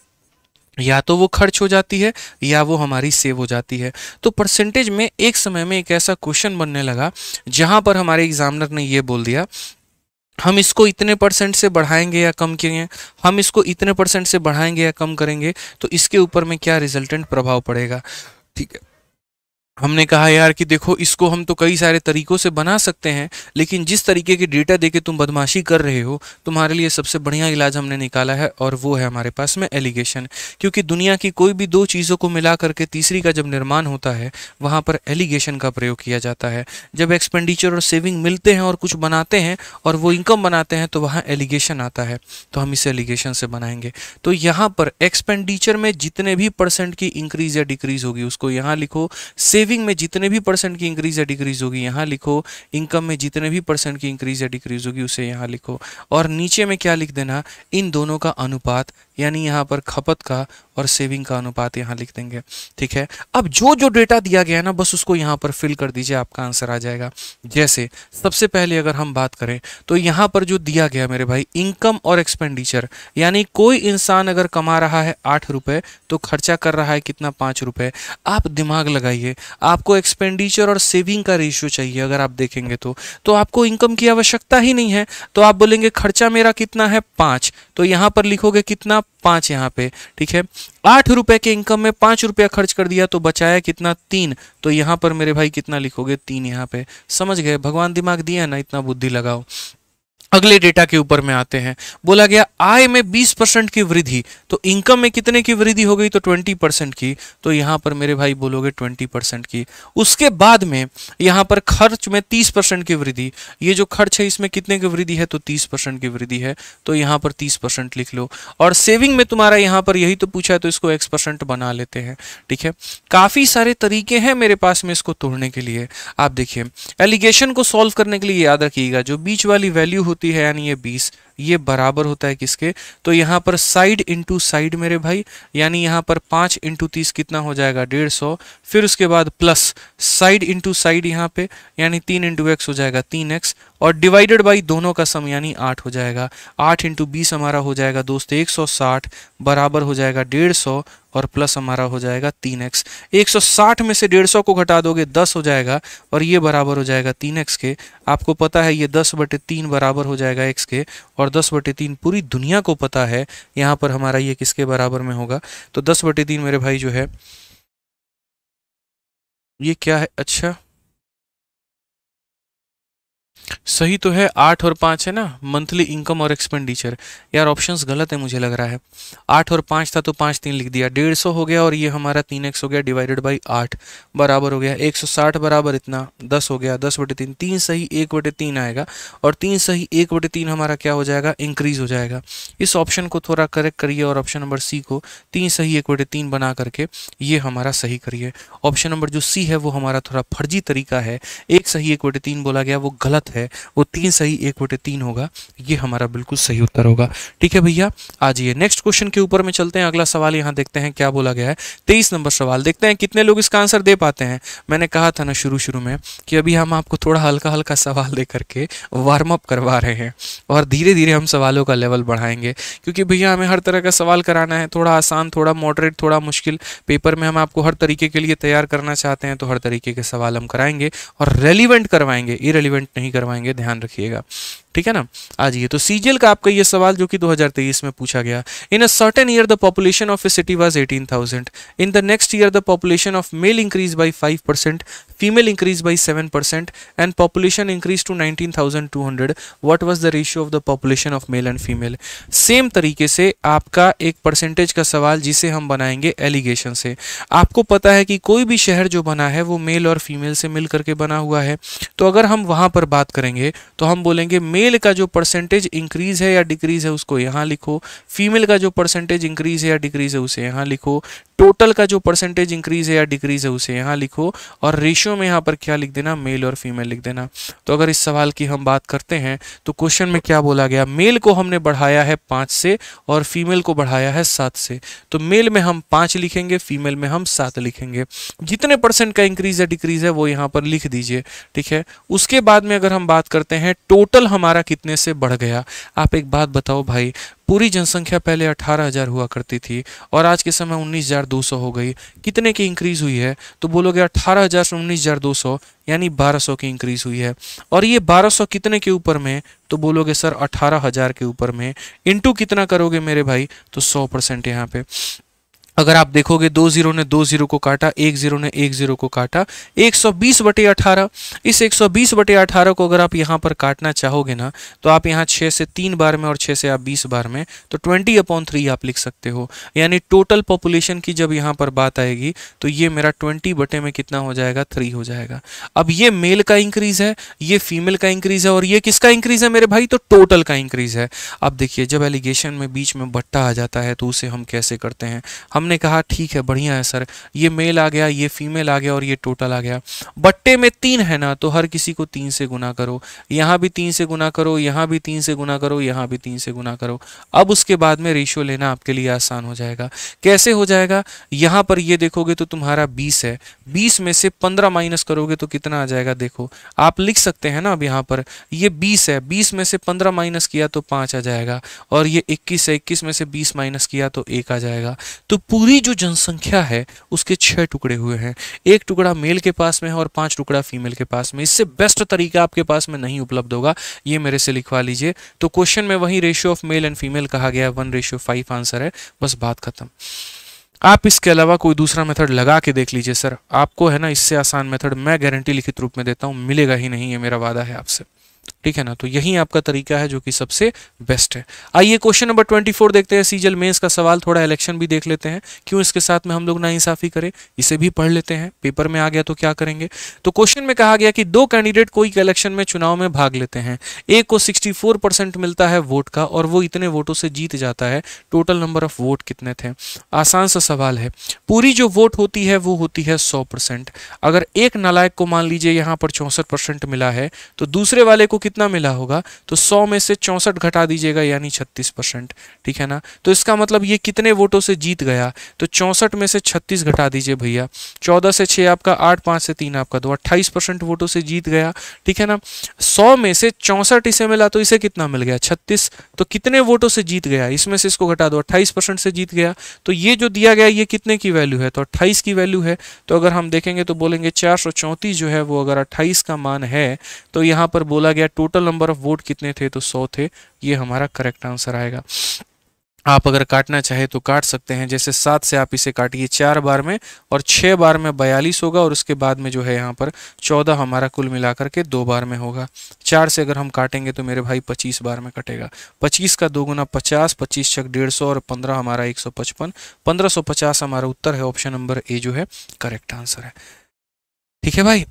या तो वो खर्च हो जाती है या वो हमारी सेव हो जाती है। तो परसेंटेज में एक समय में एक ऐसा क्वेश्चन बनने लगा जहां पर हमारे एग्जामिनर ने ये बोल दिया हम इसको इतने % से बढ़ाएंगे या कम करेंगे, हम इसको इतने % से बढ़ाएंगे या कम करेंगे, तो इसके ऊपर में क्या रिजल्टेंट प्रभाव पड़ेगा। ठीक है, हमने कहा यार कि देखो इसको हम तो कई सारे तरीकों से बना सकते हैं, लेकिन जिस तरीके की डेटा देके तुम बदमाशी कर रहे हो, तुम्हारे लिए सबसे बढ़िया इलाज हमने निकाला है, और वो है हमारे पास में एलिगेशन। क्योंकि दुनिया की कोई भी दो चीज़ों को मिला करके तीसरी का जब निर्माण होता है, वहाँ पर एलिगेशन का प्रयोग किया जाता है। जब एक्सपेंडिचर और सेविंग मिलते हैं और कुछ बनाते हैं और वो इनकम बनाते हैं, तो वहाँ एलिगेशन आता है। तो हम इसे एलिगेशन से बनाएंगे। तो यहाँ पर एक्सपेंडिचर में जितने भी परसेंट की इंक्रीज या डिक्रीज होगी उसको यहाँ लिखो, सेविंग में जितने भी परसेंट की इंक्रीज या डिक्रीज होगी यहाँ लिखो, इनकम में जितने भी परसेंट की इंक्रीज या डिक्रीज होगी उसे यहाँ लिखो, और नीचे में क्या लिख देना, इन दोनों का अनुपात, यानी यहाँ पर खपत का और सेविंग का अनुपात यहाँ लिख देंगे। ठीक है, अब जो जो डेटा दिया गया है ना, बस उसको यहाँ पर फिल कर दीजिए, आपका आंसर आ जाएगा। जैसे सबसे पहले अगर हम बात करें तो यहाँ पर जो दिया गया मेरे भाई, इनकम और एक्सपेंडिचर, यानी कोई इंसान अगर कमा रहा है 8 रुपए तो खर्चा कर रहा है कितना, 5 रुपए। आप दिमाग लगाइए, आपको एक्सपेंडिचर और सेविंग का रेशियो चाहिए। अगर आप देखेंगे तो आपको इनकम की आवश्यकता ही नहीं है, तो आप बोलेंगे खर्चा मेरा कितना है, 5, तो यहाँ पर लिखोगे कितना, 5 यहाँ पे। ठीक है, 8 रुपए के इनकम में 5 रुपया खर्च कर दिया तो बचाया कितना, 3, तो यहाँ पर मेरे भाई कितना लिखोगे, 3 यहाँ पे। समझ गए, भगवान दिमाग दिया ना, इतना बुद्धि लगाओ। अगले डेटा के ऊपर में आते हैं। बोला गया आय में 20% की वृद्धि, तो इनकम में कितने की वृद्धि हो गई, तो 20% की, तो यहाँ पर मेरे भाई बोलोगे 20% की। उसके बाद में यहाँ पर खर्च में 30% की वृद्धि, ये जो खर्च है इसमें कितने की वृद्धि है, तो 30% की वृद्धि है, तो यहाँ पर 30% लिख लो। और सेविंग में तुम्हारा यहाँ पर यही तो पूछा है, तो इसको X% बना लेते हैं। ठीक है, काफ़ी सारे तरीके हैं मेरे पास में इसको तोड़ने के लिए। आप देखिए, एलिगेशन को सॉल्व करने के लिए याद रखिएगा, जो बीच वाली वैल्यू होती है यानी ये 20, ये बराबर होता है किसके, तो यहाँ पर साइड इंटू साइड मेरे भाई, यानी यहाँ पर 5 इंटू 30 कितना हो जाएगा, 150, फिर उसके बाद प्लस साइड इंटू साइड यहाँ पे, यानी 3 इंटू एक्स हो जाएगा 3x, और डिवाइडेड बाई दोनों का सम यानी 8 हो जाएगा। 8 इंटू 20 हमारा हो जाएगा दोस्त 160, बराबर हो जाएगा 150, और प्लस हमारा हो जाएगा 3x। 160 में से 150 को घटा दोगे 10 हो जाएगा, और ये बराबर हो जाएगा 3x के। आपको पता है ये 10/3 बराबर हो जाएगा x के, और 10/3 पूरी दुनिया को पता है यहाँ पर हमारा ये किसके बराबर में होगा, तो 10/3 मेरे भाई जो है ये क्या है, अच्छा सही तो है, 8 और 5 है ना, मंथली इनकम और एक्सपेंडिचर। यार ऑप्शंस गलत है मुझे लग रहा है, 8 और 5 था तो 5 3 लिख दिया, 150 हो गया, और ये हमारा 3x हो गया डिवाइडेड बाई 8, बराबर हो गया 160, बराबर इतना 10 हो गया, 10/3, 3 सही 1/3 आएगा, और 3 सही 1/3 हमारा क्या हो जाएगा, इंक्रीज हो जाएगा। इस ऑप्शन को थोड़ा करेक्ट करिए, और ऑप्शन नंबर सी को 3 सही 1/3 बना करके ये हमारा सही करिए। ऑप्शन नंबर जो सी है वो हमारा थोड़ा फर्जी तरीका है, 1 सही 1/3 बोला गया, वो गलत है, वो 3 सही 1/3 होगा, ये हमारा बिल्कुल सही उत्तर होगा। ठीक है भैया, आ जाइए नेक्स्ट क्वेश्चन के ऊपर में चलते हैं। अगला सवाल यहाँ देखते हैं क्या बोला गया है, 23 नंबर सवाल, देखते हैं कितने लोग इसका आंसर दे पाते हैं। मैंने कहा था ना शुरू में कि अभी हम आपको थोड़ा हल्का हल्का सवाल दे करके वार्म अप करवा रहे हैं, और धीरे धीरे हम सवालों का लेवल बढ़ाएंगे, क्योंकि भैया हमें हर तरह का सवाल कराना है, थोड़ा आसान, थोड़ा मॉडरेट, थोड़ा मुश्किल। पेपर में हम आपको हर तरीके के लिए तैयार करना चाहते हैं, तो हर तरीके के सवाल हम कराएंगे, और रेलिवेंट करवाएंगे, इरेलीवेंट नहीं करवाएंगे, ध्यान रखिएगा। ठीक है ना, आ जाइए। तो सीजीएल का आपका ये सवाल जो कि 2023 में पूछा गया, in a certain year the population of a city was 18,000, in the next year the population of male increase by 5%, female increase by 7%, and population increase to 19,200, what was the ratio of the population of male and female. Same तरीके से आपका एक percentage का सवाल जिसे हम बनाएंगे allegation से। आपको पता है कि कोई भी शहर जो बना है वो मेल और फीमेल से मिल करके बना हुआ है, तो अगर हम वहां पर बात करेंगे तो हम बोलेंगे मेल का जो परसेंटेज इंक्रीज है या डिक्रीज है उसको यहाँ लिखो, फीमेल का जो परसेंटेज इंक्रीज है या डिक्रीज है उसे यहाँ लिखो, टोटल का जो परसेंटेज इंक्रीज है या डिक्रीज है उसे यहाँ लिखो, और रेशियो में यहाँ पर क्या लिख देना, मेल और फीमेल लिख देना। तो अगर इस सवाल की हम बात करते हैं तो क्वेश्चन में क्या बोला गया, मेल को हमने बढ़ाया है 5 से और फीमेल को बढ़ाया है 7 से, तो मेल में हम 5 लिखेंगे, फीमेल में हम 7 लिखेंगे। जितने परसेंट का इंक्रीज या डिक्रीज है वो यहाँ पर लिख दीजिए। ठीक है, उसके बाद में अगर हम बात करते हैं टोटल हमारा कितने से बढ़ गया। आप एक बात बताओ भाई, पूरी जनसंख्या पहले 18,000 हुआ करती थी और आज के समय 19,200 हो गई, कितने की इंक्रीज हुई है, तो बोलोगे 18,000 से 19,200 यानी 1200 की इंक्रीज हुई है। और ये 1200 कितने के ऊपर में, तो बोलोगे सर 18,000 के ऊपर में, इंटू कितना करोगे मेरे भाई, तो 100% यहाँ पे। अगर आप देखोगे 2 0 ने 2 0 को काटा, 1 0 ने 1 0 को काटा, 120/18। इस 120/18 को अगर आप यहाँ पर काटना चाहोगे ना, तो आप यहाँ 6 से 3 बार में और 6 से आप 20 बार में, तो 20/3 आप लिख सकते हो। यानी टोटल पॉपुलेशन की जब यहाँ पर बात आएगी तो ये मेरा 20 बटे में कितना हो जाएगा, 3 हो जाएगा। अब ये मेल का इंक्रीज है, ये फीमेल का इंक्रीज है, और ये किसका इंक्रीज है मेरे भाई, तो टोटल का इंक्रीज है। अब देखिए जब एलिगेशन में बीच में बट्टा आ जाता है तो उसे हम कैसे करते हैं। हमने कहा ठीक है बढ़िया है सर, ये मेल आ गया, ये फीमेल आ गया और ये टोटल आ गया। बट्टे में 3 है ना, तो हर किसी को 3 से गुना करो, यहाँ भी 3 से गुना करो, यहाँ भी 3 से गुना करो, यहाँ भी 3 से गुना करो। अब उसके बाद में रेशियो लेना आपके लिए आसान हो जाएगा। कैसे हो जाएगा, यहाँ पर ये देखोगे तो तुम्हारा 20 है, 20 में से 15 माइनस करोगे तो कितना आ जाएगा, देखो आप लिख सकते हैं ना। अब यहाँ पर ये 20 है, 20 में से 15 माइनस किया तो 5 आ जाएगा, और ये 21 है, 21 में से 20 माइनस किया तो 1 आ जाएगा। तो पूरी जो जनसंख्या है उसके 6 टुकड़े हुए हैं, 1 टुकड़ा मेल के पास में है और 5 टुकड़ा फीमेल के पास में। इससे बेस्ट तरीका आपके पास में नहीं उपलब्ध होगा, ये मेरे से लिखवा लीजिए। तो क्वेश्चन में वही ratio of male and female कहा गया है, 1:5 आंसर है, बस बात खत्म। आप इसके अलावा कोई दूसरा मेथड लगा के देख लीजिए सर, आपको है ना इससे आसान मेथड मैं गारंटी लिखित रूप में देता हूं मिलेगा ही नहीं, ये मेरा वादा है आपसे, ठीक है ना। तो यही आपका तरीका है जो कि सबसे बेस्ट है। आइए क्वेश्चन नंबर 24 देखते हैं, सीजल मेंस का सवाल। थोड़ा इलेक्शन भी देख लेते हैं, क्यों इसके साथ में हम लोग नाइंसाफी करें, इसे भी पढ़ लेते हैं, पेपर में आ गया तो क्या करेंगे। तो क्वेश्चन में कहा गया कि 2 कैंडिडेट कोई इलेक्शन में चुनाव में भाग लेते हैं, एक को 64% मिलता है वोट का और वो इतने वोटों से जीत जाता है, टोटल नंबर ऑफ वोट कितने थे। आसान सा सवाल है, पूरी जो वोट होती है वो होती है 100%। अगर एक नालायक को मान लीजिए यहाँ पर 64% मिला है, तो दूसरे वाले को कितना मिला होगा, तो 100 में से 64 घटा दीजिएगा यानी 36%, ठीक है ना। तो इसका मतलब ये कितने वोटों से जीत गया, तो 64 में से 36 घटा दीजिए भैया, 14 से 6 आपका 8, 5 से 3 आपका 2, 28% वोटों से जीत गया, ठीक है ना। 100 में से 64 इसे मिला तो इसे कितना मिल गया, 36। तो कितने वोटों से जीत गया, इसमें से इसको घटा दो, 28% से जीत गया। तो ये जो दिया गया ये कितने की वैल्यू है, तो 28 की वैल्यू है। तो अगर हम देखेंगे तो बोलेंगे 434 जो है वो अगर 28 का मान है, तो यहाँ पर बोला गया टोटल नंबर ऑफ वोट कितने थे, तो 100 थे। ये हमारा करेक्ट आंसर आएगा। आप अगर काटना चाहे तो काट सकते हैं, जैसे 7 से आप इसे काटिए 4 बार में और 6 बार में 42 होगा, और उसके बाद में जो है यहाँ पर 14 हमारा कुल मिलाकर के 2 बार में होगा। 4 से अगर हम काटेंगे तो मेरे भाई 25 बार में कटेगा, 25 का 2 गुना 50, 25 छक 150 और 15 हमारा 155, 1550 हमारा उत्तर है। ऑप्शन नंबर ए जो है करेक्ट आंसर है, ठीक है भाई।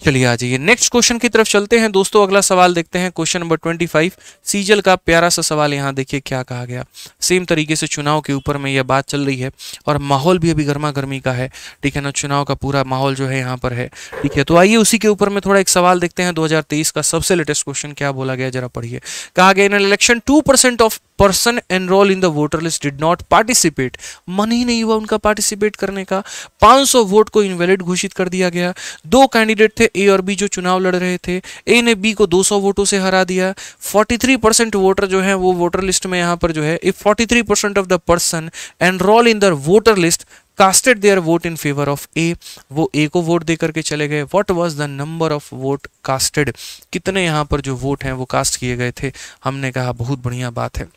चलिए आ जाइए नेक्स्ट क्वेश्चन की तरफ चलते हैं दोस्तों। अगला सवाल देखते हैं, क्वेश्चन नंबर 25 सीजल का प्यारा सा सवाल। यहाँ देखिए क्या कहा गया, सेम तरीके से चुनाव के ऊपर में यह बात चल रही है और माहौल भी अभी गर्मा गर्मी का है, ठीक है ना। चुनाव का पूरा माहौल जो है यहाँ पर है, ठीक है। तो आइए उसी के ऊपर में थोड़ा एक सवाल देखते हैं। 2023 का सबसे लेटेस्ट क्वेश्चन क्या बोला गया जरा पढ़िए। कहा गया in election 2% of person enrol in the voter list did not participate, मन ही नहीं हुआ उनका पार्टिसिपेट करने का, 500 वोट को इनवैलिड घोषित कर दिया गया। 2 कैंडिडेट थे ए और बी जो चुनाव लड़ रहे थे, ए ने बी को 200 वोटों से हरा दिया। 43% वोटर जो है वो वोटर लिस्ट में यहाँ पर जो है, if 43% of the person enrol in the voter list casted their vote in favour of A, वो ए को वोट दे करके चले गए। What was the number of vote casted, कितने यहाँ पर जो वोट हैं वो कास्ट किए गए थे। हमने कहा बहुत बढ़िया बात है,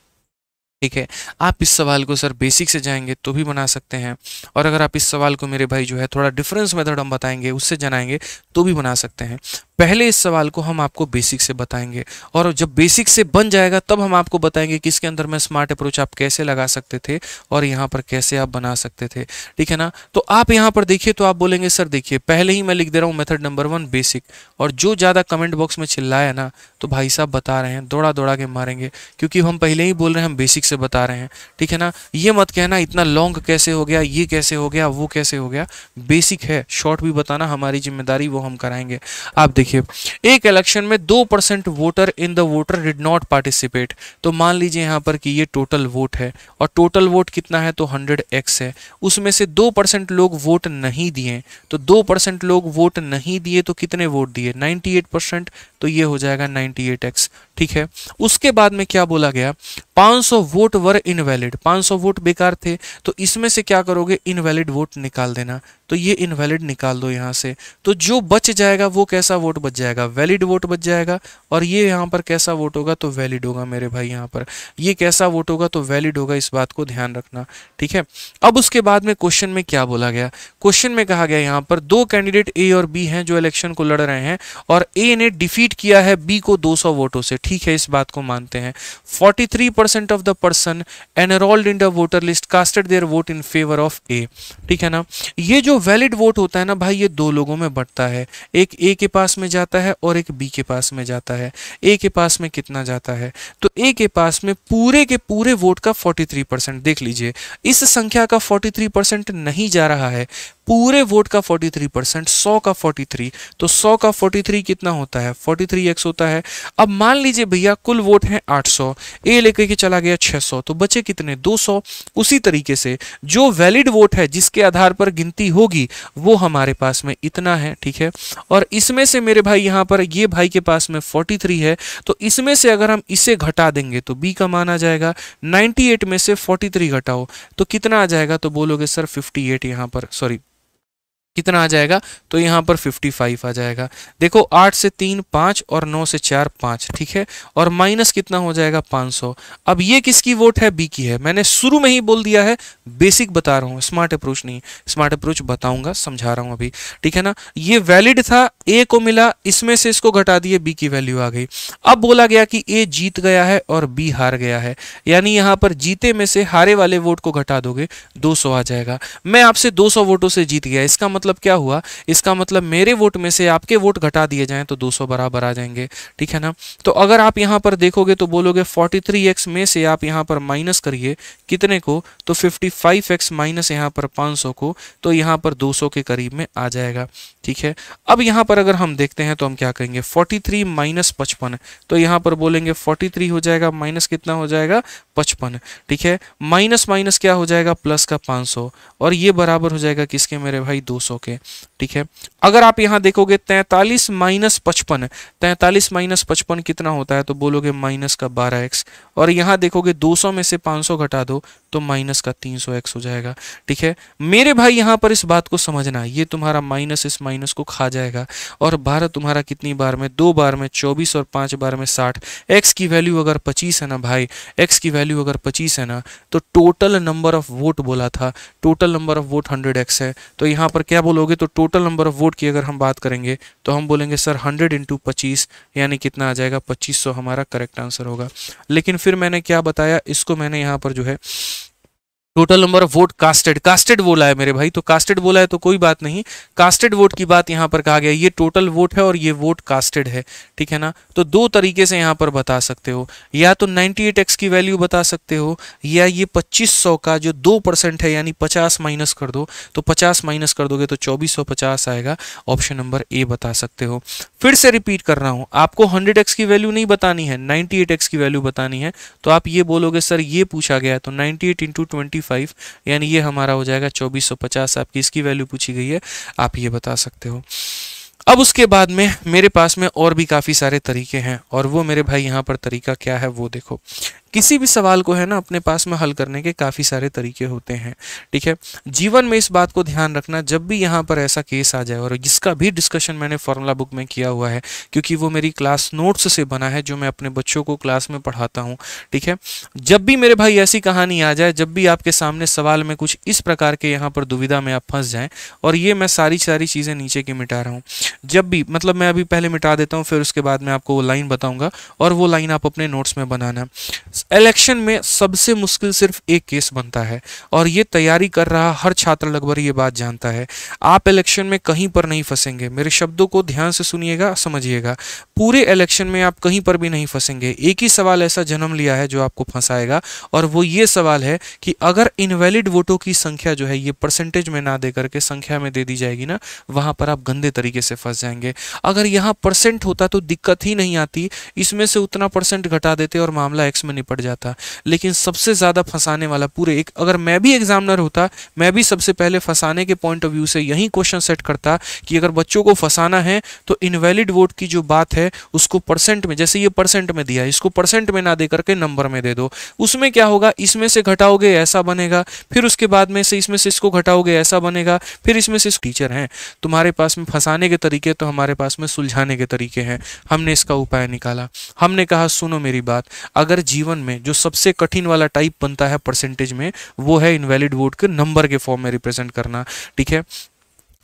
ठीक है। आप इस सवाल को सर बेसिक से जाएंगे तो भी बना सकते हैं, और अगर आप इस सवाल को मेरे भाई जो है थोड़ा डिफरेंस मेथड हम बताएंगे उससे जनाएंगे तो भी बना सकते हैं। पहले इस सवाल को हम आपको बेसिक से बताएंगे, और जब बेसिक से बन जाएगा तब हम आपको बताएंगे कि इसके अंदर में स्मार्ट अप्रोच आप कैसे लगा सकते थे और यहाँ पर कैसे आप बना सकते थे, ठीक है ना। तो आप यहाँ पर देखिए तो आप बोलेंगे सर देखिए पहले ही मैं लिख दे रहा हूँ मेथड नंबर 1 बेसिक, और जो ज़्यादा कमेंट बॉक्स में चिल्लाया ना तो भाई साहब बता रहे हैं दौड़ा दौड़ा के मारेंगे, क्योंकि हम पहले ही बोल रहे हैं हम बेसिक से बता रहे हैं, ठीक है ना। ये मत कहना इतना लॉन्ग कैसे हो गया, ये कैसे हो गया, वो कैसे हो गया, बेसिक है। शॉर्ट भी बताना हमारी जिम्मेदारी, वो हम कराएंगे। आप देखिए एक इलेक्शन में 2% voter in the voter did not participate, तो मान लीजिए यहाँ पर कि ये टोटल वोट है और टोटल वोट कितना है तो 100x है, उसमें से 2% लोग वोट नहीं दिए, तो 2% लोग वोट नहीं दिए तो कितने वोट दिए 98%, तो ये हो जाएगा 98x, ठीक है। उसके बाद में क्या बोला गया 500 वोट वर इनवैलिड, 500 वोट बेकार थे, तो इसमें से क्या करोगे इनवैलिड वोट निकाल देना, तो ये इनवैलिड निकाल दो यहाँ से। तो जो बच जाएगा वो कैसा वोट बच जाएगा, वैलिड वोट बच जाएगा। और ये यहाँ पर कैसा वोट होगा, तो वैलिड होगा मेरे भाई। यहाँ पर ये कैसा वोट होगा, तो वैलिड होगा। इस बात को ध्यान रखना, ठीक है। अब उसके बाद में क्वेश्चन में क्या बोला गया, क्वेश्चन में कहा गया यहाँ पर दो कैंडिडेट ए और बी हैं जो इलेक्शन को लड़ रहे हैं, और ए ने डिफीट किया है बी को 200 वोटों से, ठीक है, इस बात को मानते हैं। 43% of the person enrolled in the voter list casted their vote in favour of A, ठीक है ना। ये जो वैलिड वोट होता है ना भाई, ये दो लोगों में बढ़ता है, एक ए के पास में जाता है और एक बी के पास में जाता है। ए के पास में कितना जाता है, तो ए के पास में पूरे के पूरे वोट का 43%, देख लीजिए इस संख्या का 43% नहीं जा रहा है, पूरे वोट का 43%, 100 का 43, तो 100 का 43 कितना होता है, 43x होता है। अब मान लीजिए भैया कुल वोट हैं 800, ए लेकर के चला गया 600, तो बचे कितने, 200। उसी तरीके से जो वैलिड वोट है जिसके आधार पर गिनती होगी वो हमारे पास में इतना है, ठीक है। और इसमें से मेरे भाई यहाँ पर ये भाई के पास में 43 है, तो इसमें से अगर हम इसे घटा देंगे तो बी का मान आ जाएगा। 98 में से 43 घटाओ तो कितना आ जाएगा, तो बोलोगे सर 58, यहाँ पर सॉरी कितना आ जाएगा, तो यहाँ पर 55 आ जाएगा। देखो 8 से 3 5 और 9 से 4 5, ठीक है, और माइनस कितना हो जाएगा 500। अब ये किसकी वोट है, बी की है। मैंने शुरू में ही बोल दिया है, बेसिक बता रहा हूँ, स्मार्ट अप्रोच नहीं, स्मार्ट अप्रोच बताऊंगा, समझा रहा हूँ अभी, ठीक है ना। ये वैलिड था, ए को मिला, इसमें से इसको घटा दिए, बी की वैल्यू आ गई। अब बोला गया कि ए जीत गया है और बी हार गया है, यानी यहाँ पर जीते में से हारे वाले वोट को घटा दोगे 200 आ जाएगा। मैं आपसे 200 वोटों से जीत गया, इसका मतलब क्या हुआ, इसका मतलब मेरे वोट में से आपके वोट घटा दिए जाएं तो 200 बराबर आ जाएंगे, ठीक है ना। तो अगर आप यहां पर देखोगे तो बोलोगे 43x में से आप यहां पर माइनस करिए कितने को, तो 55x माइनस यहां पर 500 को, तो यहां पर 200 के करीब में आ जाएगा, ठीक है। अब यहां पर अगर हम देखते हैं तो हम क्या कहेंगे, 43 माइनस 55, तो यहां पर बोलेंगे 43 हो जाएगा, माइनस कितना हो जाएगा 55, ठीक है। माइनस माइनस क्या हो जाएगा, प्लस का 500, और ये बराबर हो जाएगा किसके मेरे भाई, 200 के, ठीक है। अगर आप यहां देखोगे 43 माइनस 55, 43 माइनस 55 कितना होता है, तो बोलोगे माइनस का 12x, और यहां देखोगे 200 में से 500 घटा दो तो माइनस का 300x हो जाएगा, ठीक है। मेरे भाई यहां पर इस बात को समझना, ये तुम्हारा माइनस इस माइनस को खा जाएगा, और 12 तुम्हारा कितनी बार में, 2 बार में 24 और 5 बार में 60। x की वैल्यू अगर 25 है ना भाई, x की वैल्यू अगर 25 है ना, तो टोटल नंबर ऑफ वोट बोला था, total number of vote 100x है, तो यहाँ पर क्या बोलोगे, तो टोटल नंबर ऑफ वोट की अगर हम बात करेंगे तो हम बोलेंगे सर 100 × 25, यानी कितना आ जाएगा 2500 हमारा करेक्ट आंसर होगा। लेकिन फिर मैंने क्या बताया, इसको मैंने यहाँ पर जो है total number of vote casted, casted बोला है मेरे भाई, तो कास्टेड बोला है तो कोई बात नहीं, कास्टेड वोट की बात यहाँ पर कहा गया, ये टोटल वोट है और ये वोट कास्टेड है, ठीक है ना। तो दो तरीके से यहाँ पर बता सकते हो, या तो 98x की वैल्यू बता सकते हो, या ये 2500 का जो 2% है यानी 50 माइनस कर दो, तो 50 माइनस कर दोगे तो 2450 आएगा, ऑप्शन नंबर ए बता सकते हो। फिर से रिपीट कर रहा हूँ, आपको 100x की वैल्यू नहीं बतानी है, 98x की वैल्यू बतानी है, तो आप ये बोलोगे सर ये पूछा गया है, तो 98 × 25 यानी ये हमारा हो जाएगा 2450, आपकी इसकी वैल्यू पूछी गई है, आप ये बता सकते हो। अब उसके बाद में मेरे पास में और भी काफ़ी सारे तरीके हैं, और वो मेरे भाई यहाँ पर तरीका क्या है वो देखो। किसी भी सवाल को है ना अपने पास में हल करने के काफ़ी सारे तरीके होते हैं, ठीक है। जीवन में इस बात को ध्यान रखना, जब भी यहाँ पर ऐसा केस आ जाए, और जिसका भी डिस्कशन मैंने फॉर्मूला बुक में किया हुआ है, क्योंकि वो मेरी क्लास नोट्स से बना है जो मैं अपने बच्चों को क्लास में पढ़ाता हूँ, ठीक है। जब भी मेरे भाई ऐसी कहानी आ जाए, जब भी आपके सामने सवाल में कुछ इस प्रकार के यहाँ पर दुविधा में आप फंस जाएं, और ये मैं सारी चीज़ें नीचे की मिटा रहा हूँ, जब भी मतलब मैं अभी पहले मिटा देता हूँ, फिर उसके बाद मैं आपको वो लाइन बताऊँगा, और वो लाइन आप अपने नोट्स में बनाना। इलेक्शन में सबसे मुश्किल सिर्फ एक केस बनता है, और ये तैयारी कर रहा हर छात्र लगभग ये बात जानता है। आप इलेक्शन में कहीं पर नहीं फंसेंगे, मेरे शब्दों को ध्यान से सुनिएगा, समझिएगा, पूरे इलेक्शन में आप कहीं पर भी नहीं फंसेंगे। एक ही सवाल ऐसा जन्म लिया है जो आपको फंसाएगा, और वो ये सवाल है कि अगर इनवैलिड वोटों की संख्या जो है ये परसेंटेज में ना दे करके संख्या में दे दी जाएगी ना, वहां पर आप गंदे तरीके से फंस जाएंगे। अगर यहाँ परसेंट होता तो दिक्कत ही नहीं आती, इसमें से उतना परसेंट घटा देते और मामला एक्स में निपट जाता। लेकिन सबसे ज़्यादा फंसाने वाला पूरे एक, अगर मैं भी एग्जामिनर होता, मैं भी सबसे पहले फंसाने के पॉइंट ऑफ व्यू से यही क्वेश्चन सेट करता कि अगर बच्चों को फंसाना है तो इनवैलिड वोट की जो बात है उसको परसेंट में, जैसे ये परसेंट में दिया है, इसको परसेंट में ना दे करके नंबर में दे दो। उसमें क्या होगा, इसमें से घटाओगे ऐसा बनेगा, फिर उसके बाद में से इसमें से इसको घटाओगे ऐसा बनेगा, फिर इसमें से टीचर हैं तुम्हारे पास में फंसाने के तरीके, तो हमारे पास में सुलझाने के तरीके हैं। हमने इसका उपाय निकाला। हमने कहा सुनो मेरी बात, अगर जीवन में जो सबसे कठिन वाला टाइप बनता है परसेंटेज में, वो है इनवैलिड वोट के नंबर के फॉर्म में रिप्रेजेंट करना। ठीक है,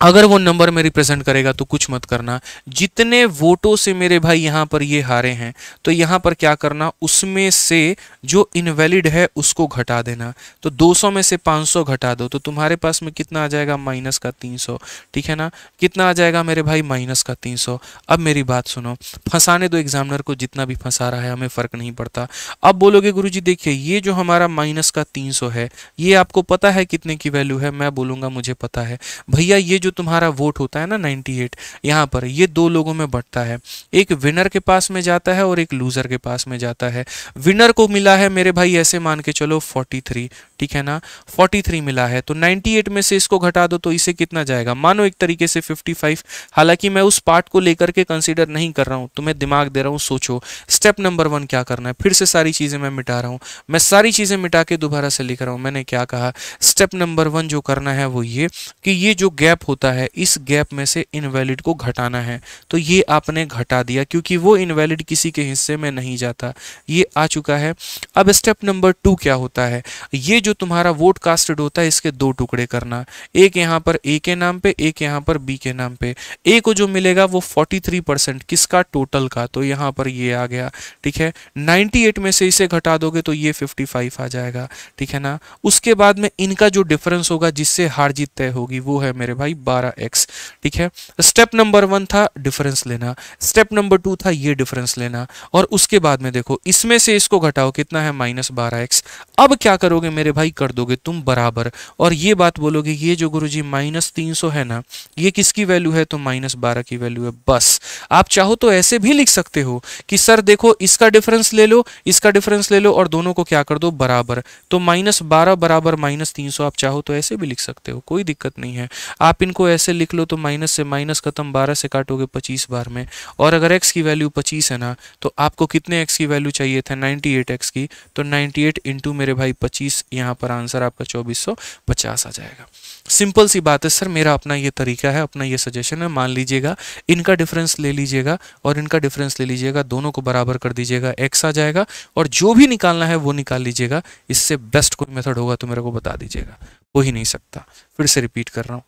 अगर वो नंबर में रिप्रेजेंट करेगा तो कुछ मत करना। जितने वोटों से मेरे भाई यहाँ पर ये हारे हैं, तो यहाँ पर क्या करना, उसमें से जो इनवैलिड है उसको घटा देना। तो 200 में से 500 घटा दो, तो तुम्हारे पास में कितना आ जाएगा, माइनस का 300। ठीक है ना, कितना आ जाएगा मेरे भाई, माइनस का 300। अब मेरी बात सुनो, फंसाने दो एग्जामिनर को, जितना भी फंसा रहा है हमें फर्क नहीं पड़ता। अब बोलोगे गुरुजी देखिए ये जो हमारा माइनस का 300 है, ये आपको पता है कितने की वैल्यू है? मैं बोलूंगा मुझे पता है। भैया ये जो तुम्हारा वोट होता है ना 98, यहाँ पर ये दो लोगों में बढ़ता है, एक विनर के पास में जाता है और एक लूजर के पास में जाता है। विनर को मिला है मेरे भाई ऐसे मान के चलो 43, ठीक है ना, 43 मिला है, तो 98 में से इसको घटा दो तो इसे कितना जाएगा, मानो एक तरीके से 55। हालांकि मैं उस पार्ट को लेकर के कंसीडर नहीं कर रहा हूं, तुम्हें दिमाग दे रहा हूं, सोचो। स्टेप नंबर 1 क्या करना है, फिर से सारी चीजें मैं मिटा रहा हूं, मैं सारी चीजें मिटा के दोबारा से लिख रहा हूं। मैंने क्या कहा, स्टेप नंबर 1 जो करना है वो ये कि ये जो गैप होता है, इस गैप में से इनवैलिड को घटाना है। तो ये आपने घटा दिया, क्योंकि वो इनवैलिड किसी के हिस्से में नहीं जाता, ये आ चुका है। अब स्टेप नंबर 2 क्या होता है, ये जो तुम्हारा वोट कास्टेड होता है इसके 2 टुकड़े करना, एक यहाँ पर ए के नाम पे, एक यहाँ पर बी के नाम पे। ए को जो मिलेगा वो 43% किसका, टोटल का, तो यहाँ पर ये आ गया। ठीक है, 98 में से इसे घटा दोगे तो ये 55 आ जाएगा। ठीक है ना, उसके बाद में इनका जो डिफरेंस होगा जिससे हार जीत तय होगी वो है मेरे भाई 12x। ठीक है, स्टेप नंबर 1 था डिफरेंस लेना, स्टेप नंबर 2 था ये डिफरेंस लेना, और उसके बाद में देखो इसमें से इसको घटाओ, कितना है, -12x। अब क्या करोगे मेरे भाई, कर दोगे तुम बराबर, और ये बात बोलोगे ये जो गुरुजी -300 है ना, ये किसकी वैल्यू है, तो -12 की वैल्यू है। बस आप चाहो तो ऐसे भी लिख सकते हो कि सर देखो इसका डिफरेंस ले लो, इसका डिफरेंस ले लो, और दोनों को क्या कर दो, बराबर, तो -12 बराबर -300। आप चाहो तो ऐसे भी लिख सकते हो, कोई दिक्कत नहीं है। आप इनको ऐसे लिख लो तो माइनस से माइनस खत्म, 12 से काटोगे 25 बार में, और अगर x की वैल्यू 25 है ना, तो आपको कितने x की वैल्यू चाहिए था, 98x की, तो 98 इंटू मेरे भाई 25, यहाँ पर आंसर आपका 2450 आ जाएगा। सिंपल सी बात है सर, मेरा अपना ये तरीका है, अपना ये सजेशन है। मान लीजिएगा इनका डिफरेंस ले लीजिएगा और इनका डिफरेंस ले लीजिएगा, दोनों को बराबर कर दीजिएगा, x आ जाएगा, और जो भी निकालना है वो निकाल लीजिएगा। इससे बेस्ट कोई मेथड होगा तो मेरे को बता दीजिएगा, हो ही नहीं सकता। फिर से रिपीट कर रहा हूँ,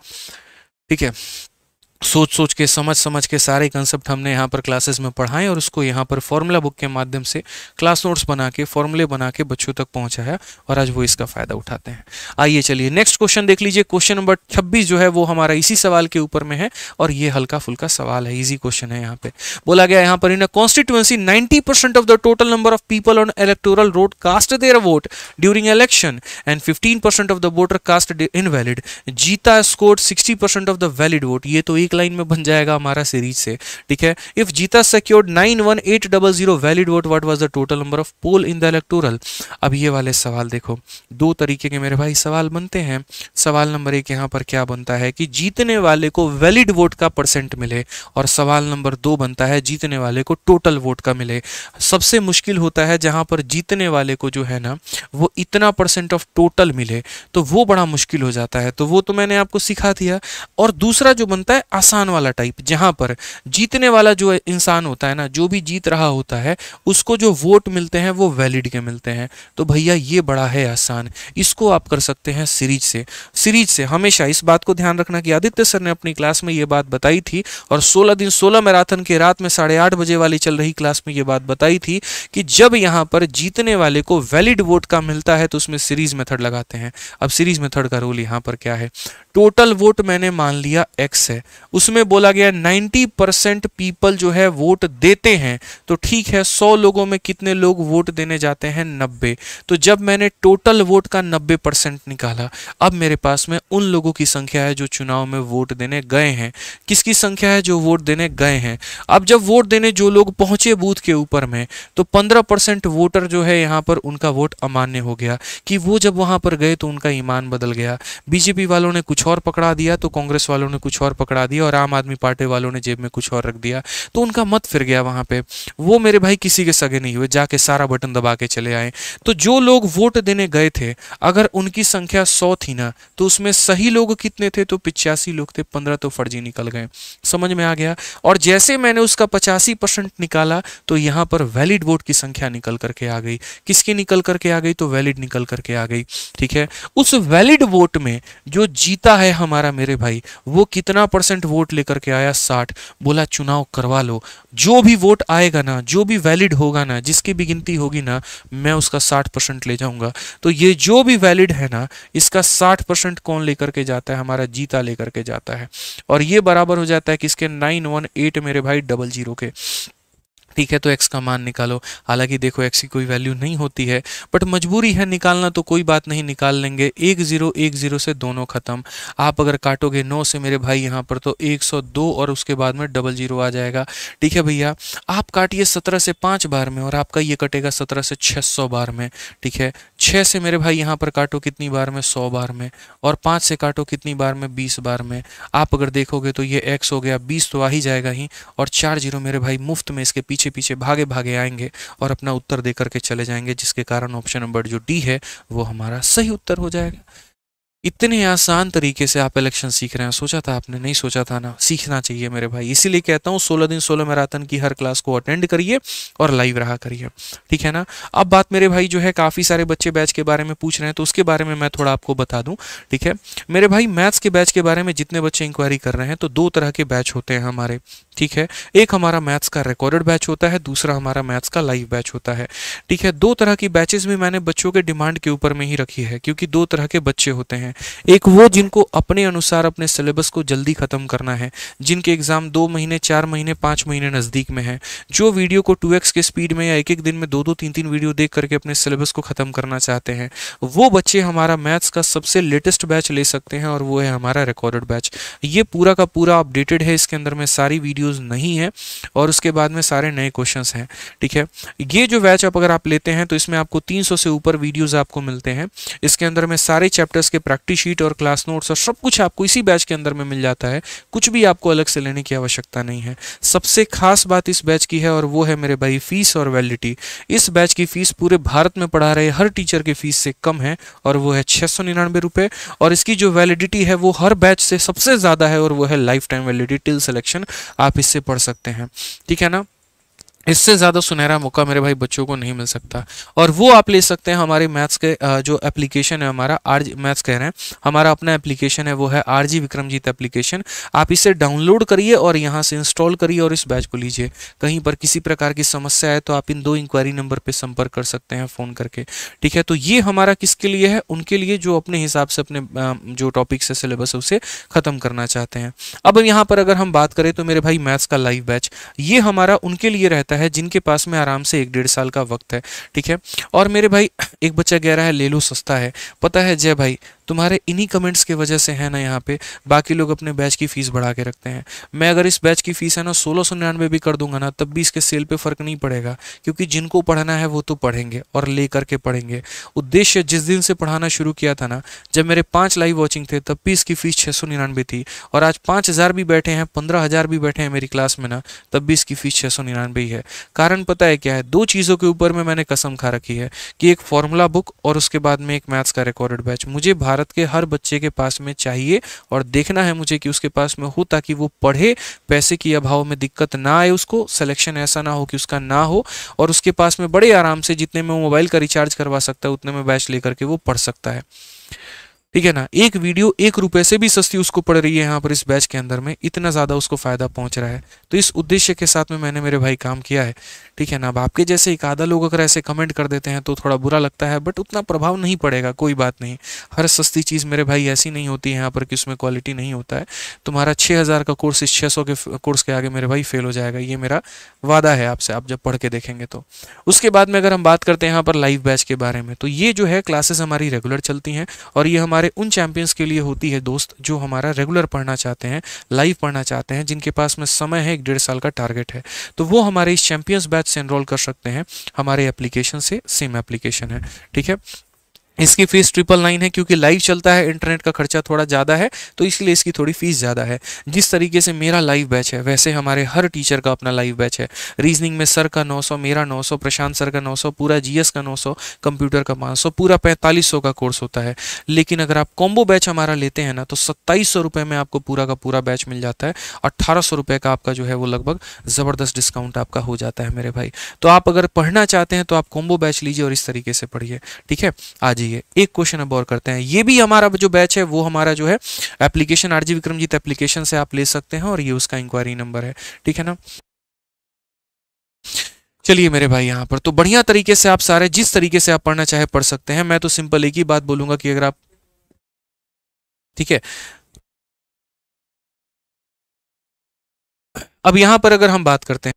ठीक है। सोच सोच के, समझ समझ के सारे कंसेप्ट हमने यहाँ पर क्लासेस में पढ़ाए, और उसको यहाँ पर फॉर्मूला बुक के माध्यम से क्लास नोट्स बना के, फॉर्मूले बना के बच्चों तक पहुँचाया, और आज वो इसका फायदा उठाते हैं। आइए चलिए नेक्स्ट क्वेश्चन देख लीजिए। क्वेश्चन नंबर 26 जो है वो हमारा इसी सवाल के ऊपर में है, और ये हल्का फुल्का सवाल है, इजी क्वेश्चन है। यहाँ पे बोला गया, यहाँ पर in a constituency 90% of the total number of people on electoral roll cast their vote during election and 15% of the voter cast invalid. जीता scored 60% of the valid vote. ये तो लाइन में बन जाएगा हमारा सीरीज से, ठीक है। If Geeta secured 91800 valid vote, what was the total number of poll in the electoral. अब ये वाले सवाल देखो, दो तरीके के मेरे भाई सवाल बनते हैं। सवाल नंबर 1 यहाँ पर क्या बनता है कि जीतने वाले को वैलिड वोट का परसेंट मिले, और सवाल नंबर 2 बनता है जीतने वाले को टोटल वोट का मिले। सबसे मुश्किल होता है जहां पर जीतने वाले को जो है ना वो इतना % ऑफ टोटल मिले, तो वो बड़ा मुश्किल हो जाता है, तो वो तो मैंने आपको सिखा दिया। और दूसरा जो बनता है आसान वाला टाइप, जहां पर जीतने वाला जो इंसान होता है ना, जो भी जीत रहा होता है, उसको जो वोट मिलते हैं वो वैलिड के मिलते हैं। तो भैया ये बड़ा है आसान, इसको आप कर सकते हैं सीरीज से। सीरीज से हमेशा इस बात को ध्यान रखना कि आदित्य सर ने अपनी क्लास में ये बात बताई थी, और 16 दिन 16 मैराथन के रात में 8:30 बजे वाली चल रही क्लास में ये बात बताई थी कि जब यहाँ पर जीतने वाले को वैलिड वोट का मिलता है तो उसमें सीरीज मेथड लगाते हैं। अब सीरीज मेथड का रूल यहाँ पर क्या है, टोटल वोट मैंने मान लिया x है, उसमें बोला गया 90% पीपल जो है वोट देते हैं। तो ठीक है, 100 लोगों में कितने लोग वोट देने जाते हैं? 90। तो जब मैंने टोटल वोट का 90% निकाला, अब मेरे पास में उन लोगों की संख्या है जो चुनाव में वोट देने गए हैं। किसकी संख्या है? जो वोट देने गए हैं। अब जब वोट देने जो लोग पहुंचे बूथ के ऊपर में, तो 15% वोटर जो है यहाँ पर उनका वोट अमान्य हो गया कि वो जब वहां पर गए तो उनका ईमान बदल गया। बीजेपी वालों ने कुछ और पकड़ा दिया, तो कांग्रेस वालों ने कुछ और पकड़ा दिया, और आम आदमी पार्टी वालों ने जेब में कुछ और रख दिया, तो उनका मत फिर गया वहां पे। वो मेरे भाई किसी के सगे नहीं हुए, जाके सारा बटन दबा के चले आए। तो जो लोग वोट देने गए थे, अगर उनकी संख्या 100 थी ना, तो उसमें सही लोग कितने थे? तो 85 लोग थे, 15 तो फर्जी निकल गए। समझ में आ गया? और जैसे मैंने उसका 85% निकाला, तो यहां पर वैलिड वोट की संख्या निकल करके आ गई। किसकी निकल करके आ गई? तो वैलिड निकल करके आ गई। ठीक है, उस वैलिड वोट में जो जीता है हमारा मेरे भाई, वो कितना % वोट लेकर के आया? 60। बोला चुनाव करवा लो, जो भी वोट आएगा ना, जो भी वैलिड होगा ना, जिसकी भी गिनती होगी ना, मैं उसका 60% ले जाऊंगा। तो ये जो भी वैलिड है ना, इसका 60% कौन लेकर के जाता है? हमारा जीता लेकर के जाता है। और ये बराबर हो जाता है किसके? 918 मेरे भाई 00 के। ठीक है, तो x का मान निकालो। हालांकि देखो x की कोई वैल्यू नहीं होती है, बट मजबूरी है निकालना, तो कोई बात नहीं, निकाल लेंगे। 10 से दोनों खत्म। आप अगर काटोगे 9 से मेरे भाई यहाँ पर, तो 102 और उसके बाद में 00 आ जाएगा। ठीक है भैया, आप काटिए 17 से 5 बार में, और आपका ये कटेगा 17 से 600 बार में। ठीक है, 6 से मेरे भाई यहाँ पर काटो कितनी बार में? 100 बार में। और 5 से काटो कितनी बार में? 20 बार में। आप अगर देखोगे तो ये x हो गया, 20 तो आ ही जाएगा ही, और 4 जीरो मेरे भाई मुफ्त में इसके पीछे पीछे भागे भागे आएंगे और अपना उत्तर दे करके चले जाएंगे, जिसके कारण ऑप्शन नंबर जो डी है वो हमारा सही उत्तर हो जाएगा। इतने आसान तरीके से आप इलेक्शन सीख रहे हैं, सोचा था आपने? नहीं सोचा था ना? सीखना चाहिए मेरे भाई, इसीलिए कहता हूँ 16 दिन 16 मैराथन की हर क्लास को अटेंड करिए और लाइव रहा करिए। ठीक है ना? अब बात मेरे भाई जो है, काफ़ी सारे बच्चे बैच के बारे में पूछ रहे हैं, तो उसके बारे में मैं थोड़ा आपको बता दूं। ठीक है मेरे भाई, मैथ्स के बैच के बारे में जितने बच्चे इंक्वायरी कर रहे हैं, तो 2 तरह के बैच होते हैं हमारे। ठीक है, एक हमारा मैथ्स का रिकॉर्डेड बैच होता है, दूसरा हमारा मैथ्स का लाइव बैच होता है। ठीक है, 2 तरह की बैचेस भी मैंने बच्चों के डिमांड के ऊपर में ही रखी है, क्योंकि 2 तरह के बच्चे होते हैं। एक वो जिनको अपने अनुसार अपने सिलेबस को जल्दी खत्म करना है, जिनके एग्जाम 2 महीने 4 महीने 5 महीने नज़दीक में है, जो वीडियो को 2x के स्पीड में या एक दिन में 2-2 3-3 वीडियो देख करके अपने सिलेबस को खत्म करना चाहते हैं, वो बच्चे हमारा मैथ्स का सबसे लेटेस्ट बैच ले सकते हैं, और वो है हमारा रिकॉर्डेड बैच। ये पूरा का पूरा अपडेटेड है, इसके अंदर में सारी वीडियोस नहीं है, और उसके बाद में सारे नए क्वेश्चंस हैं। ठीक है, ये जो बैच अगर आप लेते हैं, तो इसमें आपको 300 से ऊपर वीडियोस आपको मिलते हैं। इसके अंदर में सारे चैप्टर्स के प्रैक्टिस शीट और क्लास नोट्स और सब कुछ आपको इसी बैच के अंदर में मिल जाता है। कुछ भी आपको अलग से लेने की आवश्यकता नहीं है। सबसे खास बात इस बैच की है, और वो है मेरे भाई फीस और वैलिडिटी। इस बैच की फीस पूरे भारत में पढ़ा रहे हर टीचर की फीस से कम है, और वो है 699 रुपये। और इसकी जो वैलिडिटी है वो हर बैच से सबसे ज़्यादा है, और वो है life time validity till selection. आप इससे पढ़ सकते हैं। ठीक है ना? इससे ज़्यादा सुनहरा मौका मेरे भाई बच्चों को नहीं मिल सकता। और वो आप ले सकते हैं हमारे मैथ्स के जो एप्लीकेशन है हमारा, आरजी मैथ्स कह रहे हैं, हमारा अपना एप्लीकेशन है, वो है आरजी विक्रमजीत एप्लीकेशन। आप इसे डाउनलोड करिए और यहाँ से इंस्टॉल करिए और इस बैच को लीजिए। कहीं पर किसी प्रकार की समस्या है तो आप इन 2 इंक्वायरी नंबर पर संपर्क कर सकते हैं फ़ोन करके। ठीक है, तो ये हमारा किसके लिए है? उनके लिए जो अपने हिसाब से अपने जो टॉपिक्स है सिलेबस उसे ख़त्म करना चाहते हैं। अब यहाँ पर अगर हम बात करें तो मेरे भाई मैथ्स का लाइव बैच, ये हमारा उनके लिए रहता है जिनके पास में आराम से 1-1.5 साल का वक्त है। ठीक है, और मेरे भाई एक बच्चा कह रहा है ले लो सस्ता है। पता है जय भाई, तुम्हारे इन्हीं कमेंट्स की वजह से है ना, यहाँ पे बाकी लोग अपने बैच की फीस बढ़ा के रखते हैं। मैं अगर इस बैच की फीस है ना 1699 भी कर दूंगा ना, तब भी इसके सेल पे फर्क नहीं पड़ेगा, क्योंकि जिनको पढ़ना है वो तो पढ़ेंगे और ले करके पढ़ेंगे। उद्देश्य जिस दिन से पढ़ाना शुरू किया था ना, जब मेरे 5 लाइव वॉचिंग थे, तब भी इसकी फीस 699 थी, और आज 5000 भी बैठे हैं, 15000 भी बैठे हैं मेरी क्लास में ना, तब भी इसकी फीस 699 ही है। कारण पता है क्या है? 2 चीज़ों के ऊपर में मैंने कसम खा रखी है, कि एक फॉर्मूला बुक और उसके बाद में एक मैथ्स का रिकॉर्डेड बैच मुझे भारत के हर बच्चे के पास में चाहिए, और देखना है मुझे कि उसके पास में हो, ताकि वो पढ़े, पैसे की अभाव में दिक्कत ना आए, उसको सिलेक्शन ऐसा ना हो कि उसका ना हो, और उसके पास में बड़े आराम से जितने में मोबाइल का रिचार्ज करवा सकता है उतने में बैच लेकर के वो पढ़ सकता है। ठीक है ना? एक वीडियो 1 रुपये से भी सस्ती उसको पड़ रही है यहाँ पर इस बैच के अंदर में, इतना ज़्यादा उसको फ़ायदा पहुँच रहा है। तो इस उद्देश्य के साथ में मैंने मेरे भाई काम किया है। ठीक है ना। अब आपके जैसे एक आधा लोग अगर ऐसे कमेंट कर देते हैं तो थोड़ा बुरा लगता है, बट उतना प्रभाव नहीं पड़ेगा, कोई बात नहीं। हर सस्ती चीज़ मेरे भाई ऐसी नहीं होती है यहाँ पर कि उसमें क्वालिटी नहीं होता है। तुम्हारा 6,000 का कोर्स इस 600 के कोर्स के आगे मेरे भाई फेल हो जाएगा, ये मेरा वादा है आपसे, आप जब पढ़ के देखेंगे तो। उसके बाद में अगर हम बात करते हैं यहाँ पर लाइव बैच के बारे में, तो ये जो है क्लासेस हमारी रेगुलर चलती हैं और ये हमारे उन चैंपियंस के लिए होती है दोस्त जो हमारा रेगुलर पढ़ना चाहते हैं, लाइव पढ़ना चाहते हैं, जिनके पास में समय है, 1.5 साल का टारगेट है, तो वो हमारे इस चैंपियंस बैच से एनरोल कर सकते हैं। हमारे एप्लीकेशन से, सेम एप्लीकेशन है, ठीक है। इसकी फीस 999 है, क्योंकि लाइव चलता है, इंटरनेट का खर्चा थोड़ा ज़्यादा है, तो इसलिए इसकी थोड़ी फीस ज़्यादा है। जिस तरीके से मेरा लाइव बैच है वैसे हमारे हर टीचर का अपना लाइव बैच है। रीजनिंग में सर का 900, मेरा 900, प्रशांत सर का 900, पूरा जीएस का 900, कंप्यूटर का 500, पूरा 4500 का कोर्स होता है। लेकिन अगर आप कॉम्बो बैच हमारा लेते हैं ना तो 2700 रुपये में आपको पूरा का पूरा बैच मिल जाता है। 1800 रुपये का आपका जो है वो लगभग ज़बरदस्त डिस्काउंट आपका हो जाता है मेरे भाई। तो आप अगर पढ़ना चाहते हैं तो आप कॉम्बो बैच लीजिए और इस तरीके से पढ़िए, ठीक है। आज एक क्वेश्चन अब और करते हैं। ये भी हमारा जो बैच है वो हमारा जो है एप्लीकेशन आरजी विक्रमजीत एप्लीकेशन से आप ले सकते हैं और ये उसका इंक्वायरी नंबर है, ठीक है ना। चलिए मेरे भाई, यहाँ पर तो बढ़िया तरीके से आप सारे जिस तरीके से आप पढ़ना चाहे पढ़ सकते हैं। मैं तो सिंपल एक ही बात बोलूंगा कि अगर आप, ठीक है, अब यहां पर अगर हम बात करते हैं,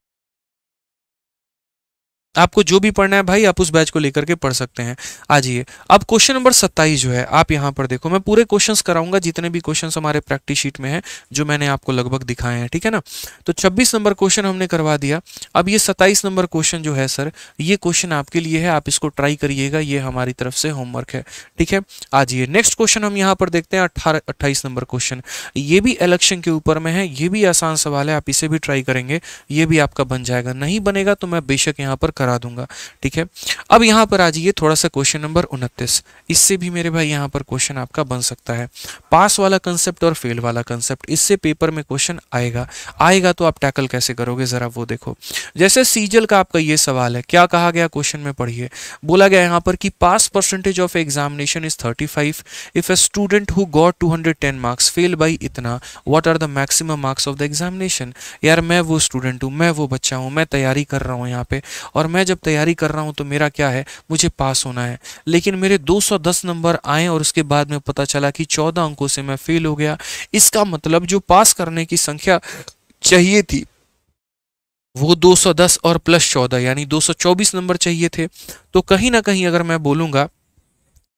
आपको जो भी पढ़ना है भाई आप उस बैच को लेकर के पढ़ सकते हैं। आ जाइए अब क्वेश्चन नंबर 27 जो है, आप यहाँ पर देखो, मैं पूरे क्वेश्चंस कराऊंगा जितने भी क्वेश्चंस हमारे प्रैक्टिस शीट में हैं जो मैंने आपको लगभग दिखाए हैं, ठीक है ना। तो 26 नंबर क्वेश्चन हमने करवा दिया। अब ये 27 नंबर क्वेश्चन जो है सर, ये क्वेश्चन आपके लिए है, आप इसको ट्राई करिएगा, ये हमारी तरफ से होमवर्क है, ठीक है। आ जाइए नेक्स्ट क्वेश्चन हम यहाँ पर देखते हैं 28 नंबर क्वेश्चन। ये भी इलेक्शन के ऊपर में है, ये भी आसान सवाल है, आप इसे भी ट्राई करेंगे, ये भी आपका बन जाएगा। नहीं बनेगा तो मैं बेशक यहाँ पर करा दूंगा, ठीक है। अब यहां पर आ जाइए थोड़ा सा क्वेश्चन नंबर 29, इससे भी मेरे भाई यहां पर क्वेश्चन आपका बन सकता है। पास वाला कंसेप्ट और फेल वाला कंसेप्ट, इससे पेपर में क्वेश्चन आएगा तो आप टैकल कैसे करोगे जरा वो देखो। जैसे सीजल का आपका ये सवाल है, क्या कहा गया क्वेश्चन में पढ़िए। बोला गया यहां पर कि pass percentage of examination is 35 if a student who got 210 marks fail by इतना, what are the maximum marks of the examination. यार मैं वो स्टूडेंट हूं, मैं वो बच्चा हूं, मैं तैयारी कर रहा हूं यहाँ पे, और मैं जब तैयारी कर रहा हूं तो मेरा क्या है, मुझे पास होना है। लेकिन मेरे 210 नंबर आए और उसके बाद में पता चला कि 14 अंकों से मैं फेल हो गया। इसका मतलब जो पास करने की संख्या चाहिए थी वो 210 और प्लस 14 यानी 224 नंबर चाहिए थे। तो कहीं ना कहीं अगर मैं बोलूंगा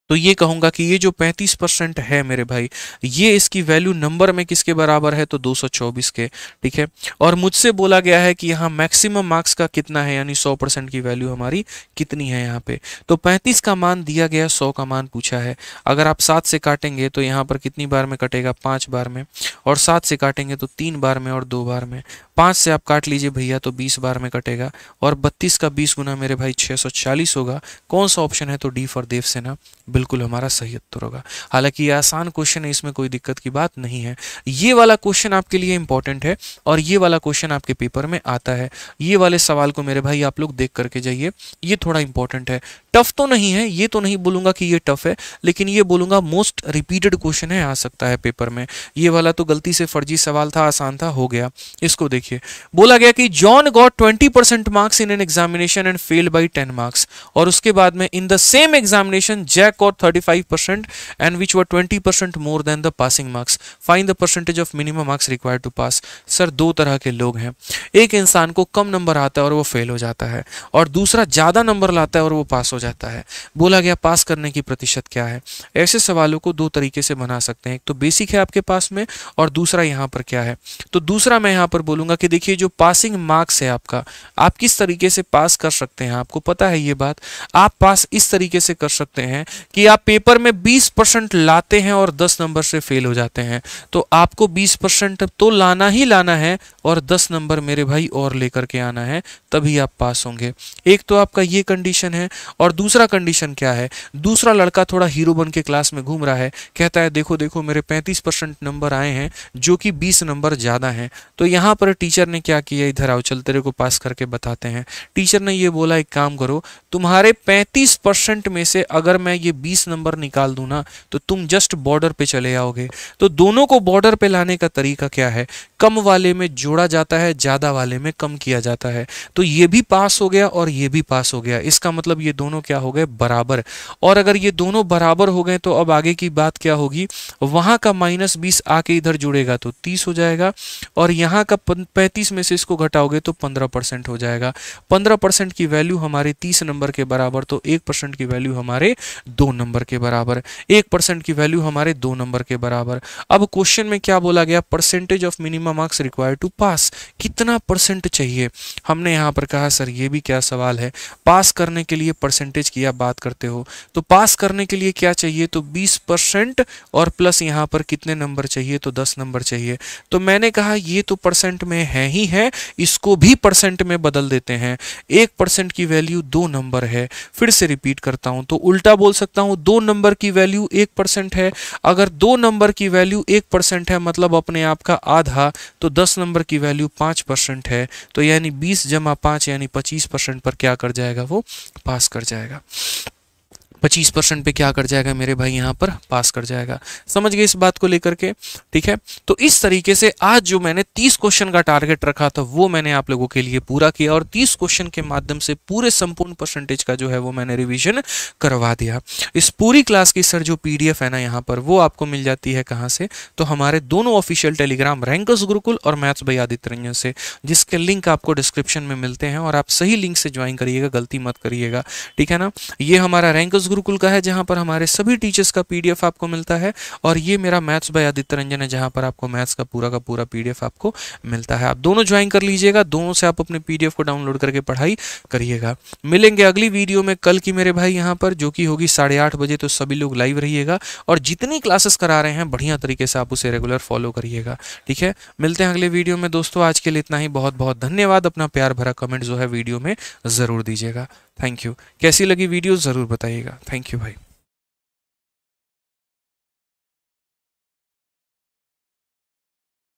तो ये कहूंगा कि ये जो 35% है मेरे भाई, ये इसकी वैल्यू नंबर में किसके बराबर है, तो 224 के, ठीक है। और मुझसे बोला गया है कि यहाँ मैक्सिमम मार्क्स का कितना है, यानी 100% की वैल्यू हमारी कितनी है यहाँ पे। तो 35 का मान दिया गया, 100 का मान पूछा है। अगर आप 7 से काटेंगे तो यहाँ पर कितनी बार में कटेगा, 5 बार में, और 7 से काटेंगे तो 3 बार में और 2 बार में। 5 से आप काट लीजिए भैया तो 20 बार में कटेगा, और 32 का 20 गुना मेरे भाई 640 होगा। कौन सा ऑप्शन है, तो डी फॉर देवसेना बिल्कुल हमारा सही उत्तर होगा। हालांकि ये आसान क्वेश्चन है, इसमें कोई दिक्कत की बात नहीं है। ये वाला क्वेश्चन आपके लिए इंपॉर्टेंट है और ये वाला क्वेश्चन आपके पेपर में आता है। ये वाले सवाल को मेरे भाई आप लोग देख करके जाइए, ये थोड़ा इंपॉर्टेंट है। टफ तो नहीं है, ये तो नहीं बोलूंगा कि ये टफ है, लेकिन ये बोलूंगा मोस्ट रिपीटेड क्वेश्चन है, आ सकता है पेपर में। ये वाला तो गलती से फर्जी सवाल था, आसान था, हो गया। इसको देखिए, बोला गया कि John got 20% marks in an examination and failed by 10 marks, और उसके बाद में in the same examination Jack got 35% and which were 20% more than the passing marks. Find the percentage of minimum marks required to pass. Sir दो तरह के लोग हैं, एक इंसान को कम नंबर आता है और वो फेल हो जाता है, और दूसरा ज्यादा नंबर लाता है और वो पास हो जाता है। बोला गया पास करने की प्रतिशत क्या है। ऐसे सवालों को दो तरीके से बना सकते हैं, एक तो बेसिक है आपके पास में और दूसरा यहाँ पर क्या है। तो दूसरा मैं यहाँ पर बोलूंगा कि देखिए जो पासिंग मार्क्स है आपका, आप किस तरीके से पास कर सकते हैं, आपको पता है ये बात। आप पास इस तरीके से कर सकते हैं कि आप पेपर में 20% लाते हैं और 10 नंबर से फेल हो जाते हैं, तो आपको 20% तो लाना ही लाना है और 10 नंबर मेरे भाई और लेकर के आना है, तभी आप पास होंगे। एक तो आपका ये कंडीशन है, और दूसरा कंडीशन क्या है, दूसरा लड़का थोड़ा हीरो बन के क्लास में घूम रहा है, कहता है देखो देखो मेरे 35% नंबर आए हैं जो कि 20 नंबर ज़्यादा हैं। तो यहाँ पर टीचर ने क्या किया, इधर आओ चल तेरे को पास करके बताते हैं। टीचर ने ये बोला एक काम करो, तुम्हारे 35% में से अगर मैं ये 20 नंबर निकाल दूं ना तो तुम जस्ट बॉर्डर पे चले आओगे। तो दोनों को बॉर्डर पे लाने का तरीका क्या है कम वाले में जोड़ा जाता है, ज्यादा वाले में कम किया जाता है। तो ये भी पास हो गया और ये भी पास हो गया, इसका मतलब ये दोनों क्या हो गए, बराबर। और अगर ये दोनों बराबर हो गए तो अब आगे की बात क्या होगी, वहां का -20 आके इधर जुड़ेगा तो 30 हो जाएगा, और यहाँ का 35 में से इसको घटाओगे तो 15% हो जाएगा। 15% की वैल्यू हमारे 30 नंबर के बराबर, तो 1% की वैल्यू हमारे 2 नंबर के बराबर, 1% की वैल्यू हमारे 2 नंबर के बराबर। अब क्वेश्चन में क्या बोला गया, percentage of minimum marks required to pass, कितना परसेंट चाहिए। हमने यहाँ पर कहा सर ये भी क्या सवाल है, पास करने के लिए परसेंटेज की आप बात करते हो, तो पास करने के लिए क्या चाहिए, तो 20% और प्लस यहाँ पर कितने नंबर चाहिए, तो 10 नंबर चाहिए। तो मैंने कहा ये तो परसेंट में है ही है, इसको भी परसेंट में बदल देते हैं। 1% की वैल्यू 2 नंबर है। फिर से रिपीट करता हूं, तो उल्टा बोल सकता हूं, 2 नंबर की वैल्यू 1% है। अगर 2 नंबर की वैल्यू 1% है मतलब अपने आप का आधा, तो 10 नंबर की वैल्यू 5% है, तो यानी 20 जमा 5 यानी 25% पर क्या कर जाएगा, वो पास कर जाएगा। 25% पे क्या कर जाएगा मेरे भाई, यहाँ पर पास कर जाएगा। समझ गए इस बात को लेकर के, ठीक है। तो इस तरीके से आज जो मैंने 30 क्वेश्चन का टारगेट रखा था वो मैंने आप लोगों के लिए पूरा किया, और 30 क्वेश्चन के माध्यम से पूरे संपूर्ण परसेंटेज का जो है वो मैंने रिवीजन करवा दिया। इस पूरी क्लास की सर जो PDF है ना यहाँ पर, वो आपको मिल जाती है कहाँ से, तो हमारे दोनों ऑफिशियल टेलीग्राम रैंकर्स गुरुकुल और मैथ्स बाय आदित्य रंजन से, जिसके लिंक आपको डिस्क्रिप्शन में मिलते हैं, और आप सही लिंक से ज्वाइन करिएगा, गलती मत करिएगा, ठीक है ना। ये हमारा रैंकर्स गुरुकुल का है जहां पर हमारे सभी टीचर्स का PDF आपको मिलता है, और ये मेरा मैथ्स बाय आदित्य रंजन है जहां पर आपको मैथ्स का पूरा PDF आपको मिलता है। आप दोनों ज्वाइन कर लीजिएगा, दोनों से आप अपने PDF को डाउनलोड करके पढ़ाई करिएगा। मिलेंगे अगली वीडियो में कल की मेरे भाई यहाँ पर, जो कि होगी 8:30 बजे, तो सभी लोग लाइव रहिएगा, और जितनी क्लासेस करा रहे हैं बढ़िया तरीके से आप उसे रेगुलर फॉलो करिएगा, ठीक है। मिलते हैं अगले वीडियो में दोस्तों, आज के लिए इतना ही। बहुत बहुत धन्यवाद, अपना प्यार भरा कमेंट जो है वीडियो में जरूर दीजिएगा। Thank you. कैसी लगी वीडियो जरूर बताइएगा। थैंक यू भाई।